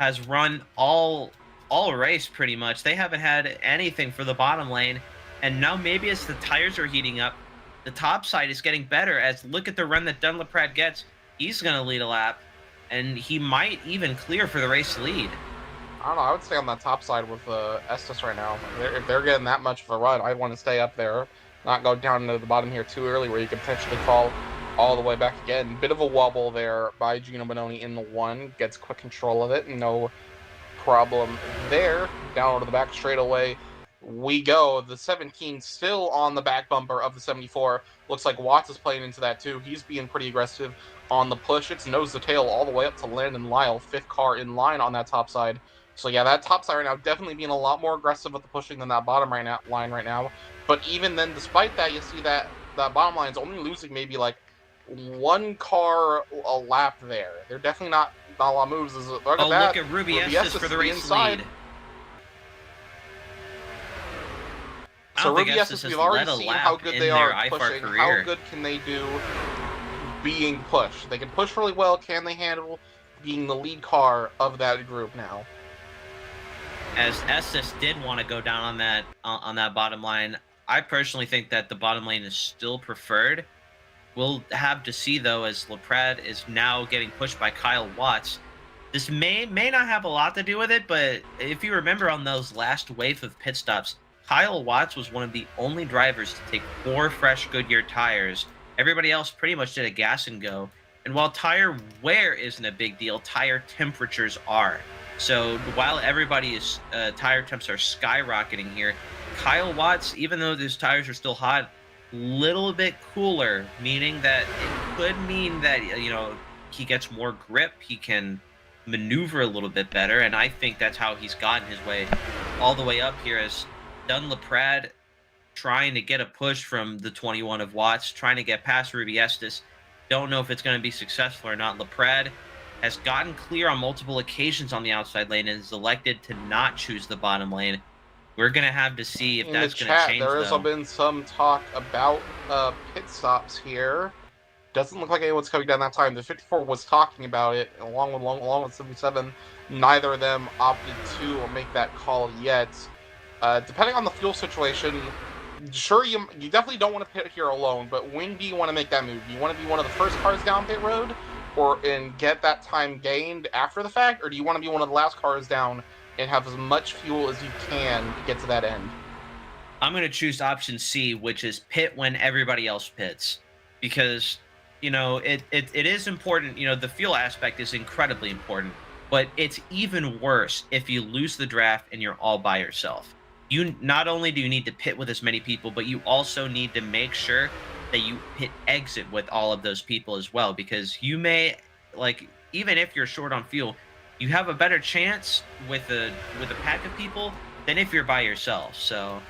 has run all race, pretty much. They haven't had anything for the bottom lane, and now maybe as the tires are heating up, the top side is getting better. As look at the run that Dunn LaPrade gets. He's going to lead a lap, and he might even clear for the race lead. I don't know. I would stay on that top side with Estes right now. If they're getting that much of a run, I'd want to stay up there, not go down into the bottom here too early, where you could potentially fall all the way back again. Bit of a wobble there by Gino Bononi in the 1. Gets quick control of it. No problem there. Down to the back straightaway we go. The 17 still on the back bumper of the 74. Looks like Watts is playing into that too. He's being pretty aggressive on the push. It's nose to tail all the way up to Landon Lyle, 5th car in line on that top side. So yeah, that top side right now definitely being a lot more aggressive with the pushing than that bottom line right now. But even then, despite that, you see that bottom line is only losing maybe like 1 car a lap there. They're definitely not a lot of moves. Look at Ruby Estes for the race lead. So Ruby Estes, we've already seen how good they are at pushing. How good can they do being pushed? They can push really well. Can they handle being the lead car of that group now? As Estes did want to go down on that bottom line, I personally think that the bottom lane is still preferred. We'll have to see, though, as LaPrade is now getting pushed by Kyle Watts. This may not have a lot to do with it, but if you remember on those last wave of pit stops, Kyle Watts was one of the only drivers to take 4 fresh Goodyear tires. Everybody else pretty much did a gas and go. And while tire wear isn't a big deal, tire temperatures are. So while everybody's tire temps are skyrocketing here, Kyle Watts, even though those tires are still hot, little bit cooler, meaning that it could mean that he gets more grip, he can maneuver a little bit better, and I think that's how he's gotten his way all the way up here. As Dunn LaPrade trying to get a push from the 21 of Watts, trying to get past Ruby Estes. Don't know if it's going to be successful or not. Laprade has gotten clear on multiple occasions on the outside lane and is elected to not choose the bottom lane. We're going to have to see if that's going to change, there has though. been some talk about pit stops here. Doesn't look like anyone's coming down that time. The 54 was talking about it, along with 77. Neither of them opted to make that call yet. Depending on the fuel situation, sure, you definitely don't want to pit here alone, but when do you want to make that move? Do you want to be one of the first cars down pit road and get that time gained after the fact, or do you want to be one of the last cars down and have as much fuel as you can to get to that end? I'm going to choose option C, which is pit when everybody else pits, because it is important. The fuel aspect is incredibly important, but it's even worse if you lose the draft and you're all by yourself. You not only do you need to pit with as many people, but you also need to make sure that you pit exit with all of those people as well, because you may, even if you're short on fuel, you have a better chance with a pack of people than if you're by yourself. So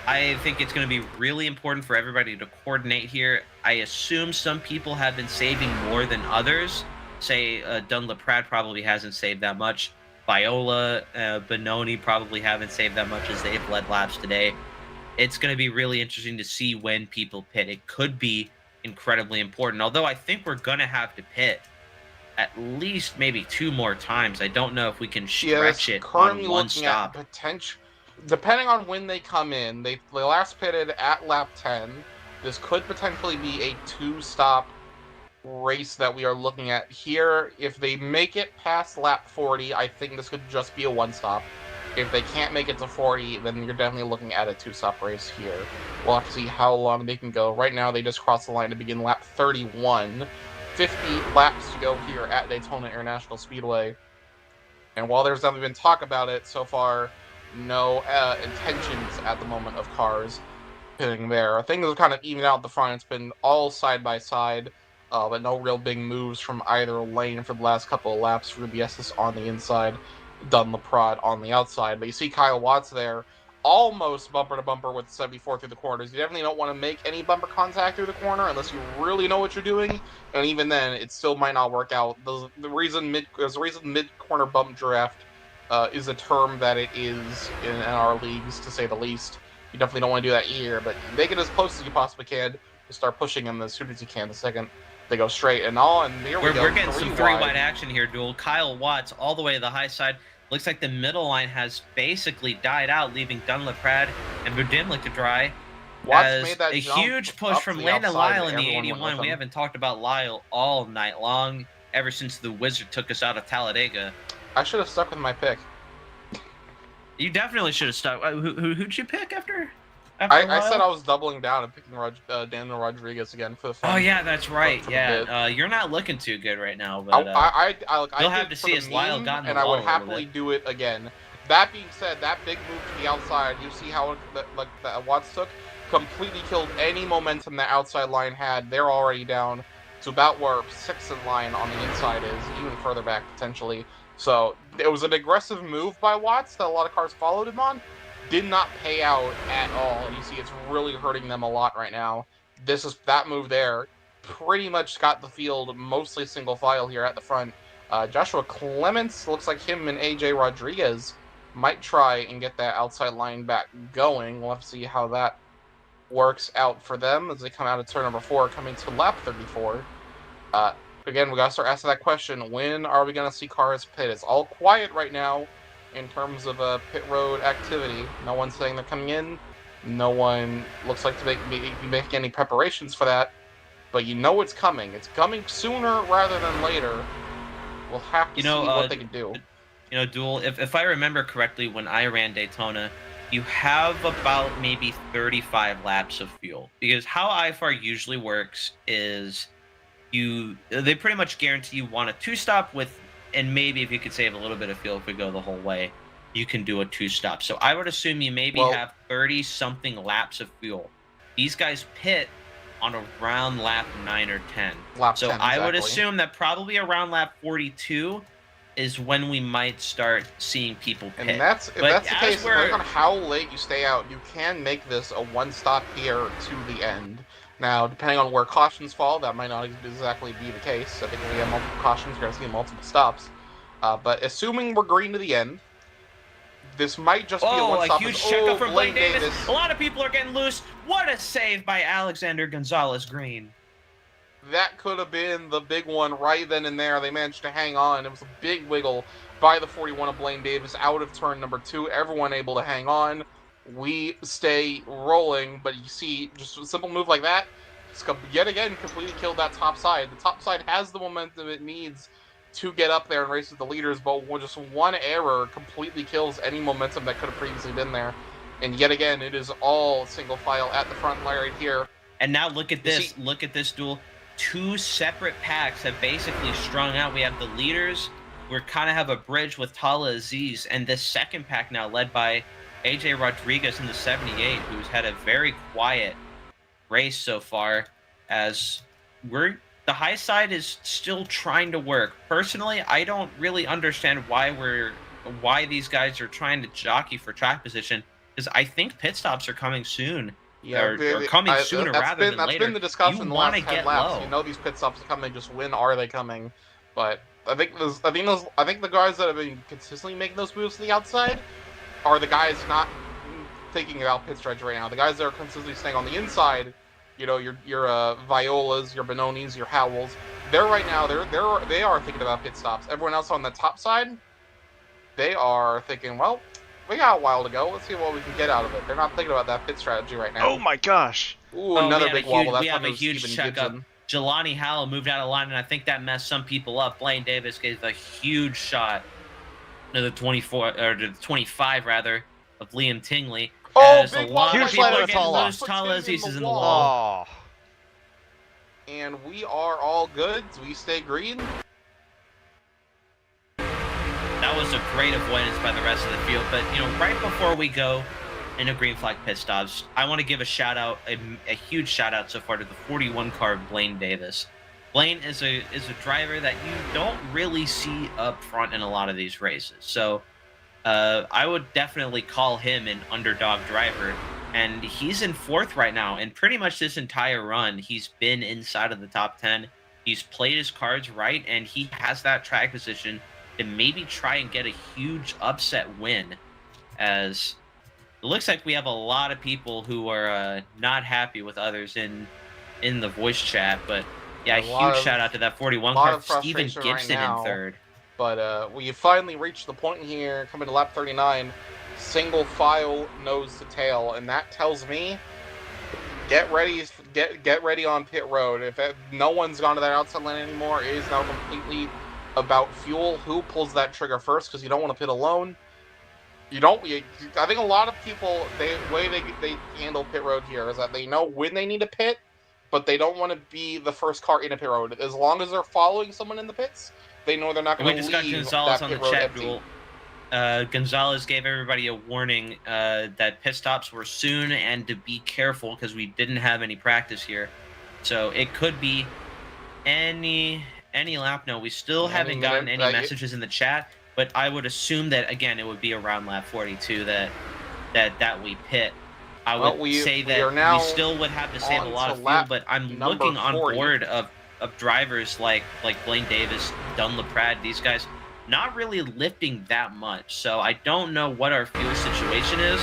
I think it's going to be really important for everybody to coordinate here. I assume some people have been saving more than others. Say Dun Laprade probably hasn't saved that much. Viola, Benoni probably haven't saved that much as they've led laps today. It's going to be really interesting to see when people pit. It could be incredibly important, although I think we're going to have to pit at least maybe 2 more times. I don't know if we can stretch it on one stop. Depending on when they come in, they last pitted at lap 10. This could potentially be a 2-stop race that we are looking at here. If they make it past lap 40, I think this could just be a 1-stop. If they can't make it to 40, then you're definitely looking at a 2-stop race here. We'll have to see how long they can go. Right now, they just crossed the line to begin lap 31. 50 laps to go here at Daytona International Speedway. And while there's never been talk about it so far, no intentions at the moment of cars pitting there. Things have kind of evened out the front. It's been all side by side, but no real big moves from either lane for the last couple of laps. Ruby Estes on the inside, Dun Laprade on the outside. But you see Kyle Watts there, almost bumper to bumper with 74 through the corners. You definitely don't want to make any bumper contact through the corner unless you really know what you're doing, and even then, it still might not work out. There's a reason mid-corner bump draft is a term that it is in our leagues, to say the least. You definitely don't want to do that here, but make it as close as you possibly can to start pushing them as soon as you can. The second they go straight and all, and here we go. We're getting some 3-wide action here, Duel. Kyle Watts all the way to the high side. Looks like the middle line has basically died out, leaving Dun Laprade and Budimlik to dry. Watts made that a huge push from Landon Lyle in the 81. We haven't talked about Lyle all night long, ever since the Wizard took us out of Talladega. I should have stuck with my pick. You definitely should have stuck. Who'd you pick after I said I was doubling down and picking Daniel Rodriguez again for the fun. Oh yeah, that's right. Yeah, you're not looking too good right now. But you'll have to see as Lyle got in the and I would happily do it again. That being said, that big move to the outside, you see how that Watts took, completely killed any momentum the outside line had. They're already down to about where 6th in line on the inside is, even further back potentially. So it was an aggressive move by Watts that a lot of cars followed him on. Did not pay out at all. You see, it's really hurting them a lot right now. That move there pretty much got the field mostly single file here at the front. Joshua Clements, looks like him and AJ Rodriguez might try and get that outside line back going. We'll have to see how that works out for them as they come out of turn number 4, coming to lap 34. Again, we got to start asking that question. When are we going to see cars pit? It's all quiet right now in terms of pit road activity. No one's saying they're coming in. No one looks like to be making any preparations for that. But you know it's coming. It's coming sooner rather than later. We'll have to see what they can do. Duel, if I remember correctly, when I ran Daytona, you have about maybe 35 laps of fuel. Because how IFAR usually works is they pretty much guarantee you want a 2-stop with, and maybe if you could save a little bit of fuel if we go the whole way, you can do a 2-stop. So I would assume you maybe have 30-something laps of fuel. These guys pit on around lap 9 or 10. Lap so 10, I would exactly. assume that probably around lap 42, is when we might start seeing people pit. And if But that's the as case, we're- depending on how late you stay out, you can make this a one-stop here to the end. Now, depending on where cautions fall, that might not exactly be the case. I think if we have multiple cautions, you're going to see multiple stops. But assuming we're green to the end, this might just be a one-stop. A huge checkup from Blaine Davis. A lot of people are getting loose. What a save by Alexander Gonzalez-Greene. That could have been the big one right then and there. They managed to hang on. It was a big wiggle by the 41 of Blaine Davis out of turn number 2. Everyone able to hang on. We stay rolling, but you see, just a simple move like that, yet again, completely killed that top side. The top side has the momentum it needs to get up there and race with the leaders, but just one error completely kills any momentum that could have previously been there. And yet again, it is all single file at the front right here. And now look at this. Look at this duel. 2 separate packs have basically strung out. We have the leaders. We kind of have a bridge with Talha Aziz, and this second pack now led by AJ Rodriguez in the 78, who's had a very quiet race so far, as the high side is still trying to work. Personally, I don't really understand why these guys are trying to jockey for track position, because I think pit stops are coming soon. Or coming sooner rather than later. That's been the discussion in the last 10 laps. Low. You know these pit stops are coming, just when are they coming? But I think the guys that have been consistently making those moves to the outside are the guys not thinking about pit strategy right now. The guys that are consistently staying on the inside, you know, your Violas, your Bononis, your Howells, they are thinking about pit stops. Everyone else on the top side, they are thinking, well, we got a while to go. Let's see what we can get out of it. They're not thinking about that pit strategy right now. Oh my gosh! Ooh, another big wobble. That's we have a huge checkup. Jelani Howell moved out of line, and I think that messed some people up. Blaine Davis gave a huge shot to the 24 or to the 25 rather of Liam Tingley. Oh, big a lot of people are getting loose. Talha Aziz is in the wall. And we are all good. We stay green. That was a great avoidance by the rest of the field. But, you know, right before we go into green flag pit stops, I want to give a shout out, a huge shout out so far to the 41 car Blaine Davis. Blaine is a driver that you don't really see up front in a lot of these races. So I would definitely call him an underdog driver. And he's in 4th right now. And pretty much this entire run, he's been inside of the top 10. He's played his cards right, and he has that track position to maybe try and get a huge upset win, as it looks like we have a lot of people who are not happy with others in the voice chat. But yeah, huge shout out to that 41 car, Steven Gibson in 3rd. But we finally reached the point here, coming to lap 39, single file nose to tail, and that tells me get ready on pit road. If no one's gone to that outside lane anymore, it is now completely about fuel. Who pulls that trigger first? Because you don't want to pit alone. I think a lot of people, the way they handle pit road here is that they know when they need to pit, but they don't want to be the first car in a pit road. As long as they're following someone in the pits, they know they're not going to leave Gonzalez that on the pit road chat empty. duel. Gonzalez gave everybody a warning that pit stops were soon and to be careful because we didn't have any practice here. So it could be any lap. No, we still haven't gotten any messages in the chat, but I would assume that, again, it would be around lap 42 that we pit. I would say that we still would have to save a lot of fuel, but I'm looking on board of drivers like Blaine Davis, Dunlap Pratt, these guys, not really lifting that much. So I don't know what our fuel situation is,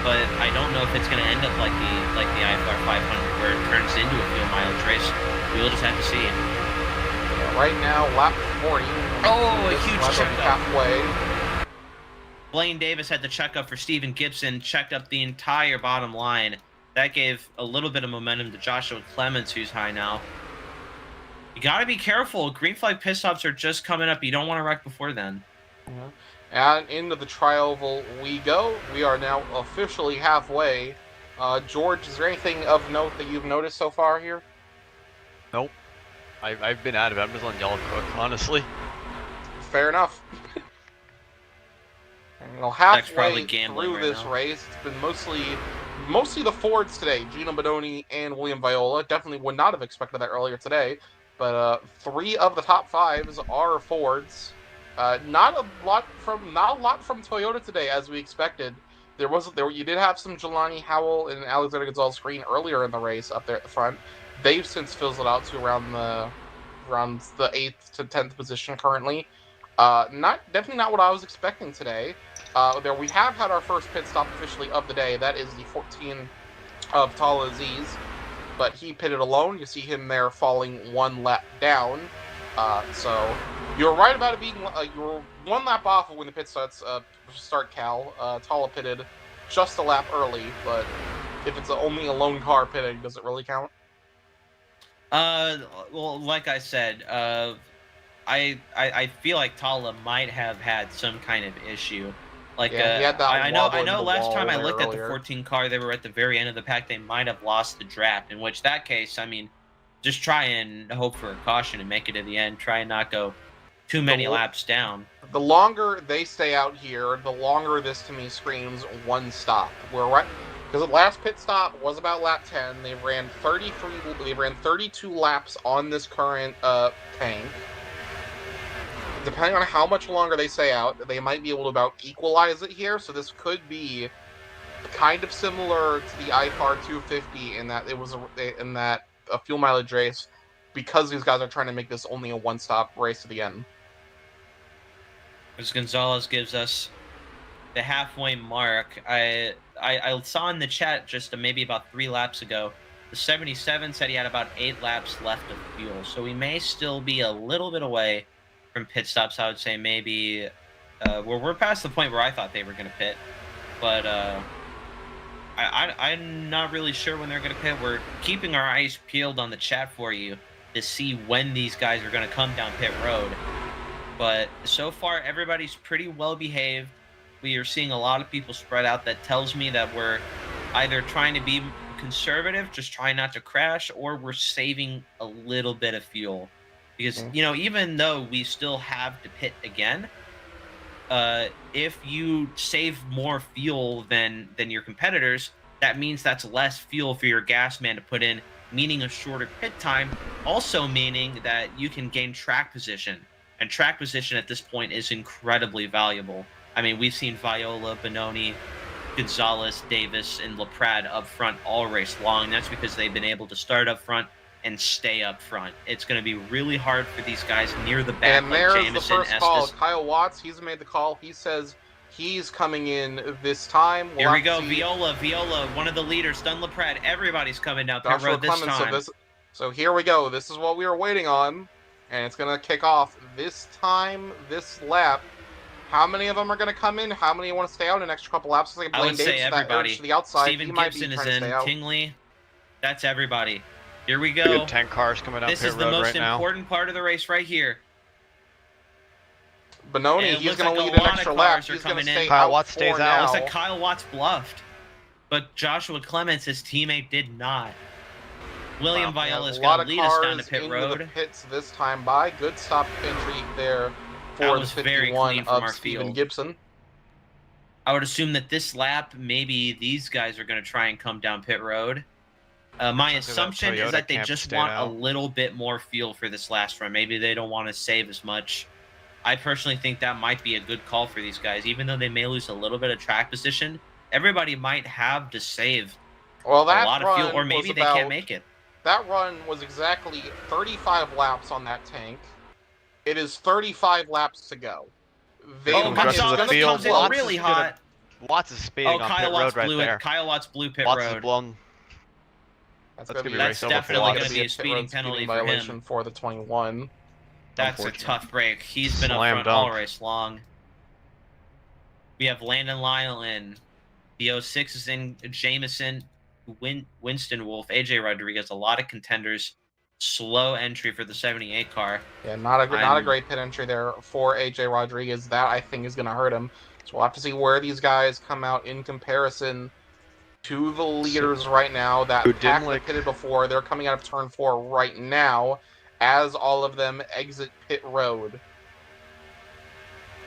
but I don't know if it's going to end up like the IFAR 500 where it turns into a fuel mileage race. We'll just have to see. Right now, lap 40. Oh, a huge checkup. Halfway. Blaine Davis had the checkup for Steven Gibson, checked up the entire bottom line. That gave a little bit of momentum to Joshua Clements, who's high now. You got to be careful. Green flag pit stops are just coming up. You don't want to wreck before then. Yeah. And into the tri-oval we go. We are now officially halfway. George, is there anything of note that you've noticed so far here? Nope. I've been out of it. I'm just on yellow cook, honestly. Fair enough. And halfway through this race, it's been mostly the Fords today. Gino Bononi and William Viola. Definitely would not have expected that earlier today. But 3 of the top 5s are Fords. Not a lot from Toyota today, as we expected. You did have some Jelani Howell and Alexander Gonzalez-Greene earlier in the race up there at the front. They've since fizzled out to around the 8th to 10th position currently. Definitely not what I was expecting today. We have had our first pit stop officially of the day. That is the 14 of TalhaDevYT, but he pitted alone. You see him there falling one lap down. So you're right about it being you're one lap off of when the pit starts. Cal. Talha pitted just a lap early, but if it's only a lone car pitting, does it really count? Well, like I said, I feel like Talha might have had some kind of issue. Like, yeah, he had that I know. Last time I looked earlier. at the 14 car, they were at the very end of the pack. They might have lost the draft. In which that case, I mean, just try and hope for a caution and make it to the end. Try and not go too many laps down. The longer they stay out here, the longer this to me screams one stop. We're right because the last pit stop was about lap 10. They ran 32 laps on this current tank. Depending on how much longer they stay out, they might be able to about equalize it here. So this could be kind of similar to the IFAR 250 in that it was a fuel mileage race, because these guys are trying to make this only a one-stop race to the end. As Gonzalez gives us the halfway mark, I saw in the chat just maybe about 3 laps ago, the 77 said he had about 8 laps left of fuel, so we may still be a little bit away from pit stops. I would say maybe we're past the point where I thought they were going to pit, but I'm not really sure when they're going to pit. We're keeping our eyes peeled on the chat for you to see when these guys are going to come down pit road. But so far, everybody's pretty well behaved. We are seeing a lot of people spread out. That tells me that we're either trying to be conservative, just trying not to crash, or we're saving a little bit of fuel. Because, you know, even though we still have to pit again, if you save more fuel than your competitors, that means that's less fuel for your gas man to put in, meaning a shorter pit time, also meaning that you can gain track position. And track position at this point is incredibly valuable. I mean, we've seen Viola, Benoni, Gonzalez, Davis, and LaPrade up front all race long. That's because they've been able to start up front and stay up front. It's going to be really hard for these guys near the back. And like there's Jameson, the first Estes. call. Kyle Watts, he's made the call. He says he's coming in this time. Here we go. Viola, one of the leaders. Dun LaPrade. Everybody's coming down pit road this time. So here we go. This is what we were waiting on. And it's going to kick off this time, this lap. How many of them are going to come in? How many want to stay out an extra couple laps? I would say everybody. To the outside. Stephen Gibson is in. Tingley. That's everybody. Here we go. We have 10 cars coming down pit road right now. This is the most important part of the race right here. Benoni, he's going to lead an extra lap. He's going to stay Kyle out Watts stays out. Looks like Kyle Watts bluffed, but Joshua Clements, his teammate, did not. William Viola is going to lead us down to pit road. The pits this time by good stop entry there for the 51 of Stephen Gibson. I would assume that this lap, maybe these guys are going to try and come down pit road. My assumption is that they just want a little bit more fuel for this last run. Maybe they don't want to save as much. I personally think that might be a good call for these guys. Even though they may lose a little bit of track position, everybody might have to save a lot of fuel, or maybe they can't make it. That run was exactly 35 laps on that tank. It is 35 laps to go. Comes in really hot. Watts is speeding on pit road right there. Kyle Watts blew pit road. Watts is blown. That's definitely going to be a speeding penalty for him. For the 21. That's a tough break. He's been up front all race long. We have Landon Lyle in. The 06 is in. Jameson, Winston Wolf, AJ Rodriguez. A lot of contenders. Slow entry for the 78 car. Yeah, not a great pit entry there for AJ Rodriguez. That, I think, is going to hurt him. So we'll have to see where these guys come out in comparison to the leaders right now. That pack that pitted before, they're coming out of turn 4 right now as all of them exit pit road.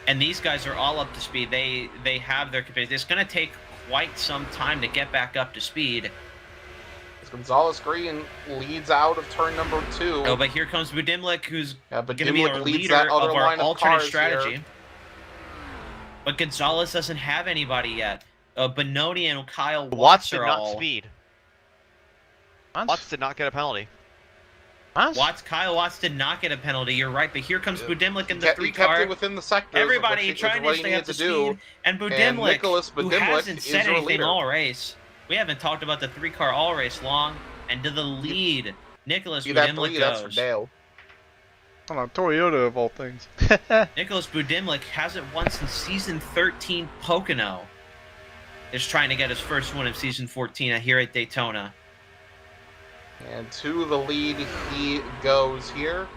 And these guys are all up to speed. They have their capacity. It's going to take quite some time to get back up to speed. Gonzalez-Greene leads out of turn number 2. Oh, but here comes Budimlik, who's but going to be our leader of our alternate strategy. Here. But Gonzalez doesn't have anybody yet. Benoni and Kyle Watts did are not all... speed. Watts did not get a penalty. Kyle Watts did not get a penalty. You're right, but here comes Budimlik in the 3 car. He car. Kept it within the sector. Everybody trying to stay up to speed. And Budimlik, who hasn't said anything all race. We haven't talked about the 3 car all race long. And to the lead, Nicholas Budimlik goes. That's for Dale. On a Toyota of all things. Nicholas Budimlik hasn't won since season 13 Pocono. Is trying to get his first win of season 14 here at Daytona. And to the lead he goes here.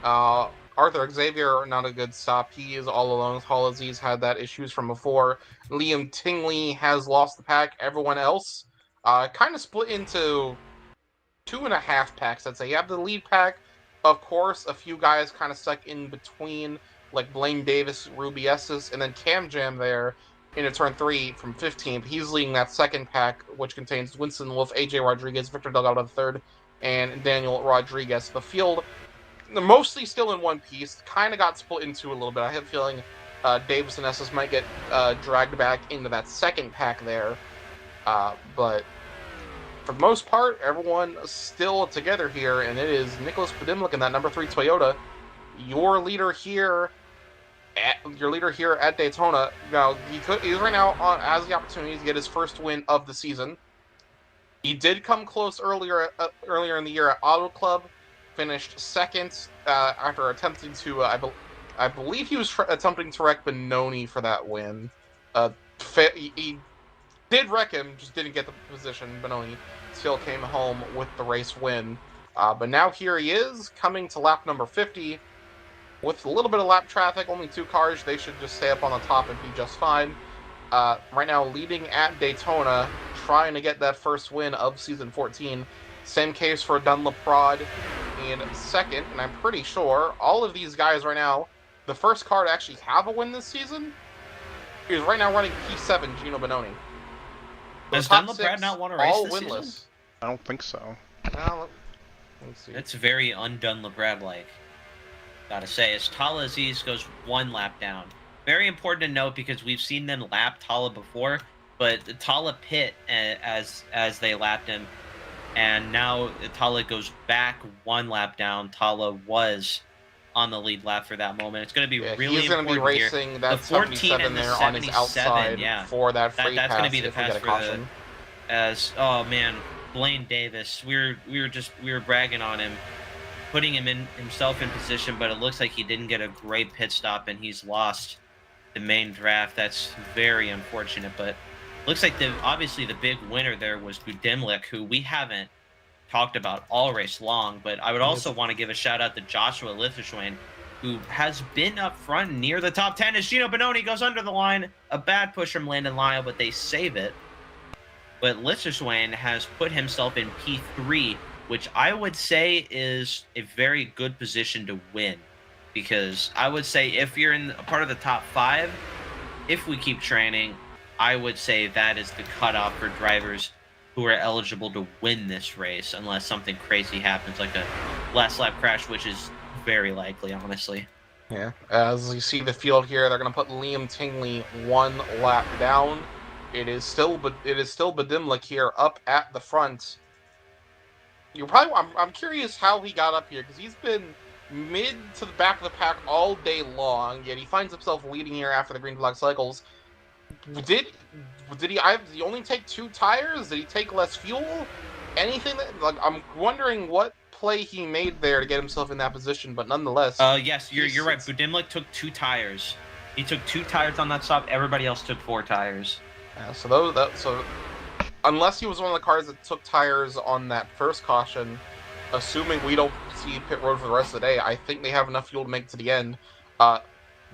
Arthur Xavier, not a good stop. He is all alone. TalhaDevYT's had that issues from before. Liam Tingley has lost the pack. Everyone else kind of split into 2.5 packs, I'd say. You have the lead pack, of course, a few guys kind of stuck in between, like Blaine Davis, Ruby Estes, and then Cam Jam there into turn 3 from 15th. He's leading that second pack, which contains Winston Wolf, AJ Rodriguez, Victor Delgado III, and Daniel Rodriguez. The field, mostly still in one piece, kind of got split into a little bit. I have a feeling Davis and Estes might get dragged back into that second pack there. But for the most part, everyone still together here, and it is Nicholas Budimlik in that number 3 Toyota, your leader here at Daytona. Now, he's right now has the opportunity to get his first win of the season. He did come close earlier in the year at Auto Club, finished second after attempting to, I believe he was attempting to wreck Benoni for that win. He did wreck him, just didn't get the position. Benoni still came home with the race win. But now here he is, coming to lap number 50. With a little bit of lap traffic, only 2 cars, they should just stay up on the top and be just fine. Right now, leading at Daytona, trying to get that first win of Season 14. Same case for Dunlop in second, and I'm pretty sure all of these guys right now, the first car to actually have a win this season, is right now running P7, Gino Benoni. Does Dunlop not want to race this winless season? I don't think so. Let's see. That's very un-Dunlop-like. Gotta say, as TalhaDevYT goes 1 lap down. Very important to note because we've seen them lap Talha before, but Talha pit as they lapped him, and now Talha goes back 1 lap down. Talha was on the lead lap for that moment. It's going to be really he's going to be racing here. that The 14 and the there 77, on his outside for that free that's pass. Going to be the pass for the. Oh man, Blaine Davis. We were bragging on him, putting himself in position, but it looks like he didn't get a great pit stop and he's lost the main draft. That's very unfortunate, but looks like obviously the big winner there was Budimlik, who we haven't talked about all race long, but I would also want to give a shout out to Joshua Lithuanian, who has been up front near the top 10 as Gino Benoni goes under the line. A bad push from Landon Lyle, but they save it. But Lithuanian has put himself in P3, which I would say is a very good position to win. Because I would say if you're in a part of the top 5, if we keep training, I would say that is the cutoff for drivers who are eligible to win this race, unless something crazy happens, like a last lap crash, which is very likely, honestly. Yeah, as you see the field here, they're going to put Liam Tingley 1 lap down. It is still Budimlik here up at the front. I'm curious how he got up here, because he's been mid to the back of the pack all day long, yet he finds himself leading here after the green flag cycles. Did he only take 2 tires? Did he take less fuel? Anything that, like, I'm wondering what play he made there to get himself in that position, but nonetheless. Yes, you're right. Budimlik took 2 tires. He took 2 tires on that stop. Everybody else took 4 tires. Yeah, so unless he was one of the cars that took tires on that first caution, assuming we don't see pit road for the rest of the day, I think they have enough fuel to make it to the end.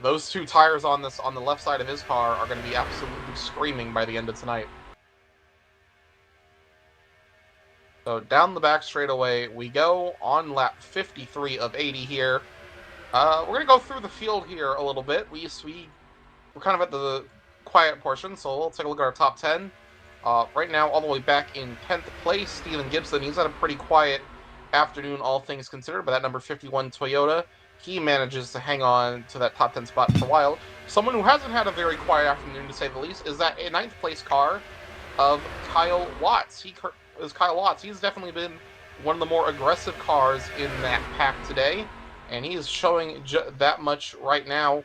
Those 2 tires on the left side of his car are going to be absolutely screaming by the end of tonight. So down the back straightaway we go on lap 53 of 80 here. We're going to go through the field here a little bit. We're kind of at the quiet portion, so we'll take a look at our top 10. Right now, all the way back in 10th place, Steven Gibson. He's had a pretty quiet afternoon, all things considered, but that number 51 Toyota, he manages to hang on to that top 10 spot for a while. Someone who hasn't had a very quiet afternoon, to say the least, is that 9th place car of Kyle Watts. He's definitely been one of the more aggressive cars in that pack today, and he is showing that much right now.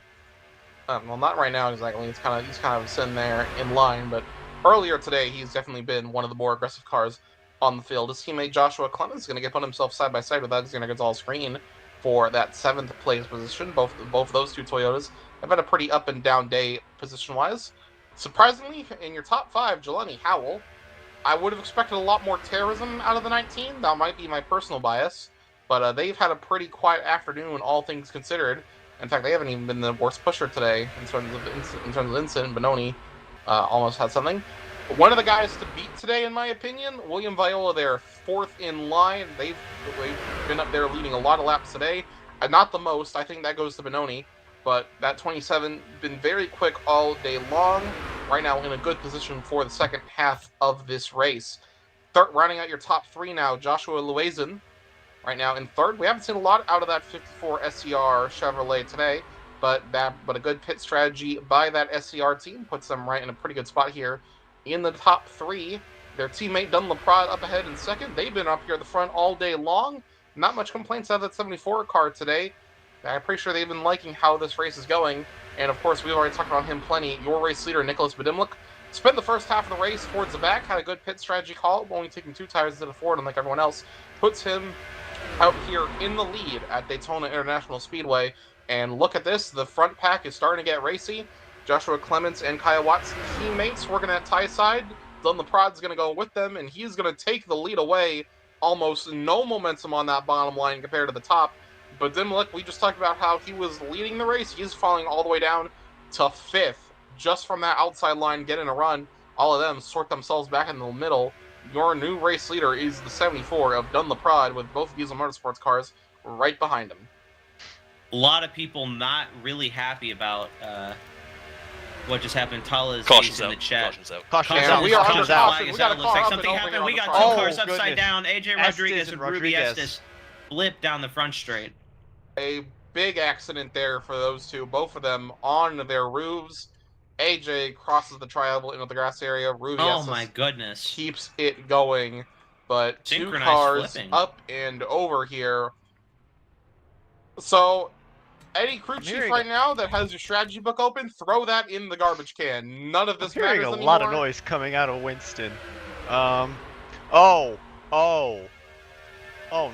Well, not right now exactly. He's kind of sitting there in line, but earlier today, he's definitely been one of the more aggressive cars on the field. His teammate Joshua Clemens is going to put himself side by side with Alexander Gonzalez-Greene for that 7th place position. Both those two Toyotas have had a pretty up and down day position-wise. Surprisingly, in your top 5, Jelani Howell, I would have expected a lot more terrorism out of the 19. That might be my personal bias, but they've had a pretty quiet afternoon, all things considered. In fact, they haven't even been the worst pusher today in terms of incident. Benoni almost had something. One of the guys to beat today, in my opinion, William Viola. They're 4th in line. They've been up there leading a lot of laps today. Not the most. I think that goes to Benoni. But that 27 been very quick all day long. Right now in a good position for the second half of this race. Rounding out your top 3 now, Joshua Luazen. Right now in 3rd. We haven't seen a lot out of that 54 SCR Chevrolet today, but a good pit strategy by that SCR team puts them right in a pretty good spot here in the top 3. Their teammate Dunlaprade up ahead in 2nd. They've been up here at the front all day long. Not much complaints out of that 74 car today. I'm pretty sure they've been liking how this race is going. And of course, we've already talked about him plenty. Your race leader, Nicholas Bedimlik, spent the first half of the race towards the back, had a good pit strategy call, only taking 2 tires instead of 4, unlike everyone else. Puts him out here in the lead at Daytona International Speedway. And look at this, the front pack is starting to get racy. Joshua Clements and Kyle Watts, teammates, working at tie side. Dunlaprade's going to go with them, and he's going to take the lead away. Almost no momentum on that bottom line compared to the top. But Dimlik, we just talked about how he was leading the race. He's falling all the way down to 5th, just from that outside line getting a run. All of them sort themselves back in the middle. Your new race leader is the 74 of Dunlaprade, with both Diesel Motorsports cars right behind him. A lot of people not really happy about what just happened. Talha is in the chat. Caution's Yeah, out. we are under Caution's out. caution. We got a looks car like up something and over happened. here We on got the 2 front. cars upside goodness. down. AJ Estes Rodriguez and and Ruby Rodriguez. Estes flipped down the front straight. A big accident there for those two, both of them on their roofs. AJ crosses the tri-oval into the grass area. Ruby Oh Estes my goodness. keeps it going, but 2 Synchronized cars flipping. up and over here. So, any crew chief right now that has your strategy book open, throw that in the garbage can. None of this I'm hearing matters a anymore. lot of noise coming out of Winston. Oh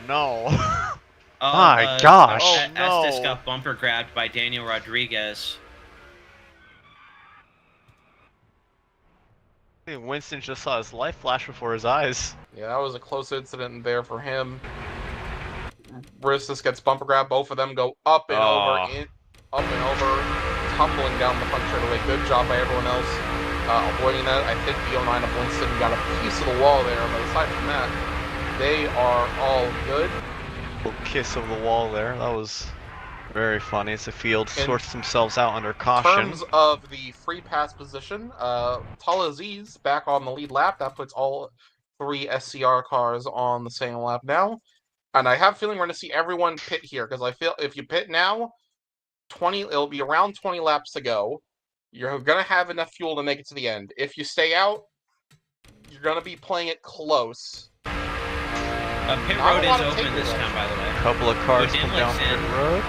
no. My gosh. Oh, no. Estes got bumper grabbed by Daniel Rodriguez. I think Winston just saw his life flash before his eyes. Yeah, that was a close incident there for him. Ristis gets bumper grab. Both of them go up and over, tumbling down the front straightaway. Good job by everyone else avoiding that. I think the 09 of Winston got a piece of the wall there, but aside from that, they are all good. Little kiss of the wall there. That was very funny. As the field sorts themselves out under caution. In terms of the free pass position, Talha Aziz back on the lead lap. That puts all 3 SCR cars on the same lap now. And I have a feeling we're going to see everyone pit here, because I feel if you pit now, it'll be around 20 laps to go. You're going to have enough fuel to make it to the end. If you stay out, you're going to be playing it close. Pit road is open this time, by the way. A couple of cars come down pit road.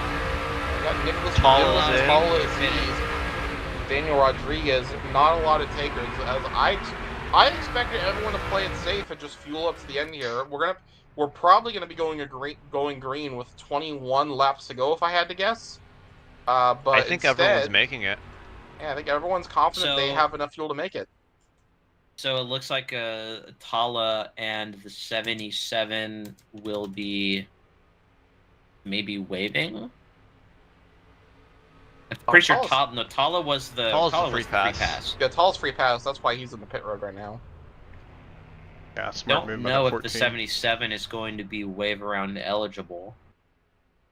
Got Nicholas Talha Aziz, Daniel Rodriguez. Not a lot of takers. As I expected everyone to play it safe and just fuel up to the end here. We're probably going to be going green with 21 laps to go, if I had to guess. But I think instead, everyone's making it. Yeah, I think everyone's confident they have enough fuel to make it. So it looks like Talha and the 77 will be maybe waving. I'm pretty sure Talha was the free pass. Yeah, Talha's free pass. That's why he's in the pit road right now. Yeah, smart Don't move by know the if 14. the 77 is going to be wave around eligible.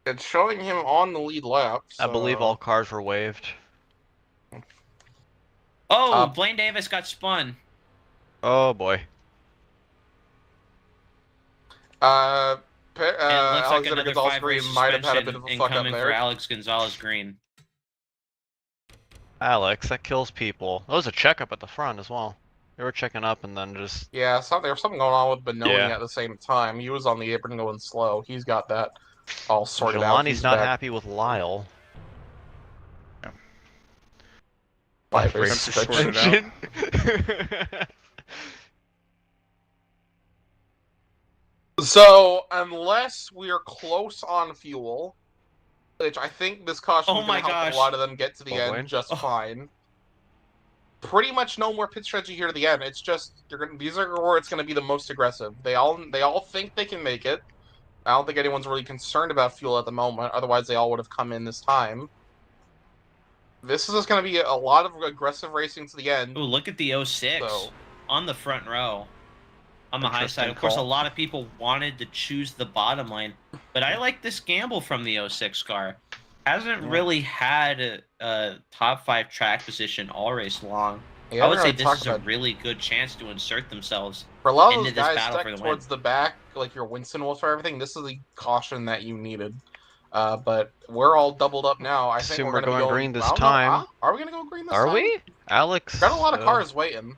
It's showing him on the lead lap. I believe all cars were waved. Oh, Blaine Davis got spun. Oh boy. And it looks like Alexander another Gonzalez-Greene 5-race might have had a bit suspension of a fuck up incoming for there. Alex Gonzalez-Greene. Alex, that kills people. There was a checkup at the front as well. They were checking up and then just... Yeah, there was something going on with Benoni Yeah. at the same time. He was on the apron going slow. He's got that all sorted out. Jelani's He's not back. happy with Lyle. Papyrus suspension. So, unless we're close on fuel, which I think this caution is going to help a lot of them get to the end just fine. Pretty much no more pit strategy here to the end. It's just these are where it's going to be the most aggressive. They all think they can make it. I don't think anyone's really concerned about fuel at the moment. Otherwise, they all would have come in this time. This is just going to be a lot of aggressive racing to the end. Ooh, look at the 06 on the front row. On the high side. Of course, a lot of people wanted to choose the bottom line, but I like this gamble from the 06 car. Hasn't really had a top 5 track position all race long. Yeah, I would say this is a really good chance to insert themselves for a lot of into those this guys battle stuck for the towards the back, like your Winston Wolf or everything. This is the caution that you needed. But we're all doubled up now. I think we're going to go green this time. Are we going to go green this time? Are we? Alex? Got a lot of cars waiting.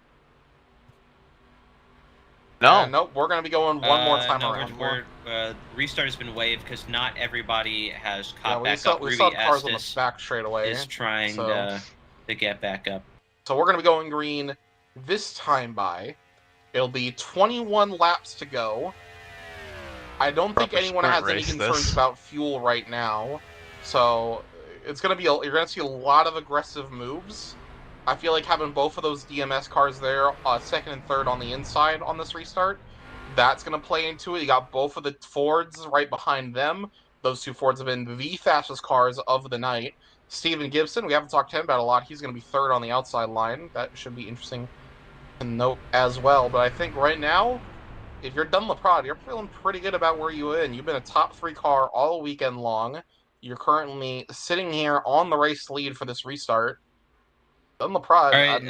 No. Nope, we're going to be going one more time around. Restart has been waived because not everybody has caught back up. We saw cars on the back straight away. Is trying to get back up. So we're going to be going green this time by. It'll be 21 laps to go. I don't think anyone has any concerns about fuel right now. So it's going to be you're going to see a lot of aggressive moves. I feel like having both of those DMS cars there, second and third on the inside on this restart, that's going to play into it. You got both of the Fords right behind them. Those two Fords have been the fastest cars of the night. Steven Gibson, we haven't talked to him about a lot. He's going to be third on the outside line. That should be interesting to note as well. But I think right now, if you're Dunlop, you're feeling pretty good about where you're in. You've been a top 3 car all weekend long. You're currently sitting here on the race lead for this restart. Dunlop I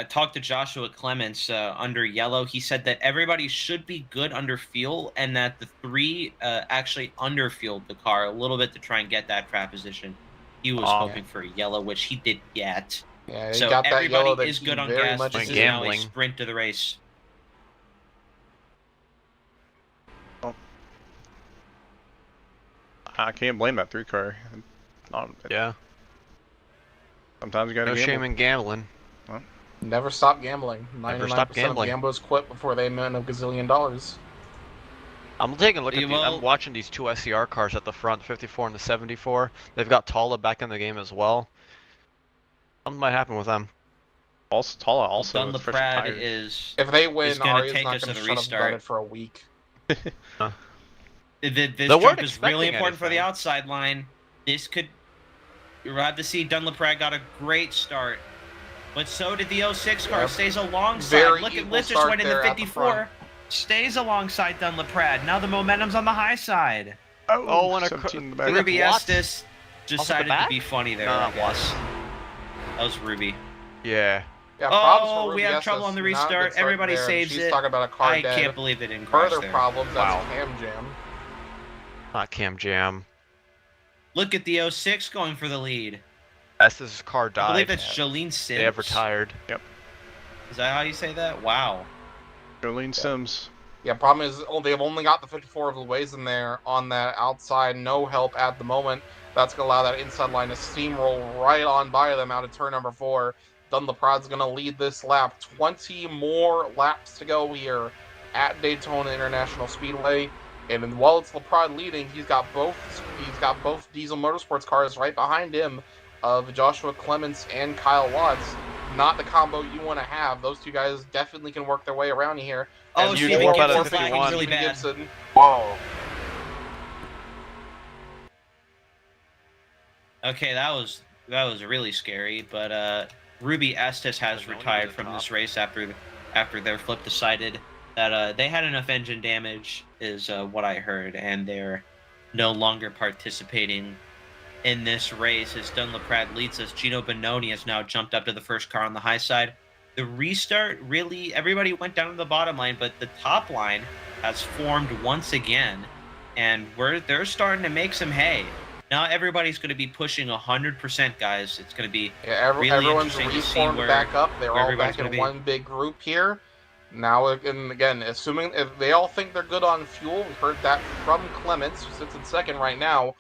talked to Joshua Clements under yellow. He said that everybody should be good under fuel and that the 3 actually underfueled the car a little bit to try and get that track position. He was hoping for a yellow, which he did get. Yeah, so got that everybody is good on gas. This is now a sprint to the race. I can't blame that 3 car. Yeah. Sometimes you gotta No gamble. shame in gambling. Well, never stop gambling. 99% of gamblers quit before they earn $1 gazillion. I'm taking a look at I'm watching these 2 SCR cars at the front, 54 and the 74. They've got Talha back in the game as well. Something might happen with them. Also, Talha also Dunlop is. If they win, Ari's not going to shut up about it for a week. This jump is really important for the outside line. This could. You're about to see Dunlop got a great start, but so did the 06 car. Stays alongside. Look at Liz just went in the 54. Stays alongside Dunlop. Now the momentum's on the high side. Oh, and Ruby Estes decided to be funny there. I guess. That was Ruby. Yeah. Oh, we have trouble on the restart. Everybody saves it. Talking about a car I can't believe they didn't crash there. Further problems. That's Cam Jam. Not Cam Jam. Look at the 06 going for the lead. Estes' car died. I believe that's Jolene Sims. They have retired. Yep. Is that how you say that? Wow. Jolene Sims. Yeah, problem is they've only got the 54 of the ways in there on that outside. No help at the moment. That's going to allow that inside line to steamroll right on by them out of turn number 4. Dunloprad's going to lead this lap. 20 more laps to go here at Daytona International Speedway. And while it's LaPrade leading, he's got both Diesel Motorsports cars right behind him of Joshua Clements and Kyle Watts. Not the combo you want to have. Those 2 guys definitely can work their way around here. Oh, Steven Gibson's flagging really bad. Whoa. Okay, that was really scary, but Ruby Estes has retired from this race after their flip decided that they had enough engine damage, is what I heard, and they're no longer participating in this race as Dunlap leads us. Gino Bononi has now jumped up to the first car on the high side. The restart, really, everybody went down to the bottom line, but the top line has formed once again, and they're starting to make some hay. Now everybody's going to be pushing 100%, guys. It's going to be really everyone's interesting to see reformed back up. They're all back in be. one big group here. Now, and again, assuming if they all think they're good on fuel, we heard that from Clements, who sits in second right now.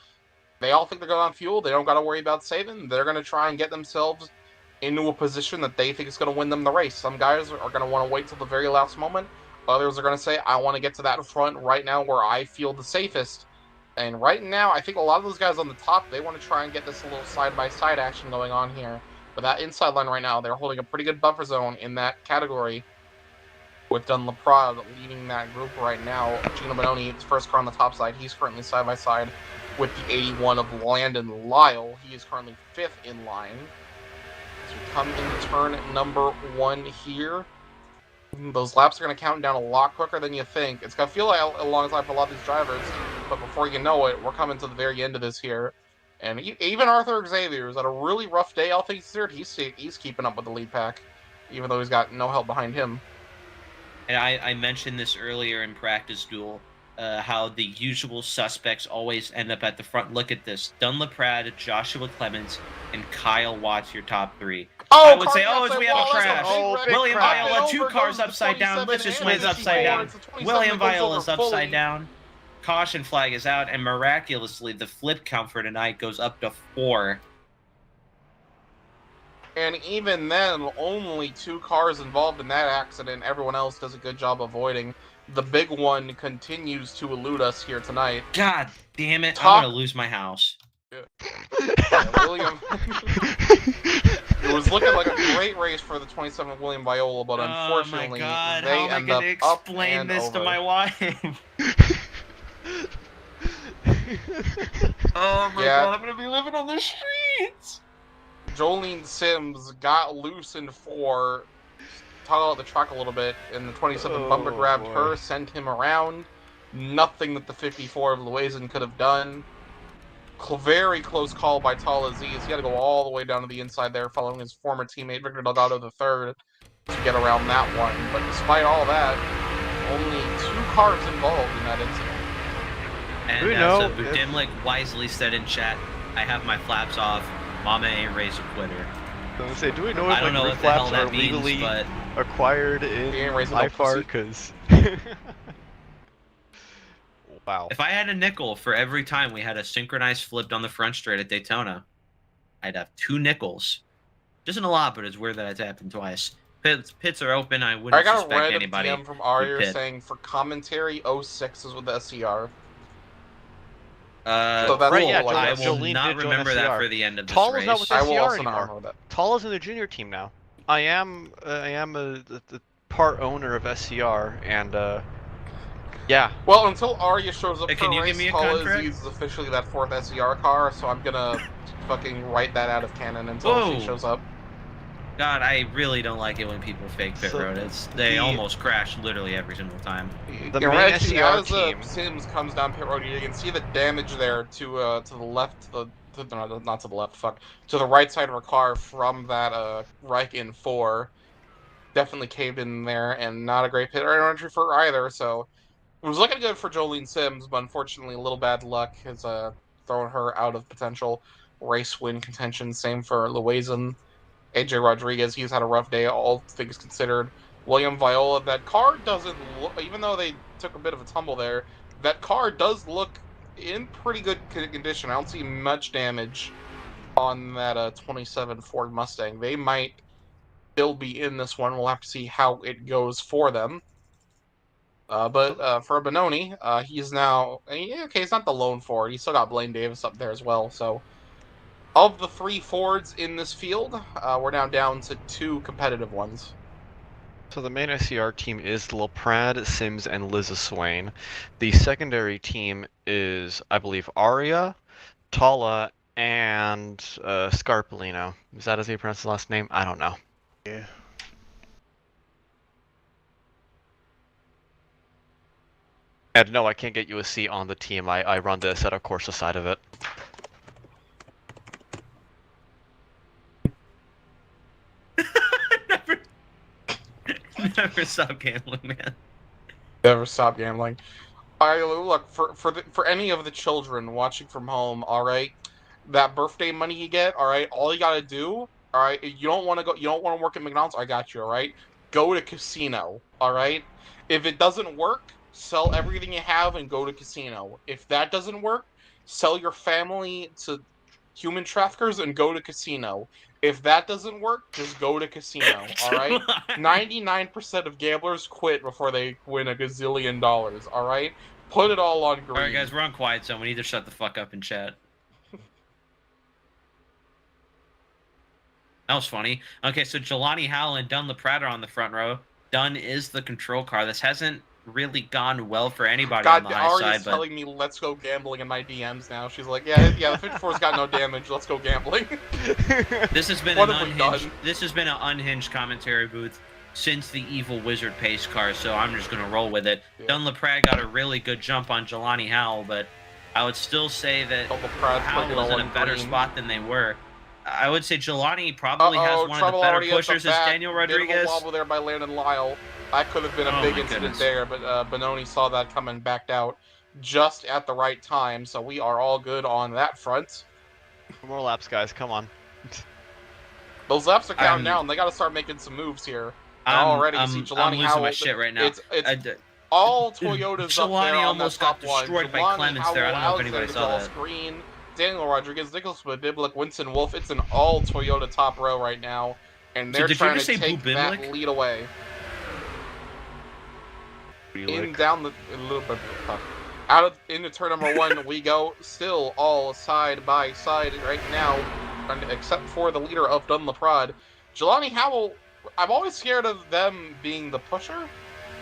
They all think they're good on fuel. They don't got to worry about saving. They're going to try and get themselves into a position that they think is going to win them the race. Some guys are going to want to wait till the very last moment. Others are going to say, I want to get to that front right now where I feel the safest. And right now, I think a lot of those guys on the top, they want to try and get this little side-by-side action going on here. But that inside line right now, they're holding a pretty good buffer zone in that category, with Dunlap leading that group right now. Gino Bononi, it's first car on the top side. He's currently side-by-side with the 81 of Landon Lyle. He is currently 5th in line. As we come into turn number 1 here, those laps are going to count down a lot quicker than you think. It's going to feel like a long time for a lot of these drivers, but before you know it, we're coming to the very end of this here. And even Arthur Xavier is at a really rough day, all things considered. He's keeping up with the lead pack, even though he's got no help behind him. And I mentioned this earlier in Practice Duel, how the usual suspects always end up at the front. Look at this. Dunlap, Joshua Clements, and Kyle Watts, your top 3. Oh, I would say, as we have a crash. William Viola, 2 cars upside down. Let's just wins upside down. William Viola's upside down. Caution flag is out, and miraculously, the flip count for tonight goes up to 4. And even then, only 2 cars involved in that accident. Everyone else does a good job avoiding. The big one continues to elude us here tonight. God damn it, I'm going to lose my house. Yeah, William... It was looking like a great race for the 27th William Viola, but unfortunately, they end up explain this to my wife? Oh my god, I'm gonna be living on the streets! Jolene Sims got loose in 4, toggled out the track a little bit, and the 27 bumper grabbed her, sent him around. Nothing that the 54 of Luazen could have done. Very close call by TalhaDevYT. He had to go all the way down to the inside there, following his former teammate Victor Delgado III to get around that one. But despite all that, only 2 cars involved in that incident. And as Budimlik wisely said in chat, I have my flaps off. Mama ain't raised a quitter. I was gonna say, do we know if I don't know roof what the hell flaps that are legally means, but acquired in IFAR? Because wow. If I had a nickel for every time we had a synchronized flipped on the front straight at Daytona, I'd have 2 nickels. Isn't a lot, but it's weird that it's happened twice. Pits are open. I wouldn't suspect anybody. I got a random DM from Arya saying for commentary, 06 is with the SCR. So that's cool. I will not remember that for the end of this race. Not with SCR anymore. Talha's in the junior team now. I am a part owner of SCR, and yeah. Well, until Arya shows up can you give me a contract? Is officially that 4th SCR car, so I'm gonna fucking write that out of canon until she shows up. God, I really don't like it when people fake pit road. They almost crash literally every single time. The main SCR team. Sims comes down pit road, you can see the damage there to the left, not to the left, to the right side of her car from that Reich in 4. Definitely caved in there, and not a great pit entry for her either. So it was looking good for Jolene Sims, but unfortunately, a little bad luck has thrown her out of potential race win contention. Same for Luazen. AJ Rodriguez, he's had a rough day, all things considered. William Viola, that car doesn't look, even though they took a bit of a tumble there, that car does look in pretty good condition. I don't see much damage on that 27 Ford Mustang. They might still be in this one. We'll have to see how it goes for them. But for Bononi, he's now, he's not the lone Ford. He's still got Blaine Davis up there as well, so... Of the 3 Fords in this field, we're now down to 2 competitive ones. So the main SCR team is Laprade, Sims, and Liza Swain. The secondary team is, I believe, Aria, Talha, and Scarpolino. Is that how you pronounce his last name? I don't know. Yeah. And no, I can't get you a seat on the team. I run the setup course aside of it. Never stop gambling, man. Never stop gambling. Alright, look, for any of the children watching from home, alright, that birthday money you get, alright, all you gotta do, alright, you don't want to work at McDonald's, I got you, alright? Go to casino, alright? If it doesn't work, sell everything you have and go to casino. If that doesn't work, sell your family to human traffickers and go to casino. If that doesn't work, just go to casino, alright? 99% of gamblers quit before they win a gazillion dollars, alright? Put it all on green. Alright, guys, we're on quiet zone. We need to shut the fuck up and chat. That was funny. Okay, so Jelani Howell and Dunn LaPrade are on the front row. Dunn is the control car. This hasn't really gone well for anybody on the high side. Ari's telling me let's go gambling in my DMs now. She's like, yeah, the 54's got no damage. Let's go gambling. This has been an unhinged commentary booth since the evil wizard pace car, so I'm just gonna roll with it. Yeah. Dunn LaPrade got a really good jump on Jelani Howell, but I would still say that Howell was in a better spot than they were. I would say Jelani probably has one of the better pushers as Daniel Rodriguez. Wobble there by Landon Lyle. That could have been a big incident there, but Benoni saw that coming backed out just at the right time, so we are all good on that front. More laps, guys. Come on. Those laps are counting down. They got to start making some moves here. Already, you see Jelani I'm losing Howell. My shit right now. It's all Toyotas up there on almost that top got destroyed line. by Clements there. I don't know if anybody saw that. Green, Daniel Rodriguez, Nicholas Biblick, Winston Wolf. It's an all Toyota top row right now, and they're trying to take that lead away. Down a little bit. Into turn number 1 we go. Still all side by side right now, except for the leader of Dunn LaPrade. Jelani Howell, I'm always scared of them being the pusher.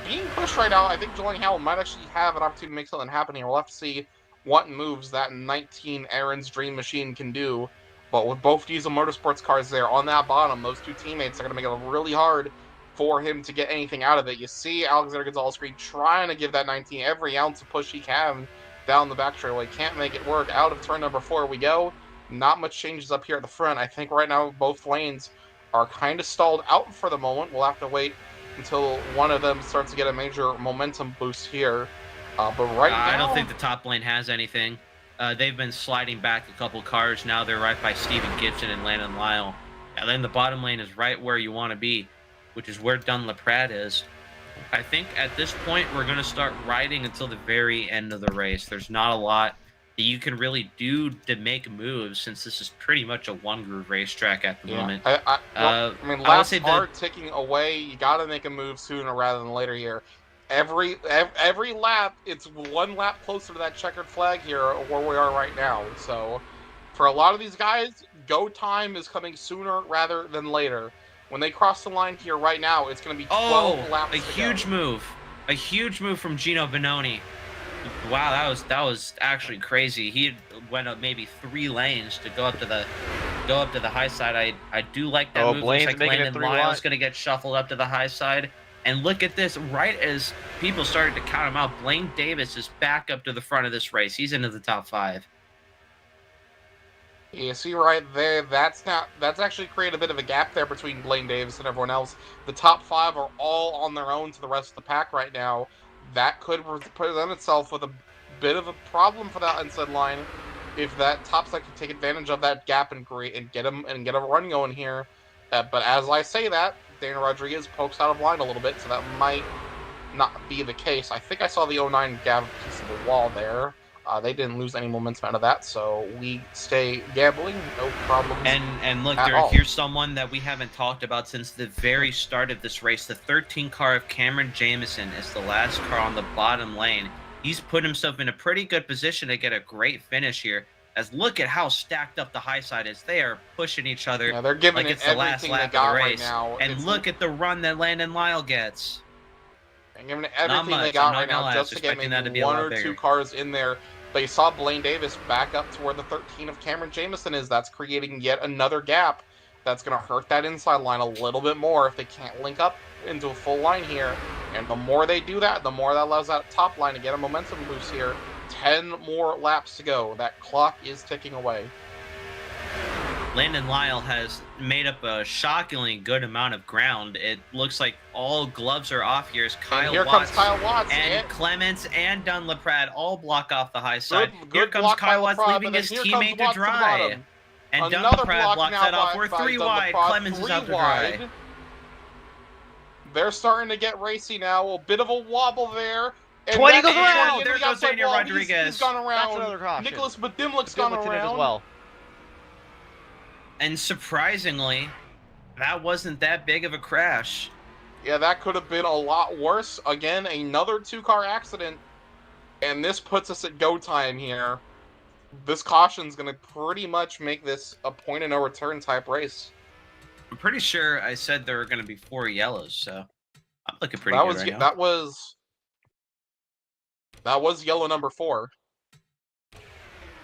Being pushed right now, I think Jelani Howell might actually have an opportunity to make something happen here. We'll have to see what moves that 19 Aaron's Dream Machine can do. But with both Diesel Motorsports cars there on that bottom, those two teammates are going to make it really hard for him to get anything out of it. You see Alexander Gonzalez-Greene trying to give that 19 every ounce of push he can down the back straightaway. Can't make it work. Out of turn number 4 we go. Not much changes up here at the front. I think right now both lanes are kind of stalled out for the moment. We'll have to wait until one of them starts to get a major momentum boost here. But right now, I don't think the top lane has anything. They've been sliding back a couple cars. Now they're right by Steven Gibson and Landon Lyle. And then the bottom lane is right where you want to be, which is where Dunn LaPrade is. I think at this point we're going to start riding until the very end of the race. There's not a lot that you can really do to make moves, since this is pretty much a one-groove racetrack at the moment. I mean, laps are ticking away. You got to make a move sooner rather than later here. Every lap, it's one lap closer to that checkered flag here where we are right now. So for a lot of these guys, go time is coming sooner rather than later. When they cross the line here right now, it's going to be 12 laps. A huge move from Gino Benoni. Wow, that was actually crazy. He went up maybe 3 lanes to go up to the high side. I do like that move. Looks like Landon Lyle's going to get shuffled up to the high side. And look at this, right as people started to count him out, Blaine Davis is back up to the front of this race. He's into the top 5. You see right there, that's actually created a bit of a gap there between Blaine Davis and everyone else. The top 5 are all on their own to the rest of the pack right now. That could present itself with a bit of a problem for that inside line if that top side can take advantage of that gap and get a run going here. But as I say that, Daniel Rodriguez pokes out of line a little bit, so that might not be the case. I think I saw the 09 gap piece of the wall there. They didn't lose any momentum out of that, so we stay gambling, no problem. And look, here's someone that we haven't talked about since the very start of this race. The 13 car of Cameron Jamison is the last car on the bottom lane. He's put himself in a pretty good position to get a great finish here. As look at how stacked up the high side is. They are pushing each other. Yeah, they're giving like it's the last lap of the race. Right now. And look at the run that Landon Lyle gets. And giving it everything they got right now just to get maybe 1 or 2 cars in there. But you saw Blaine Davis back up to where the 13 of Cameron Jamison is. That's creating yet another gap. That's going to hurt that inside line a little bit more if they can't link up into a full line here. And the more they do that, the more that allows that top line to get a momentum boost here. 10 more laps to go. That clock is ticking away. Landon Lyle has made up a shockingly good amount of ground. It looks like all gloves are off here. As And here comes Kyle Watts. and Clements and Dunlaprad all block off the high side. Good Here comes block Kyle by Watts, Laprade, leaving but his then here comes teammate to Watts the dry. bottom. And Another Dunlaprad blocks now that off. We're by 3 wide. Dunlaprade, Clemens is 3 out to dry. wide. They're starting to get racy now. A bit of a wobble there. And 20 goes that's around. 20 There into the goes outside Daniel wall. Rodriguez. He's gone around. That's another caution. Nicholas Badimlik's gone Dimlick's in it around. as well. And surprisingly, that wasn't that big of a crash. Yeah, that could have been a lot worse. Again, another 2-car accident. And this puts us at go time here. This caution's going to pretty much make this a point of no return type race. I'm pretty sure I said there were going to be 4 yellows, so I'm looking pretty good right now. That was yellow number 4.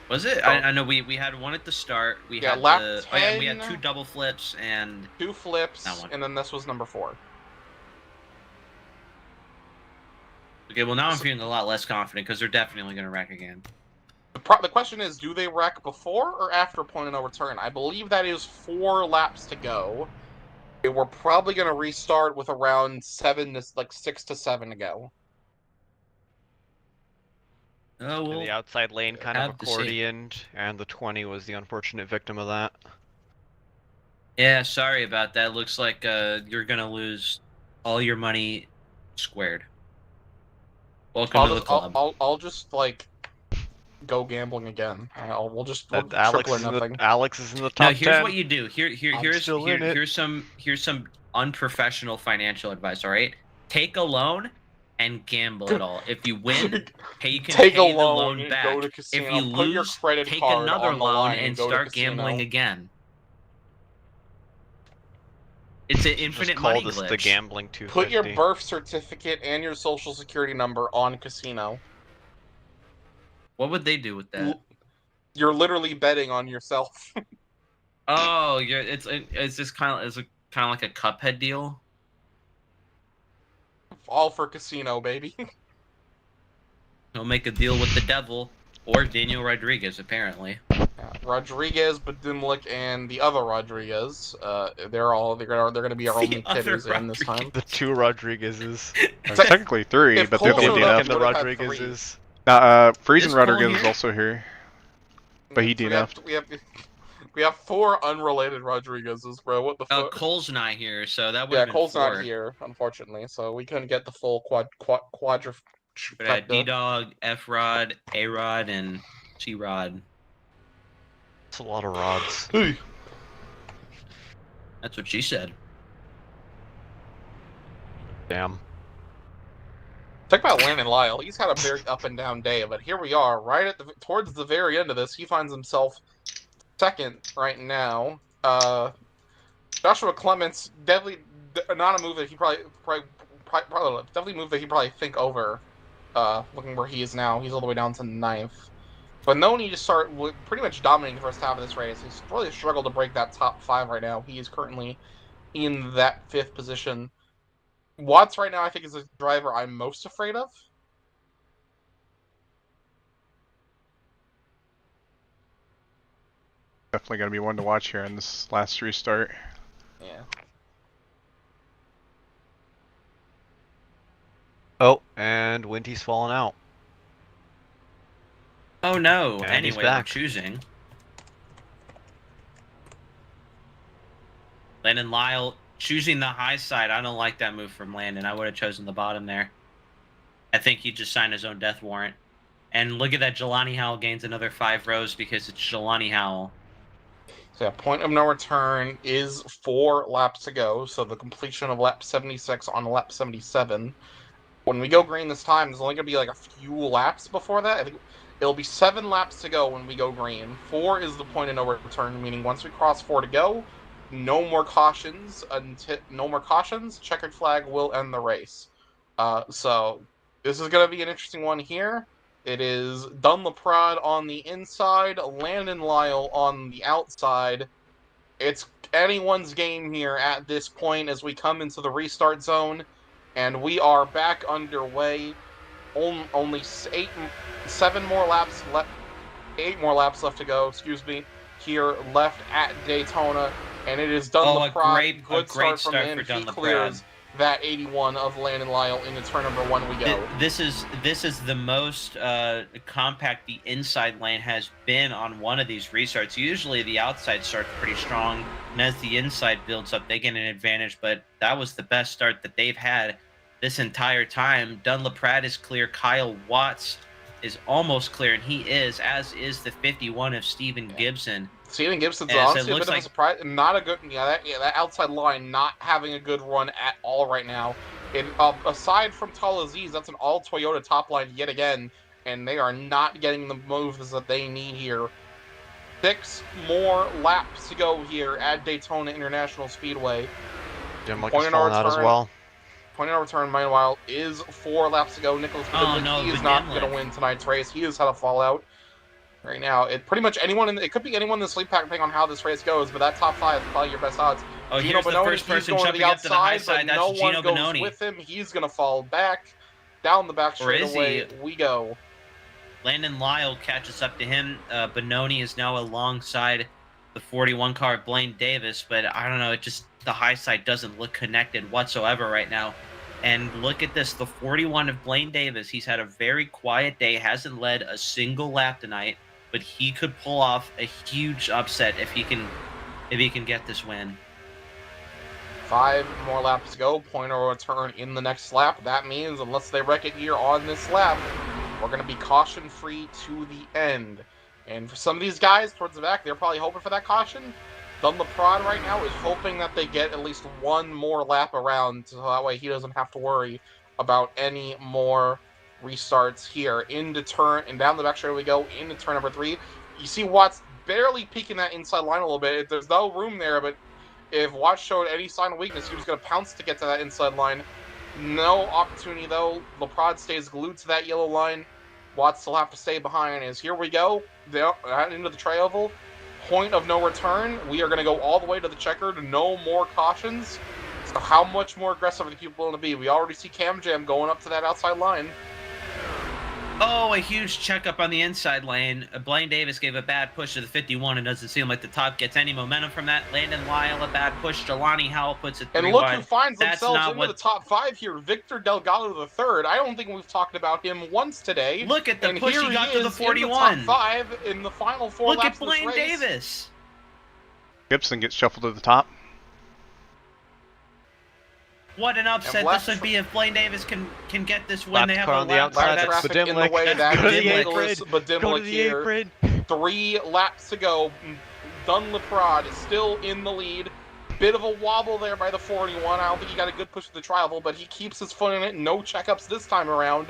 Was it? Oh. I know we had one at the start. We had lap we had 2 double flips and 2 flips, that one. and then this was number 4. Okay, well now I'm feeling a lot less confident because they're definitely going to wreck again. The question is, do they wreck before or after point of no return? I believe that is 4 laps to go. We're probably going to restart with around 6 to 7 to go. Oh, And well, the outside lane kind of have to see. accordioned, and the 20 was the unfortunate victim of that. Yeah, sorry about that. Looks like you're going to lose all your money squared. Welcome to the club. I'll just go gambling again. We'll triple or nothing. Alex is in the top Now, here's 10. what you do. Here's some unprofessional financial advice. All right, take a loan and gamble it all. If you win, you can Take pay a the loan loan and back. go to casino. If you Put your lose, credit take card another on the loan line and go to start casino. gambling again. It's an infinite Just call money this glitch. the gambling 250. Put your birth certificate and your social security number on casino. What would they do with that? You're literally betting on yourself. Oh, it's just kind of like a Cuphead deal. All for casino, baby. He'll make a deal with the devil or Daniel Rodriguez, apparently. Rodriguez, Badimlik, and the other Rodriguez. They're going to be our only hitters in this time. The 2 Rodriguezes. Technically 3, if but the Cole other one showed up, and the we would've had Rodriguezes. Friesen Is Rodriguez Cole is here? also here. But he DNF'd. We have 4 unrelated Rodriguezes, bro. What the Oh, fuck? Cole's not here, so that would Yeah, have been Cole's 4. not here, unfortunately, so we couldn't get the full quadra. But had D-Dog, F-Rod, A-Rod, and C-Rod. That's a lot of rods. Hey. That's what she said. Damn. Talk about Landon Lyle. He's had a very up and down day, but here we are, right at towards the very end of this. He finds himself second right now. Joshua Clements, definitely not a move that he probably definitely a move that he probably think over. Looking where he is now, he's all the way down to 9th. But no need to start pretty much dominating the first half of this race. He's really struggled to break that top 5 right now. He is currently in that 5th position. Watts right now, I think, is the driver I'm most afraid of. Definitely going to be one to watch here in this last restart. Yeah. Oh, and Winty's fallen out. Oh no! And he's Anyway, we're back. choosing. Landon Lyle choosing the high side. I don't like that move from Landon. I would have chosen the bottom there. I think he just signed his own death warrant. And look at that, Jelani Howell gains another 5 rows because it's Jelani Howell. So yeah, point of no return is 4 laps to go. So the completion of lap 76 on lap 77. When we go green this time, there's only going to be like a few laps before that. I think it'll be 7 laps to go when we go green. 4 is the point of no return, meaning once we cross 4 to go, no more cautions. Checkered flag will end the race. So this is going to be an interesting one here. It is Dunlaprad on the inside, Landon Lyle on the outside. It's anyone's game here at this point as we come into the restart zone, and we are back underway. Only 8 more laps left to go. Excuse me. here left at Daytona, and it is Dunlap-Prod. Good start from him. He clears that 81 of Landon Lyle into turn number 1 we go. This is the most compact the inside lane has been on one of these restarts. Usually the outside starts pretty strong, and as the inside builds up, they get an advantage, but that was the best start that they've had this entire time. Dunlap-Prod is clear. Kyle Watts is almost clear, and he is, as is the 51 of Steven Gibson. Steven Gibson's honestly a bit of a surprise. Not a good, that outside line not having a good run at all right now. And aside from TalhaDevYT, that's an all Toyota top line yet again, and they are not getting the moves that they need here. 6 more laps to go here at Daytona International Speedway. Jim Luck is falling out as well. Point of return, meanwhile, is 4 laps to go. Nicholas he is not going to win tonight's race. He has had a fallout. Right now, it pretty much anyone it could be anyone in the sleep pack depending on how this race goes, but that top 5 is probably your best odds. Oh, here's the first person jumping up to the high side. That's Gino Bononi. With him, he's gonna fall back down the back straightaway. We go. Landon Lyle catches up to him. Bononi is now alongside the 41 car of Blaine Davis, but I don't know. It just the high side doesn't look connected whatsoever right now. And look at this, the 41 of Blaine Davis. He's had a very quiet day, hasn't led a single lap tonight. But he could pull off a huge upset if he can get this win. 5 more laps to go. Point of return in the next lap. That means unless they wreck it here on this lap, we're going to be caution free to the end. And for some of these guys towards the back, they're probably hoping for that caution. Dunlap-Prod right now is hoping that they get at least 1 more lap around, so that way he doesn't have to worry about any more restarts here. Into turn and down the back straight we go into turn number 3. You see Watts barely peeking that inside line a little bit. There's no room there, but if Watts showed any sign of weakness, he was going to pounce to get to that inside line. No opportunity though. LaPrade stays glued to that yellow line. Watts will have to stay behind. As here we go into the tri-oval. Point of no return. We are going to go all the way to the checkered. No more cautions. So how much more aggressive are the people willing to be? We already see Cam Jam going up to that outside line. Oh, a huge checkup on the inside lane. Blaine Davis gave a bad push to the 51. It doesn't seem like the top gets any momentum from that. Landon Lyle, a bad push. Jelani Howell puts it 3 And look wide. who finds themselves into the top 5 here. Victor Delgado III. I don't think we've talked about him once today. Look at the and push he got to the 41. In the top 5 in the final 4 laps of this Look at Blaine race. Davis. Gibson gets shuffled to the top. What an upset this would be if Blaine Davis can get this win. They have a lap traffic in the way. That Nicholas Badimlik here. Apron. 3 laps to go. Dunlap-Prod is still in the lead. Bit of a wobble there by the 41. I don't think he got a good push to the tri-oval, but he keeps his foot in it. No checkups this time around.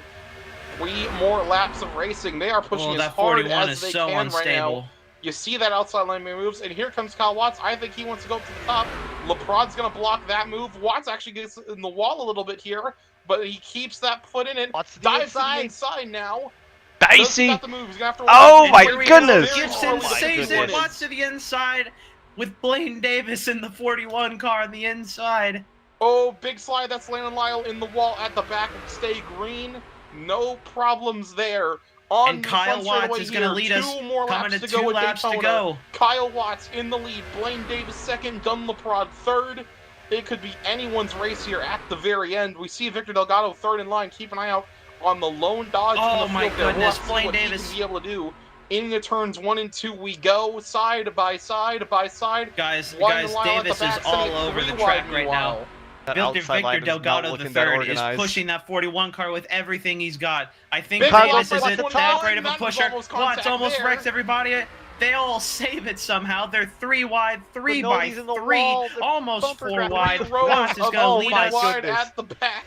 3 more laps of racing. They are pushing as hard as they can right now. You see that outside lane moves, and here comes Kyle Watts. I think he wants to go to the top. LaPrad's going to block that move. Watts actually gets in the wall a little bit here, but he keeps that foot in it. Dives to the inside now. Dicey! Got the move. He's gonna have to oh my goodness! Gibson saves it. Watts to the inside with Blaine Davis in the 41 car on the inside. Oh, big slide. That's Landon Lyle in the wall at the back of Stay Green. No problems there. And Kyle Watts is going to lead us, coming to 2 laps to go. Kyle Watts in the lead, Blaine Davis second, Dunlap-Prod third. It could be anyone's race here at the very end. We see Victor Delgado third in line. Keep an eye out on the lone dodge. Oh my goodness, Blaine Davis. Be able to do. In the turns 1 and 2 we go, side by side by side. Guys, Davis is all over the track right now. Victor Delgado III is pushing that 41 car with everything he's got. I think Davis isn't that great of a pusher. Watts almost wrecks everybody. They all save it somehow. They're 3 wide, 3 by 3, almost 4 wide. Watts is going to lead us at the back.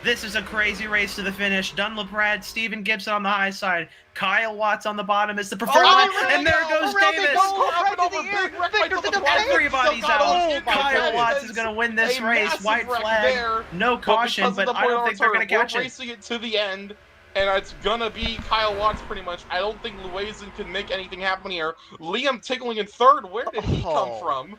This is a crazy race to the finish. Dunlap-Prod, Steven Gibson on the high side. Kyle Watts on the bottom is the preferred line. And there goes Davis. Everybody's out. Kyle Watts is going to win this race. White flag. No caution, but I don't think they're going to catch it. We're racing it to the end. And it's gonna be Kyle Watts pretty much. I don't think Luazen can make anything happen here. Liam Tickling in third. Where did he come from?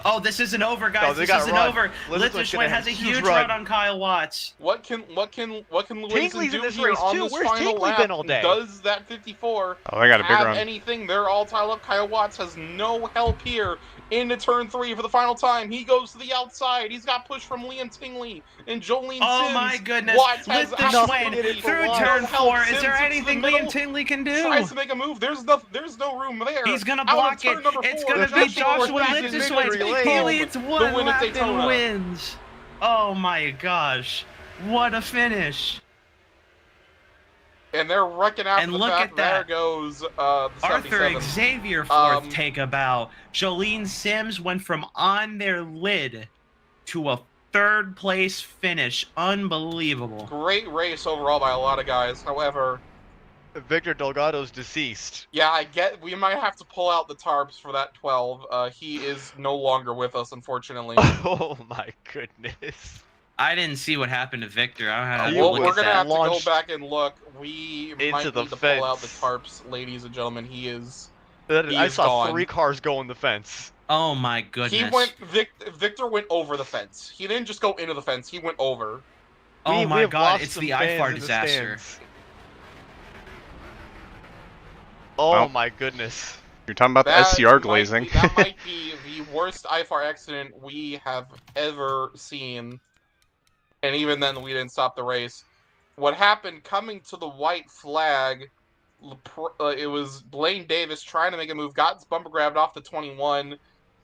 Oh, this isn't over, guys. No, they This got isn't run. over. Lichtenstein has a huge run on Kyle Watts. What can Louisen Tinkley's do in this here race on too. this Where's final Tinkley lap? been all day? Does that 54 Oh, they got a big have run. anything? They're all tied up. Kyle Watts has no help here into turn 3 for the final time. He goes to the outside. He's got push from Liam Tingley and Jolene Oh Sims. my goodness. Watts has Lichtenstein absolutely through no turn help. 4. Is Sims there into the anything middle, Liam Tingley can do? tries to make a move. There's no room there. He's gonna Out of block turn it. number It's 4, gonna be Joshua Joshua Lichtenstein Lichtenstein. takes He home leads the one win at lap and Daytona. wins. Oh my gosh. What a finish. And they're wrecking after And the look fact. at that. There goes the Arthur 77. Xavier fourth take a bow. Jolene Sims went from on their lid to a third place finish. Unbelievable. Great race overall by a lot of guys. However, Victor Delgado's deceased. yeah, I get we might have to pull out the tarps for that 12. He is no longer with us, unfortunately. Oh my goodness. I didn't see what happened to Victor. I had to Well, look we're at gonna that. have to go Launched back and look. We might into the need to pull out the fence. tarps, ladies and gentlemen. He is. I is saw gone. 3 cars go in the fence. Oh my goodness. He went. Victor went over the fence. He didn't just go into the fence. He went over. Oh we my have god, lost it's some the fans IFAR in the disaster. stands. Oh Well. my goodness. You're talking about the That SCR might glazing. be- that might be the worst IFAR accident we have ever seen. And even then, we didn't stop the race. What happened coming to the white flag, it was Blaine Davis trying to make a move, got his bumper grabbed off the 21,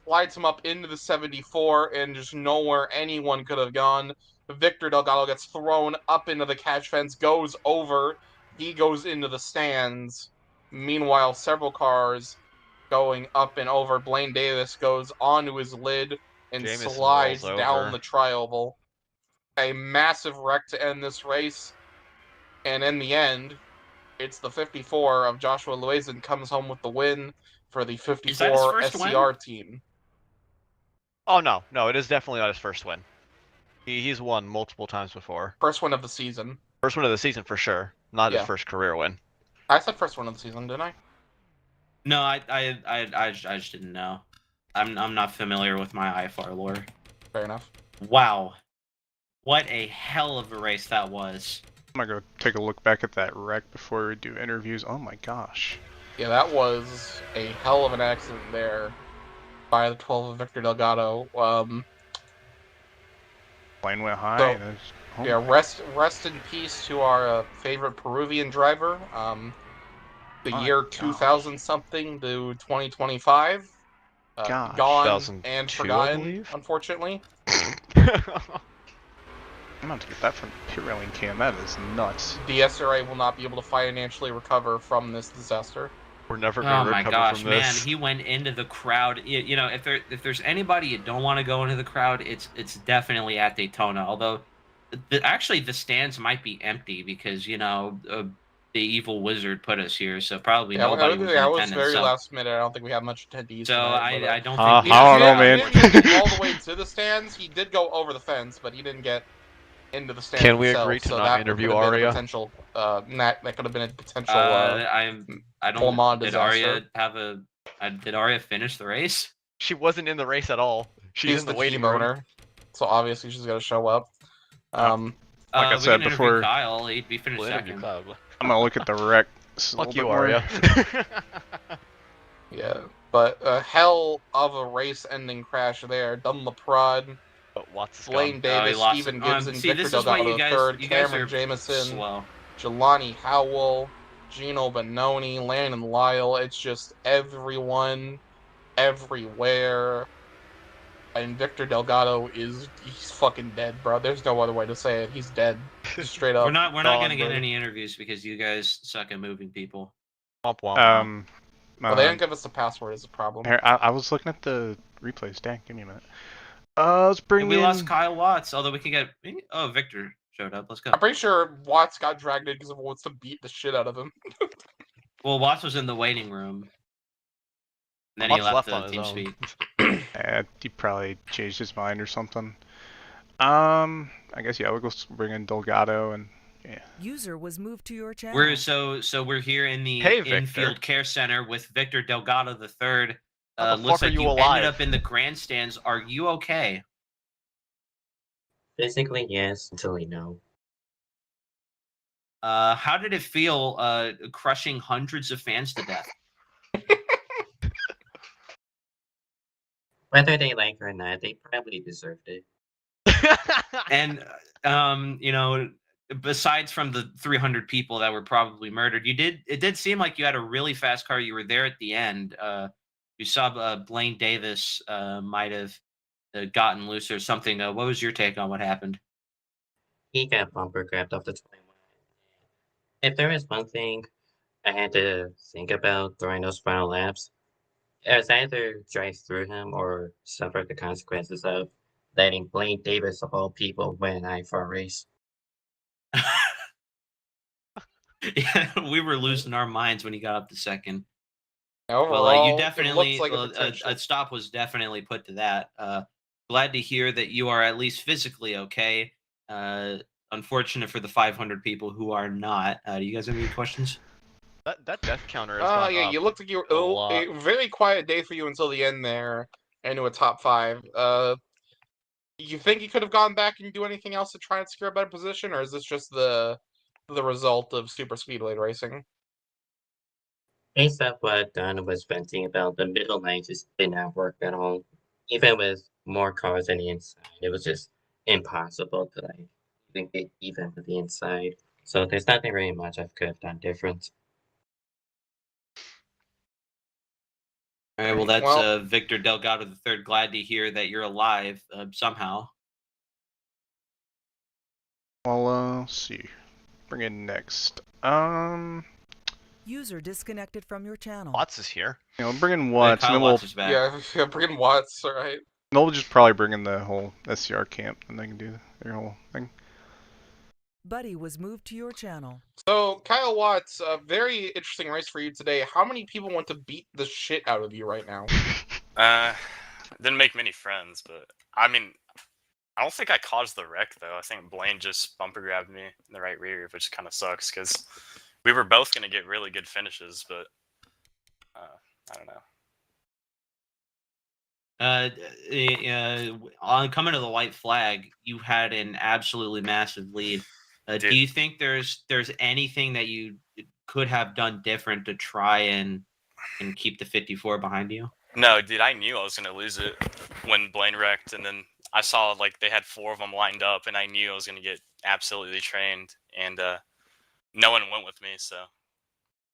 slides him up into the 74, and just nowhere anyone could have gone. Victor Delgado gets thrown up into the catch fence, goes over, he goes into the stands. Meanwhile, several cars going up and over. Blaine Davis goes onto his lid and Jameson slides rolls down over. the trioval. A massive wreck to end this race. And in the end, it's the 54 of Joshua Luazen comes home with the win for the Is that his 54 first SCR win? team. Oh no, it is definitely not his first win. He's won multiple times before. First win of the season. First win of the season for sure. Not Yeah. his first career win. I said first win of the season, didn't I? No, I just didn't know. I'm not familiar with my IFAR lore. Fair enough. Wow. What a hell of a race that was. I'm gonna go take a look back at that wreck before we do interviews. Oh my gosh. Yeah, that was a hell of an accident there by the 12 of Victor Delgado. Plane went high. So, and it was- oh Yeah, my- rest in peace to our favorite Peruvian driver. The My year gosh. 2000 something to 2025. Gosh. Gone 2002, and I forgotten, believe. unfortunately. I'm about to get that from Pit Railing Cam. That is nuts. The SRA will not be able to financially recover from this disaster. We're never Oh gonna my recover gosh, from man! this. He went into the crowd. You know, if there's anybody you don't want to go into the crowd, it's definitely at Daytona. Although, actually the stands might be empty because the evil wizard put us here, so probably Yeah, nobody was in I was attendance. very so last minute. I don't think we have much attendees. so tonight, but, I don't I think don't know, man. He didn't get all the way to the stands. He did go over the fence, but he didn't get into the stands. Can we himself, agree to so not that interview could have been a Arya? Potential, that could have been a potential. I Le Mans don't. Did disaster. Arya have a? Did Arya finish the race? She wasn't in the race at all. She's She's in the the waiting team room. owner, so obviously she's got to show up. Like I we said can interview before- Kyle. He'd be finished We'll interview second. Kyle. I'm gonna look at the wreck. a Fuck little you, bit more. Arya. Yeah, but a hell of a race-ending crash there. Dunlop Prod, But Watts is Blaine gone. Oh, he Davis, lost Stephen it. Gibson, See, Victor this is why Delgado you guys, third, you guys Cameron are Jameson, slow. Jelani Howell, Gino Bononi, Landon Lyle. It's just everyone, everywhere. And Victor Delgado he's fucking dead, bro. There's no other way to say it. He's dead. Just straight up. We're not gone, gonna get brother. any interviews because you guys suck at moving people. Womp womp. Well, they didn't give us the password is a problem. here, I was looking at the replays. Dang, give me a minute. Let's bring We in. lost Kyle Watts, although we can get. Oh, Victor showed up. Let's go. I'm pretty sure Watts got dragged in because of wants to beat the shit out of him. Well, Watts was in the waiting room. And then he Watts left left on the his team own. suite. He probably changed his mind or something. I guess yeah, we'll go bring in Delgado and yeah. User was moved to your channel. We're so we're here in the Hey, Victor. infield care center with Victor Delgado III. How the Looks fuck are like you you alive? ended up in the grandstands. Are you okay? Physically, yes. Mentally, no. How did it feel crushing hundreds of fans to death? Whether they like it or not, they probably deserved it. And besides from the 300 people that were probably murdered, it did seem like you had a really fast car. You were there at the end. You saw Blaine Davis might have gotten loose or something. What was your take on what happened? He got bumper grabbed off the 21. If there is one thing I had to think about during those final laps, it was either drive through him or suffer the consequences of letting Blaine Davis of all people win an IFAR race. Yeah, we were losing our minds when he got up to second. Overall, Well, you it definitely looks like a potential. a stop was definitely put to that. Glad to hear that you are at least physically okay. Unfortunate for the 500 people who are not. Do you guys have any questions? That death counter has gone Yeah, up you looked like you a were lot. a very quiet day for you until the end there, into a top 5. You think you could have gone back and do anything else to try and secure a better position, or is this just the result of super speedway racing? Based off what Donna was venting about, the middle line just did not work at all. Even with more cars on the inside, it was just impossible to even get even with the inside. So there's nothing really much I could have done different. All right, well, that's Well- Victor Delgado III. Glad to hear that you're alive somehow. Well, let's see. Bring in next. User disconnected from your channel. Watts is here. Bring in Watts, and Kyle then we'll Watts is back. Yeah, bring in Watts, alright. they'll just probably bring in the whole SCR camp, and they can do their whole thing. Buddy was moved to your channel. So, Kyle Watts, a very interesting race for you today. How many people want to beat the shit out of you right now? Didn't make many friends, but I mean, I don't think I caused the wreck though. I think Blaine just bumper grabbed me in the right rear, which kind of sucks because we were both gonna get really good finishes, but I don't know. On coming to the white flag, you had an absolutely massive lead. Do you think there's anything that you could have done different to try and keep the 54 behind you? No, dude, I knew I was gonna lose it when Blaine wrecked, and then I saw like they had 4 of them lined up, and I knew I was gonna get absolutely trained, and no one went with me, so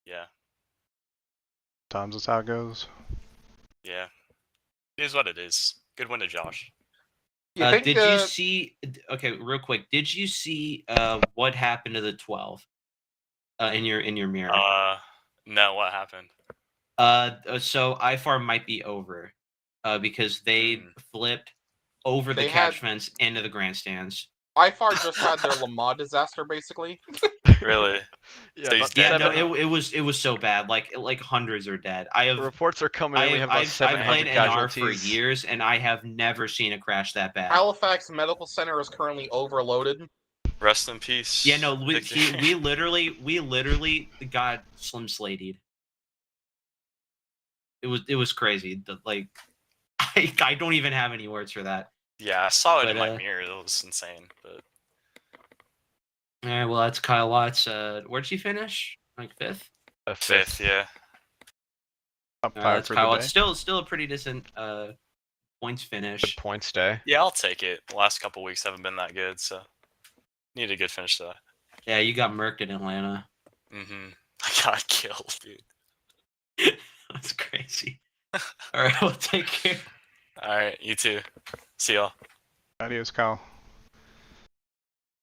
yeah. Times that's how it goes. Yeah, it is what it is. Good win to Josh. Did you see? Okay, real quick. Did you see what happened to the 12 in your mirror? No, what happened? So IFAR might be over because they flipped over the catch fence into the grandstands. IFAR just had their Le Mans disaster, basically. Really? It was so bad. Like hundreds are dead. The reports are coming in. We have about 700 I've played casualties. NR for years, and I have never seen a crash that bad. Halifax Medical Center is currently overloaded. Rest in peace. Yeah, no, we literally got Slim Sladed. It was crazy. Like, I don't even have any words for that. Yeah, I saw it in my mirror. It was insane. But all right, well, that's Kyle Watts. Where'd she finish? Like 5th? 5th, yeah. That's Kyle Watts. Still a pretty decent points finish. Good points day. Yeah, I'll take it. The last couple weeks haven't been that good, so need a good finish though. Yeah, you got murked in Atlanta. Mm-hmm. I got killed, dude. That's crazy. All right, well, take care. All right, you too. See y'all. Adios, Kyle.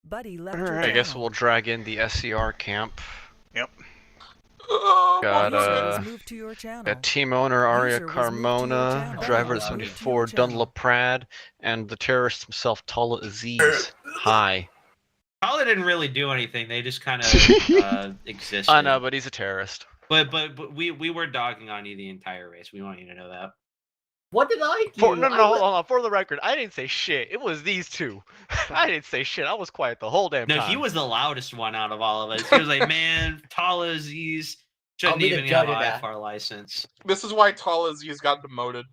Buddy left All your right. I guess channel. we'll drag in the SCR camp. Yep. Got User was moved to your channel. got team owner Aria User was moved to your Carmona, channel. driver Moved to your 74 Dun channel. LaPrade, and the terrorist himself TalhaDevYT. Hi. Tyler didn't really do anything. They just kind of existed. I know, but he's a terrorist. But we were dogging on you the entire race. We want you to know that. What did I do? No, hold on. For the record, I didn't say shit. It was these two. I didn't say shit. I was quiet the whole damn time. No, he was the loudest one out of all of us. He was like, man, Tala, Aziz, Shouldn't be the even have judge of an that. IFAR license. This is why TalhaDevYT got demoted.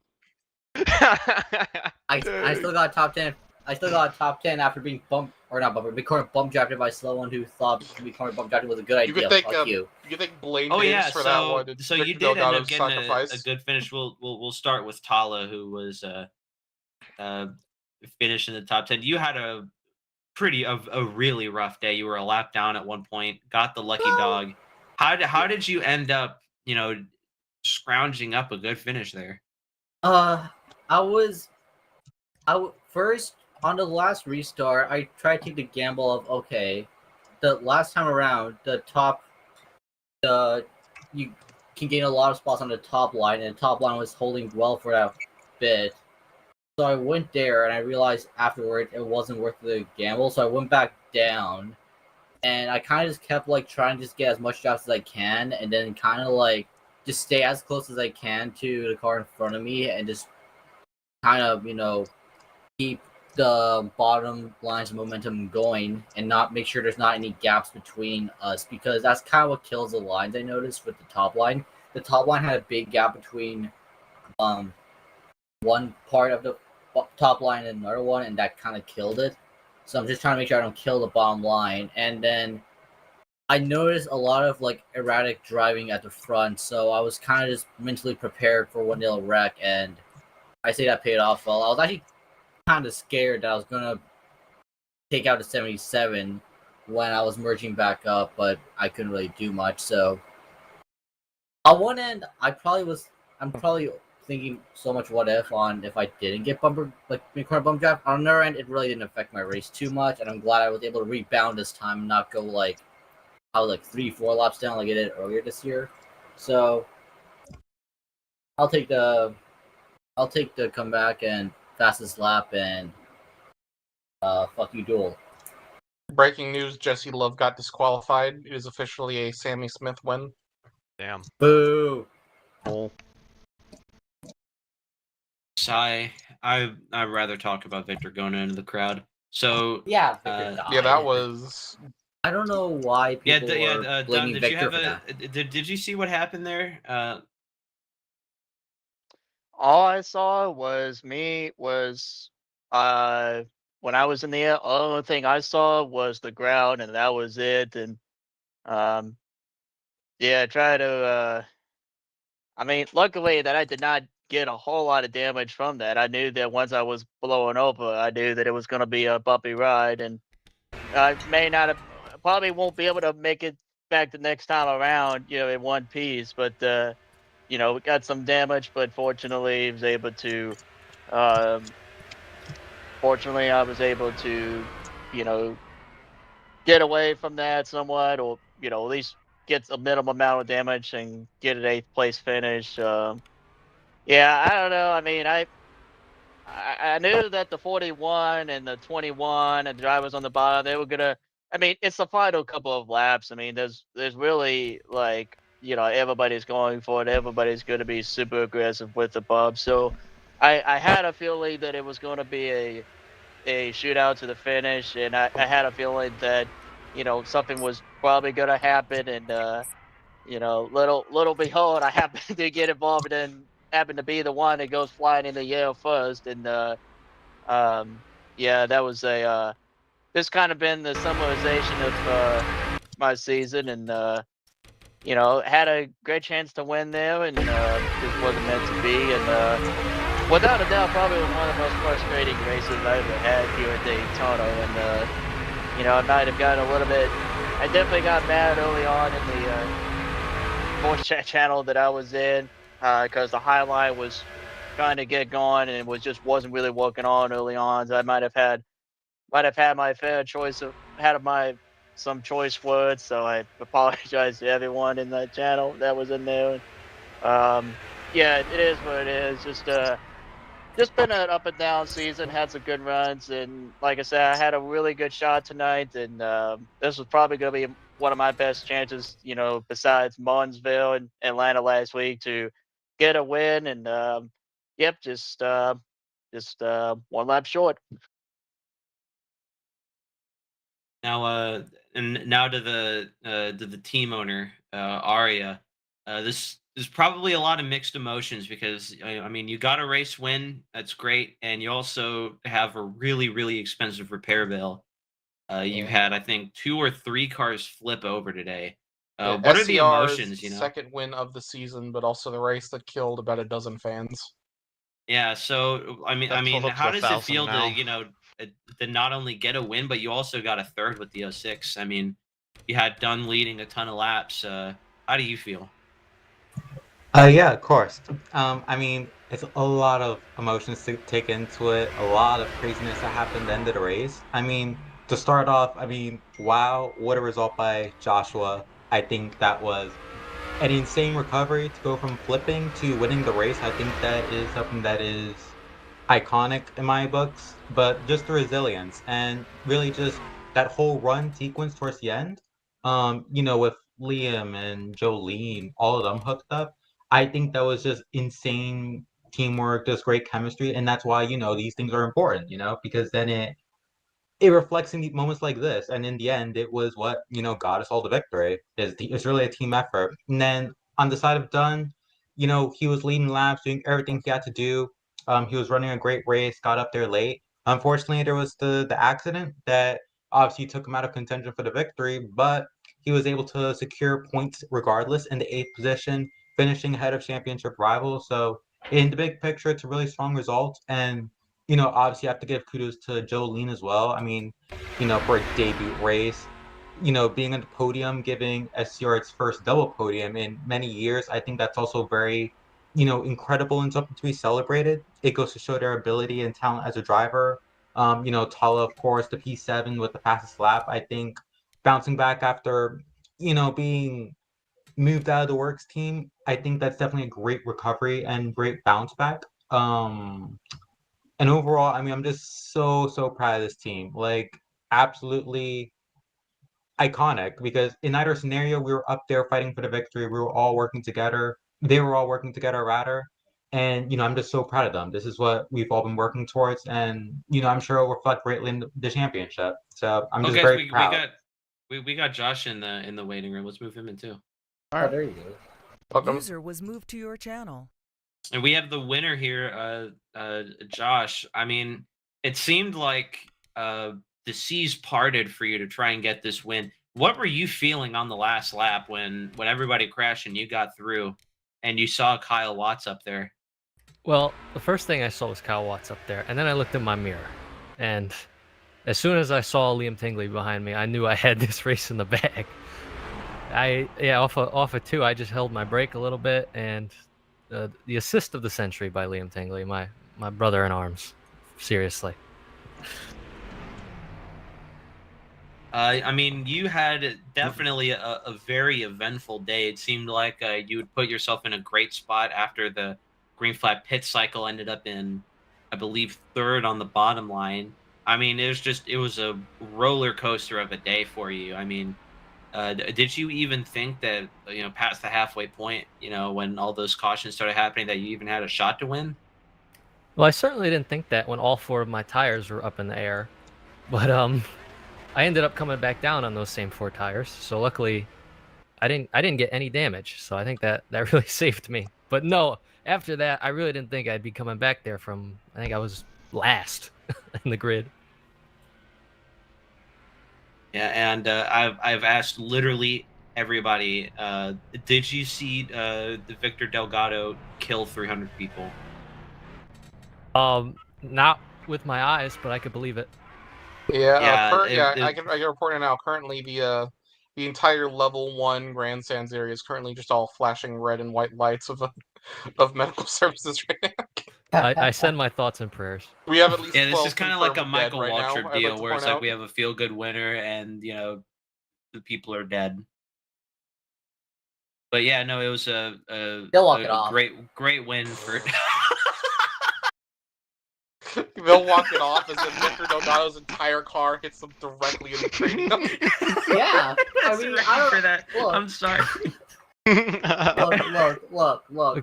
I still got top 10. I still got top 10 after being bumped, or not bumped, being corner bump drafted by someone who thought being corner bump drafted was a good You idea. could think, Fuck you. You think Blaine Oh Davis yeah, for that one? so you Victor did end up Delgado's getting sacrifice. a good finish. We'll start with Tala, who was finished in the top 10. You had a really rough day. You were a lap down at one point, got the lucky dog. How did you end up, scrounging up a good finish there? First on the last restart, I tried to take the gamble of okay, the last time around, you can gain a lot of spots on the top line, and the top line was holding well for that bit. So I went there, and I realized afterward it wasn't worth the gamble. So I went back down, and I kind of just kept trying to just get as much drops as I can, and then kind of just stay as close as I can to the car in front of me, and just kind of keep the bottom lines of momentum going, and not make sure there's not any gaps between us, because that's kind of what kills the lines. I noticed with the top line. The top line had a big gap between one part of the top line and another one, and that kind of killed it. So I'm just trying to make sure I don't kill the bottom line. And then I noticed a lot of erratic driving at the front, so I was kind of just mentally prepared for one they'll wreck, and I say that paid off well. I was actually kind of scared that I was gonna take out the 77 when I was merging back up, but I couldn't really do much. So on one end, I'm probably thinking so much what if I didn't get corner bump draft. On the other end, it really didn't affect my race too much, and I'm glad I was able to rebound this time and not go I was 3-4 laps down like I did earlier this year. So I'll take the comeback and fastest lap and fuck you, duel. Breaking news: Jesse Love got disqualified. It is officially a Sammy Smith win. Damn. Boo. Oh. Sigh. I'd rather talk about Victor going into the crowd. So yeah, Victor died. Yeah, that was. I don't know why people were blaming Dun, Victor for that. Did you see what happened there? All I saw was when I was in the air, the only thing I saw was the ground, and that was it. And yeah, try to I mean, luckily that I did not get a whole lot of damage from that. I knew that once I was blowing over, I knew that it was going to be a bumpy ride, and I probably won't be able to make it back the next time around, in one piece. But we got some damage, but fortunately, I was able to get away from that somewhat, or at least get a minimum amount of damage and get an 8th place finish. Yeah, I don't know. I mean, I knew that the 41 and the 21 and the drivers on the bottom, they were gonna. I mean, it's the final couple of laps. I mean, there's really everybody's going for it. Everybody's going to be super aggressive with the bump. So I had a feeling that it was going to be a shootout to the finish, and I had a feeling that something was probably going to happen, and little behold, I happened to get involved and happened to be the one that goes flying in the air first, and yeah, that was this kind of been the summarization of my season, and had a great chance to win there, and just wasn't meant to be, and without a doubt, probably one of the most frustrating races I ever had here at Daytona, and I might have gotten a little bit. I definitely got mad early on in the voice chat channel that I was in, because the highlight was trying to get going and it wasn't really working on early on. So I might have had my fair choice of some choice words. So I apologize to everyone in the channel that was in there. Yeah, it is what it is. Just been an up and down season. Had some good runs, and like I said, I had a really good shot tonight. And this was probably going to be one of my best chances, besides Martinsville and Atlanta last week, to get a win. And yep, just one lap short. Now, and now to the team owner, Aria. this is probably a lot of mixed emotions because I mean, you got a race win, that's great, and you also have a really, really expensive repair bill. You've had, I think, 2 or 3 cars flip over today. What are the emotions? You know, second win of the season, but also the race that killed about a dozen fans. Yeah, so I mean, That totals up to how does it 1,000 feel now. to not only get a win, but you also got a third with the 06? I mean, you had Dunn leading a ton of laps. How do you feel? Yeah, of course. I mean, it's a lot of emotions to take into it, a lot of craziness that happened at the end of the race. I mean, to start off, I mean, wow, what a result by Joshua. I think that was an insane recovery to go from flipping to winning the race. I think that is something that is iconic in my books, but just the resilience and really just that whole run sequence towards the end, with Liam and Jolene, all of them hooked up. I think that was just insane teamwork, just great chemistry, and that's why, these things are important, because then it reflects in the moments like this. And in the end, it was what, got us all the victory. It's really a team effort. And then on the side of Dunn, he was leading laps, doing everything he had to do. He was running a great race, got up there late. Unfortunately, there was the accident that obviously took him out of contention for the victory, but he was able to secure points regardless in the 8th position, finishing ahead of championship rivals. So in the big picture, it's a really strong result. And obviously you have to give kudos to Jolene as well. I mean, for a debut race, being on the podium, giving SCR its first double podium in many years, I think that's also very, incredible and something to be celebrated. It goes to show their ability and talent as a driver. Talha, of course, the P7 with the fastest lap. I think bouncing back after, being moved out of the works team, I think that's definitely a great recovery and great bounce back. And overall, I mean, I'm just so proud of this team. Like, absolutely iconic because in either scenario, we were up there fighting for the victory. We were all working together. They were all working together, rather. And, I'm just so proud of them. This is what we've all been working towards. And, I'm sure it'll reflect greatly in the championship. So I'm just very proud. We got Josh in the waiting room. Let's move him in too. All right. There you go. User was moved to your channel. And we have the winner here, Josh. I mean, it seemed like the seas parted for you to try and get this win. What were you feeling on the last lap when everybody crashed and you got through and you saw Kyle Watts up there? Well, the first thing I saw was Kyle Watts up there, and then I looked in my mirror. And as soon as I saw Liam Tingley behind me, I knew I had this race in the bag. Off of 2, I just held my brake a little bit, and the assist of the century by Liam Tingley, my brother in arms. Seriously. I mean, you had definitely a very eventful day. It seemed like you would put yourself in a great spot after the green flag pit cycle ended up in, I believe, 3rd on the bottom line. I mean, it was a roller coaster of a day for you. I mean, did you even think that, past the halfway point, when all those cautions started happening, that you even had a shot to win? Well, I certainly didn't think that when all 4 of my tires were up in the air. But I ended up coming back down on those same 4 tires. So luckily, I didn't get any damage. So I think that really saved me. But no, after that, I really didn't think I'd be coming back there from, I think I was last in the grid. Yeah, and I've asked literally everybody, did you see the Victor Delgado kill 300 people? Not with my eyes, but I could believe it. I can report it now. Currently, the entire level 1 grandstands area is currently just all flashing red and white lights of medical services right now. I send my thoughts and prayers. We have at least this is kind of like a Michael right Waltrip now, deal, where it's like we have a feel-good winner and the people are dead. But yeah, no, it was a great win for. They'll walk it off as if Victor Delgado's entire car hits them directly in the cranium. Yeah, I mean, for that. Look. I'm sorry. Look.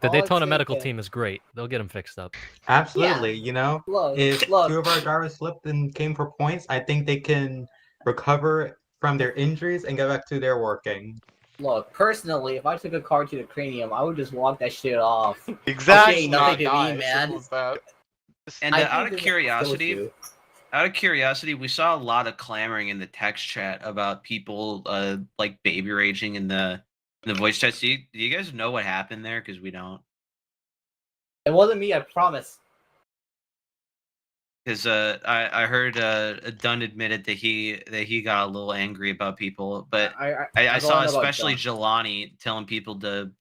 The Daytona medical team is great. They'll get them fixed up. Absolutely. If 2 of our drivers slipped and came for points, I think they can recover from their injuries and get back to their working. Look, personally, if I took a car to the cranium, I would just walk that shit off. Exactly. Okay, nothing to Die, me, man. simple as that. And I out think of it's supposed curiosity, to. we saw a lot of clamoring in the text chat about people like baby raging in the voice chat. Do you guys know what happened there? Because we don't. It wasn't me, I promise. Because I heard Dunn admitted that he got a little angry about people, but I saw especially Jelani telling people to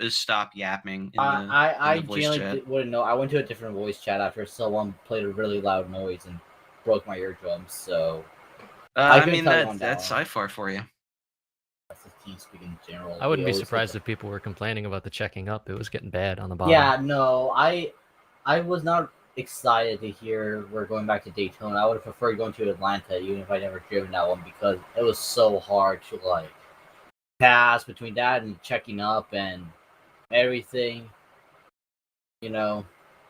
stop yapping in I the voice genuinely chat. wouldn't know. I went to a different voice chat after someone played a really loud noise and broke my eardrums, so... I mean, that's IFAR for you. Speaking in general, I wouldn't be surprised if people were complaining about the checking up. It was getting bad on the bottom. Yeah, no, I was not excited to hear we're going back to Daytona. I would have preferred going to Atlanta, even if I never driven that one, because it was so hard to like pass between that and checking up and everything. You know,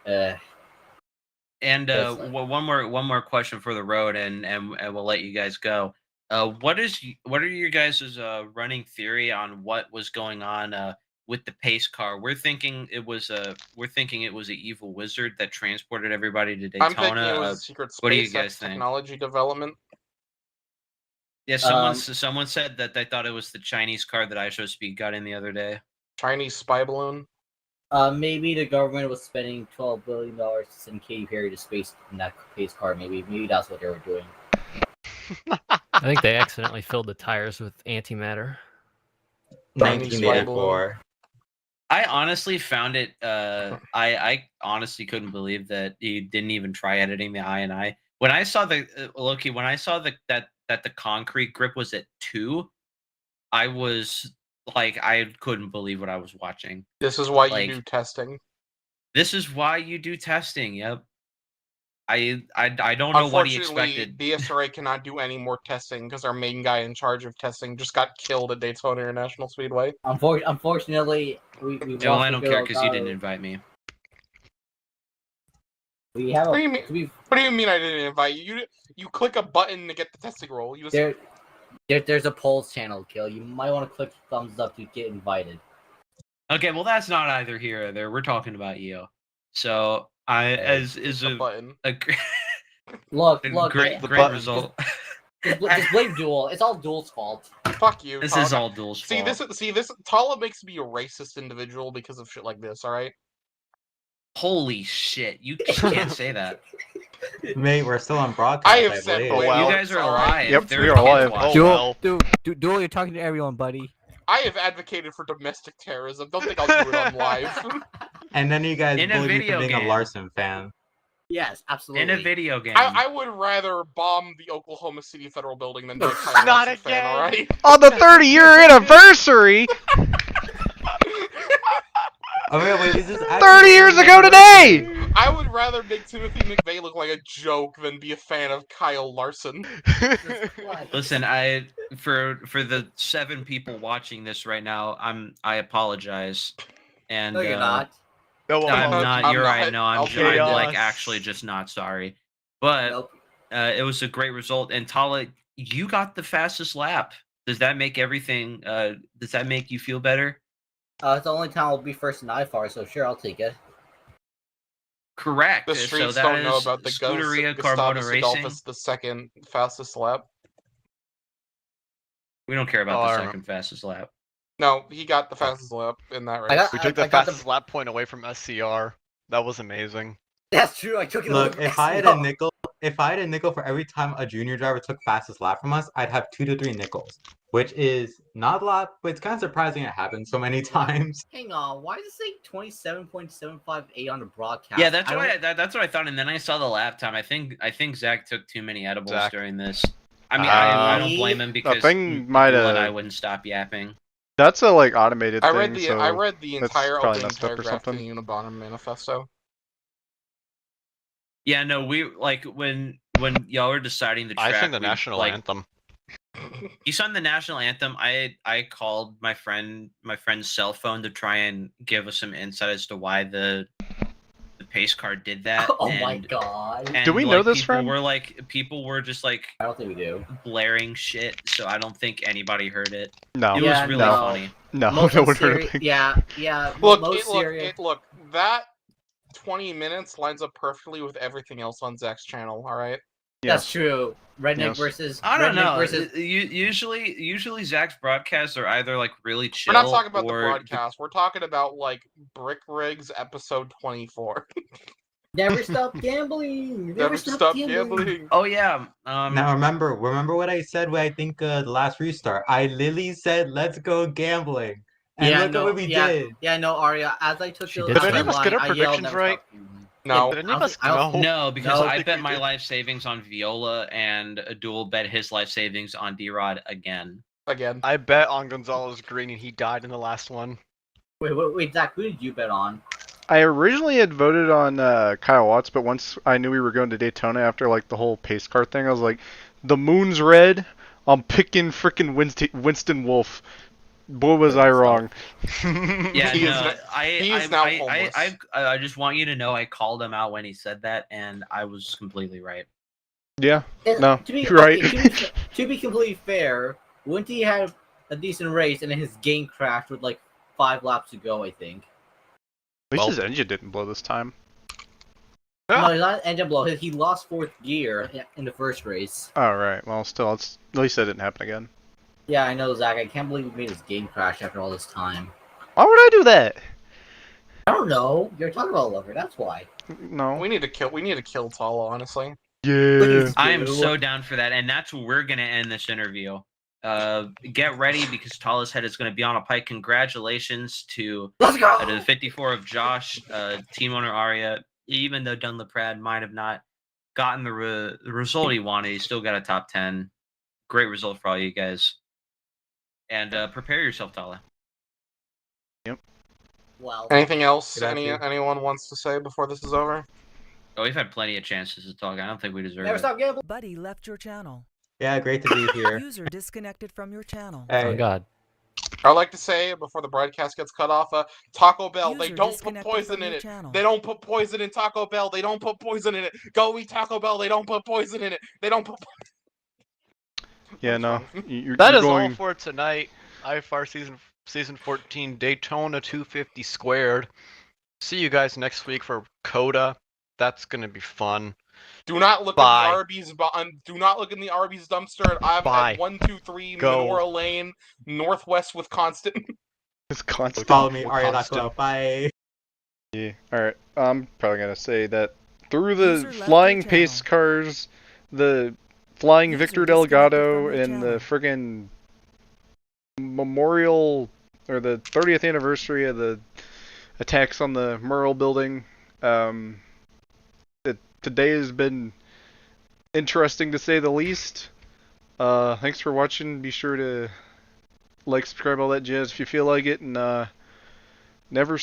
And well, one more question for the road, and we'll let you guys go. What are your guys' running theory on what was going on with the pace car? We're thinking it was an evil wizard that transported everybody to Daytona. I'm thinking it was secret what do you guys SpaceX think? technology development. Yeah, someone said that they thought it was the Chinese car that IShowSpeed got in the other day. Chinese spy balloon. Maybe the government was spending $12 billion to send Katy Perry to space in that pace car. Maybe that's what they were doing. I think they accidentally filled the tires with antimatter. 1984. I honestly found it. I honestly couldn't believe that he didn't even try editing the I. When I saw the Loki, when I saw that the concrete grip was at 2, I was like, I couldn't believe what I was watching. This is why you do testing. This is why you do testing. Yep. I don't know what he expected. The SRA cannot do any more testing because our main guy in charge of testing just got killed at Daytona International Speedway. Unfortunately, we well, I don't care because you didn't invite me. We have. What do you mean I didn't invite you? You click a button to get the testing roll. You just... There's a polls channel, Kill. You might want to click thumbs up to get invited. Okay, well that's not either here or there. We're talking about EO. So as is a button. Look, great result. Just blame Duel. It's all Duel's fault. Fuck you. This is all Duel's fault. See this. Talha makes me a racist individual because of shit like this. All right. Holy shit! You can't say that. Mate, we're still on broadcast. I have said, you guys are alive. Yep, we are alive. Duel, you're talking to everyone, buddy. I have advocated for domestic terrorism. Don't think I'll do it on live. And then you guys bullied me for being a Larson fan. Yes, absolutely. In a video game. I would rather bomb the Oklahoma City Federal Building than be a Kyle Not Larson again. fan, all right? On the 30-year anniversary. Oh, wait, is this 30 years ago today! I would rather make Timothy McVeigh look like a joke than be a fan of Kyle Larson. Listen, for the 7 people watching this right now, I apologize. And no, you're not. No, I'm not. You're right. No, I'm Okay, like actually just not sorry. But it was a great result. And Talha, you got the fastest lap. Does that make everything? Does that make you feel better? It's the only time I'll be first in IFAR, so sure, I'll take it. Correct. The streets so don't know about the Scuderia Gustavus Carbona Racing. Adolphus the second fastest lap. We don't care about the second fastest lap. No, he got the fastest lap in that race. We took the fastest lap point away from SCR. That was amazing. That's true. I took it. Look, if I had a nickel for every time a junior driver took fastest lap from us, I'd have 2 to 3 nickels, which is not a lot, but it's kind of surprising it happens so many times. Hang on, why does it say 27.758 on the broadcast? Yeah, that's what I thought, and then I saw the lap time. I think Zach took too many edibles during this. I mean, I don't blame him because and I wouldn't stop yapping. That's a automated thing. I read the entire opening messed up or paragraph of something. the Unabomber Manifesto. Yeah, no, we when y'all were deciding the track. I sang the national anthem. You sung the national anthem. I called my friend's cell phone to try and give us some insight as to why the pace car did that. Oh and, my god. And, Do we know this, people friend? People were just like, I don't think we do. Blaring shit, so I don't think anybody heard it. No. It Yeah, was really no. funny. No, Most no of one heard Siri- a thing. Yeah. Look, most look, that 20 minutes lines up perfectly with everything else on Zak's channel, alright? That's true. Redneck Yes. versus I don't Redneck know. versus Usually Zak's broadcasts are either like really chill. We're not talking about the or broadcast. We're talking about like Brick Rigs episode 24. Never Stop Gambling. Never Stop Gambling. Oh yeah. Now remember what I said when I think the last restart. I literally said, "Let's go gambling," and look at what we did. Yeah, no, Arya. As I took the Did any of us line, get our I yelled, predictions "Never right? Stop Gambling." No. Did any of us know? No, because No. I bet my life savings on Viola, and Duel bet his life savings on D-Rod again. I bet on Gonzalez-Greene and he died in the last one. Wait, Zach, who did you bet on? I originally had voted on Kyle Watts, but once I knew we were going to Daytona after like the whole pace car thing, I was like, the moon's red. I'm picking frickin' Winston Wolf. Boy, was I wrong. Yeah, He is no, now- he is now homeless. I just want you to know I called him out when he said that, and I was completely right. Yeah. No. To be, You're right. okay, to be completely fair, Winty had a decent race, and then his game crashed with like 5 laps to go, I think. At least his engine didn't blow this time. No, his not engine blow. He lost 4th gear in the first race. All right. Well, still, at least that didn't happen again. Yeah, I know, Zach. I can't believe we made his game crash after all this time. Why would I do that? I don't know. You're talking about Lover. That's why. No. We need to kill Tala, honestly. Yeah. I am so down for that, and that's where we're gonna end this interview. Get ready because Tala's head is going to be on a pike. Congratulations to the 54 of Josh, team owner Arya. Even though Dunlaprad might have not gotten the result he wanted, he still got a top 10. Great result for all you guys. And prepare yourself, Tala. Yep. Well. Anything else anyone wants to say before this is over? Oh, we've had plenty of chances to talk. I don't think we deserve Never it. Stop Gambling. Buddy left your channel. Yeah, great to be here. User disconnected from your channel. Hey. Oh my god. I'd like to say before the broadcast gets cut off, Taco Bell, they User don't put disconnected poison from in your it. channel. They don't put poison in Taco Bell. They don't put poison in it. Go eat Taco Bell. They don't put poison in it. They don't put. Yeah, no. That you're is going... all for tonight. IFAR season 14 Daytona 250 squared. See you guys next week for Coda. That's gonna be fun. Do not look Bye. at the Arby's. Do not look in the Arby's dumpster. I'm Bye. at 123 Go. Menorah Lane, Northwest Wisconsin. Wisconsin. Follow me, Arya.Club. Bye. Yeah. Alright. I'm probably going to say that through the User left flying your pace channel. cars, the flying User Victor disconnected Delgado, from your and the friggin' memorial, or the 30th anniversary of the attacks on the Merle building, today has been interesting to say the least. Thanks for watching. Be sure to like, subscribe, all that jazz if you feel like it, and never stop.